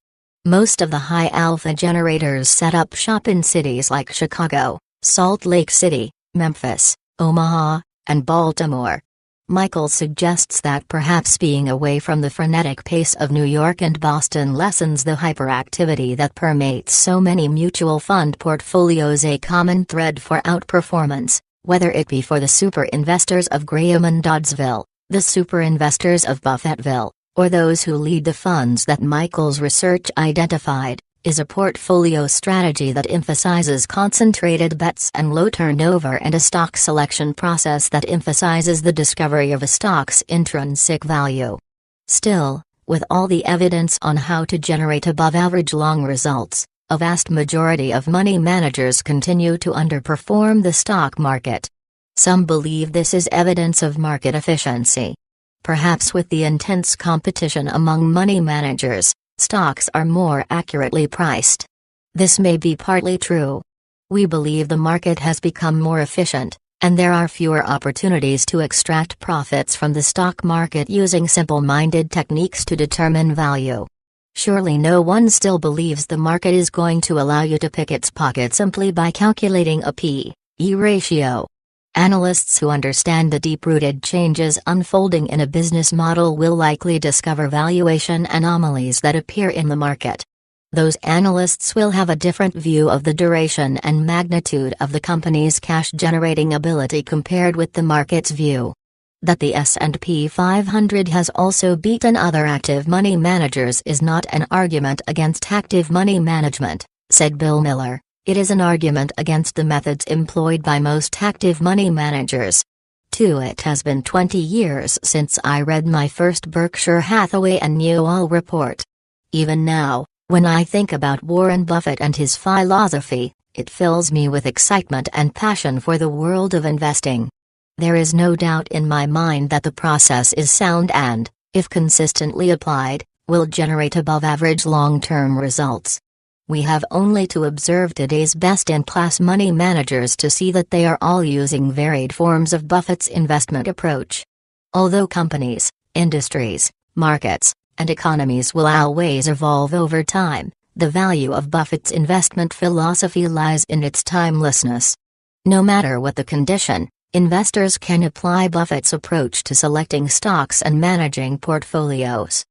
Speaker 1: Most of the high-alpha generators set up shop in cities like Chicago, Salt Lake City, Memphis, Omaha, and Baltimore. Michael suggests that perhaps being away from the frenetic pace of New York and Boston lessens the hyperactivity that permeates so many mutual fund portfolios. A common thread for outperformance, whether it be for the super investors of Graham and Doddsville, the super investors of Buffettville, or those who lead the funds that Michael's research identified, is a portfolio strategy that emphasizes concentrated bets and low turnover, and a stock selection process that emphasizes the discovery of a stock's intrinsic value. Still, with all the evidence on how to generate above-average long results, a vast majority of money managers continue to underperform the stock market. Some believe this is evidence of market efficiency. Perhaps with the intense competition among money managers, stocks are more accurately priced. This may be partly true. We believe the market has become more efficient, and there are fewer opportunities to extract profits from the stock market using simple-minded techniques to determine value. Surely no one still believes the market is going to allow you to pick its pocket simply by calculating a P/E ratio. Analysts who understand the deep-rooted changes unfolding in a business model will likely discover valuation anomalies that appear in the market. Those analysts will have a different view of the duration and magnitude of the company's cash-generating ability compared with the market's view. That the S&P 500 has also beaten other active money managers is not an argument against active money management, said Bill Miller. It is an argument against the methods employed by most active money managers. It has been 20 years since I read my first Berkshire Hathaway annual report. Even now, when I think about Warren Buffett and his philosophy, it fills me with excitement and passion for the world of investing. There is no doubt in my mind that the process is sound and, if consistently applied, will generate above-average long-term results. We have only to observe today's best-in-class money managers to see that they are all using varied forms of Buffett's investment approach. Although companies, industries, markets, and economies will always evolve over time, the value of Buffett's investment philosophy lies in its timelessness. No matter what the condition, investors can apply Buffett's approach to selecting stocks and managing portfolios.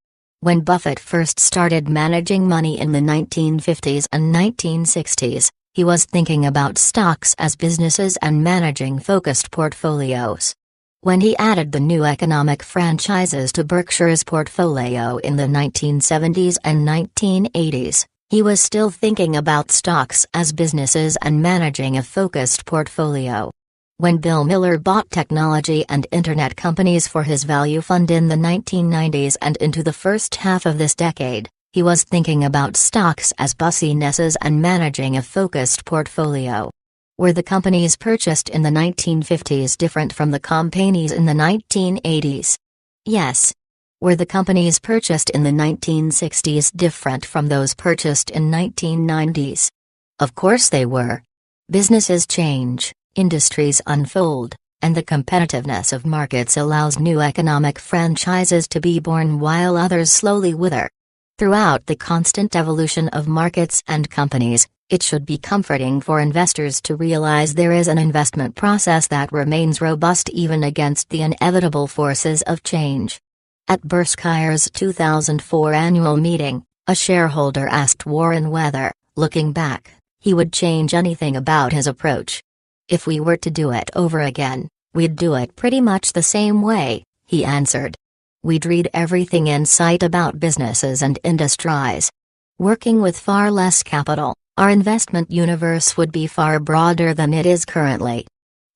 Speaker 1: When Buffett first started managing money in the 1950s and 1960s, he was thinking about stocks as businesses and managing focused portfolios. When he added the new economic franchises to Berkshire's portfolio in the 1970s and 1980s, He was still thinking about stocks as businesses and managing a focused portfolio. When Bill Miller bought technology and internet companies for his value fund in the 1990s and into the first half of this decade, he was thinking about stocks as businesses and managing a focused portfolio. Were the companies purchased in the 1950s different from the companies in the 1980s? Yes. Were the companies purchased in the 1960s different from those purchased in 1990s? Of course they were. Businesses change, industries unfold, and the competitiveness of markets allows new economic franchises to be born while others slowly wither. Throughout the constant evolution of markets and companies, it should be comforting for investors to realize there is an investment process that remains robust even against the inevitable forces of change. At Berkshire's 2004 annual meeting, a shareholder asked Warren whether, looking back, he would change anything about his approach. "If we were to do it over again, we'd do it pretty much the same way," he answered. "We'd read everything in sight about businesses and industries. Working with far less capital, our investment universe would be far broader than it is currently.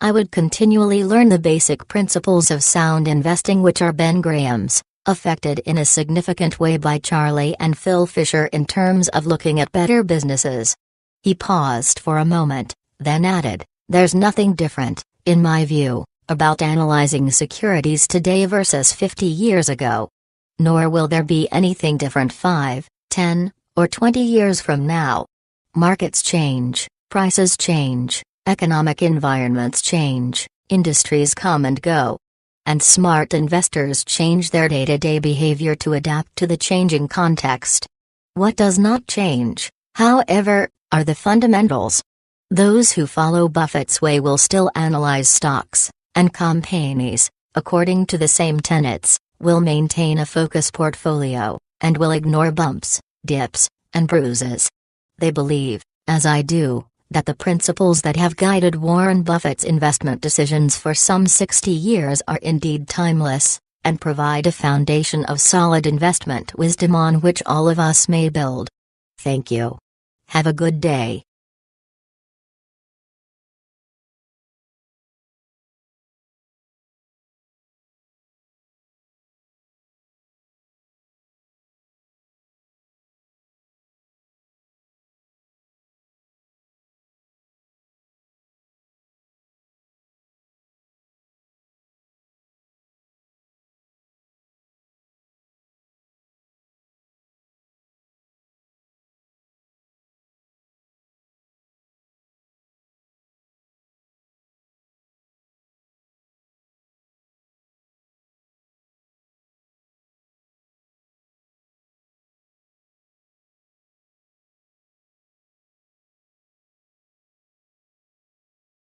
Speaker 1: I would continually learn the basic principles of sound investing, which are Ben Graham's, affected in a significant way by Charlie and Phil Fisher in terms of looking at better businesses." He paused for a moment, then added, "There's nothing different, in my view, about analyzing securities today versus 50 years ago. Nor will there be anything different 5, 10, or 20 years from now. Markets change, prices change, economic environments change, industries come and go. And smart investors change their day-to-day behavior to adapt to the changing context. What does not change, however, are the fundamentals. Those who follow Buffett's way will still analyze stocks and companies, according to the same tenets, will maintain a focus portfolio, and will ignore bumps, dips, and bruises. They believe, as I do, that the principles that have guided Warren Buffett's investment decisions for some 60 years are indeed timeless, and provide a foundation of solid investment wisdom on which all of us may build. Thank you. Have a good day.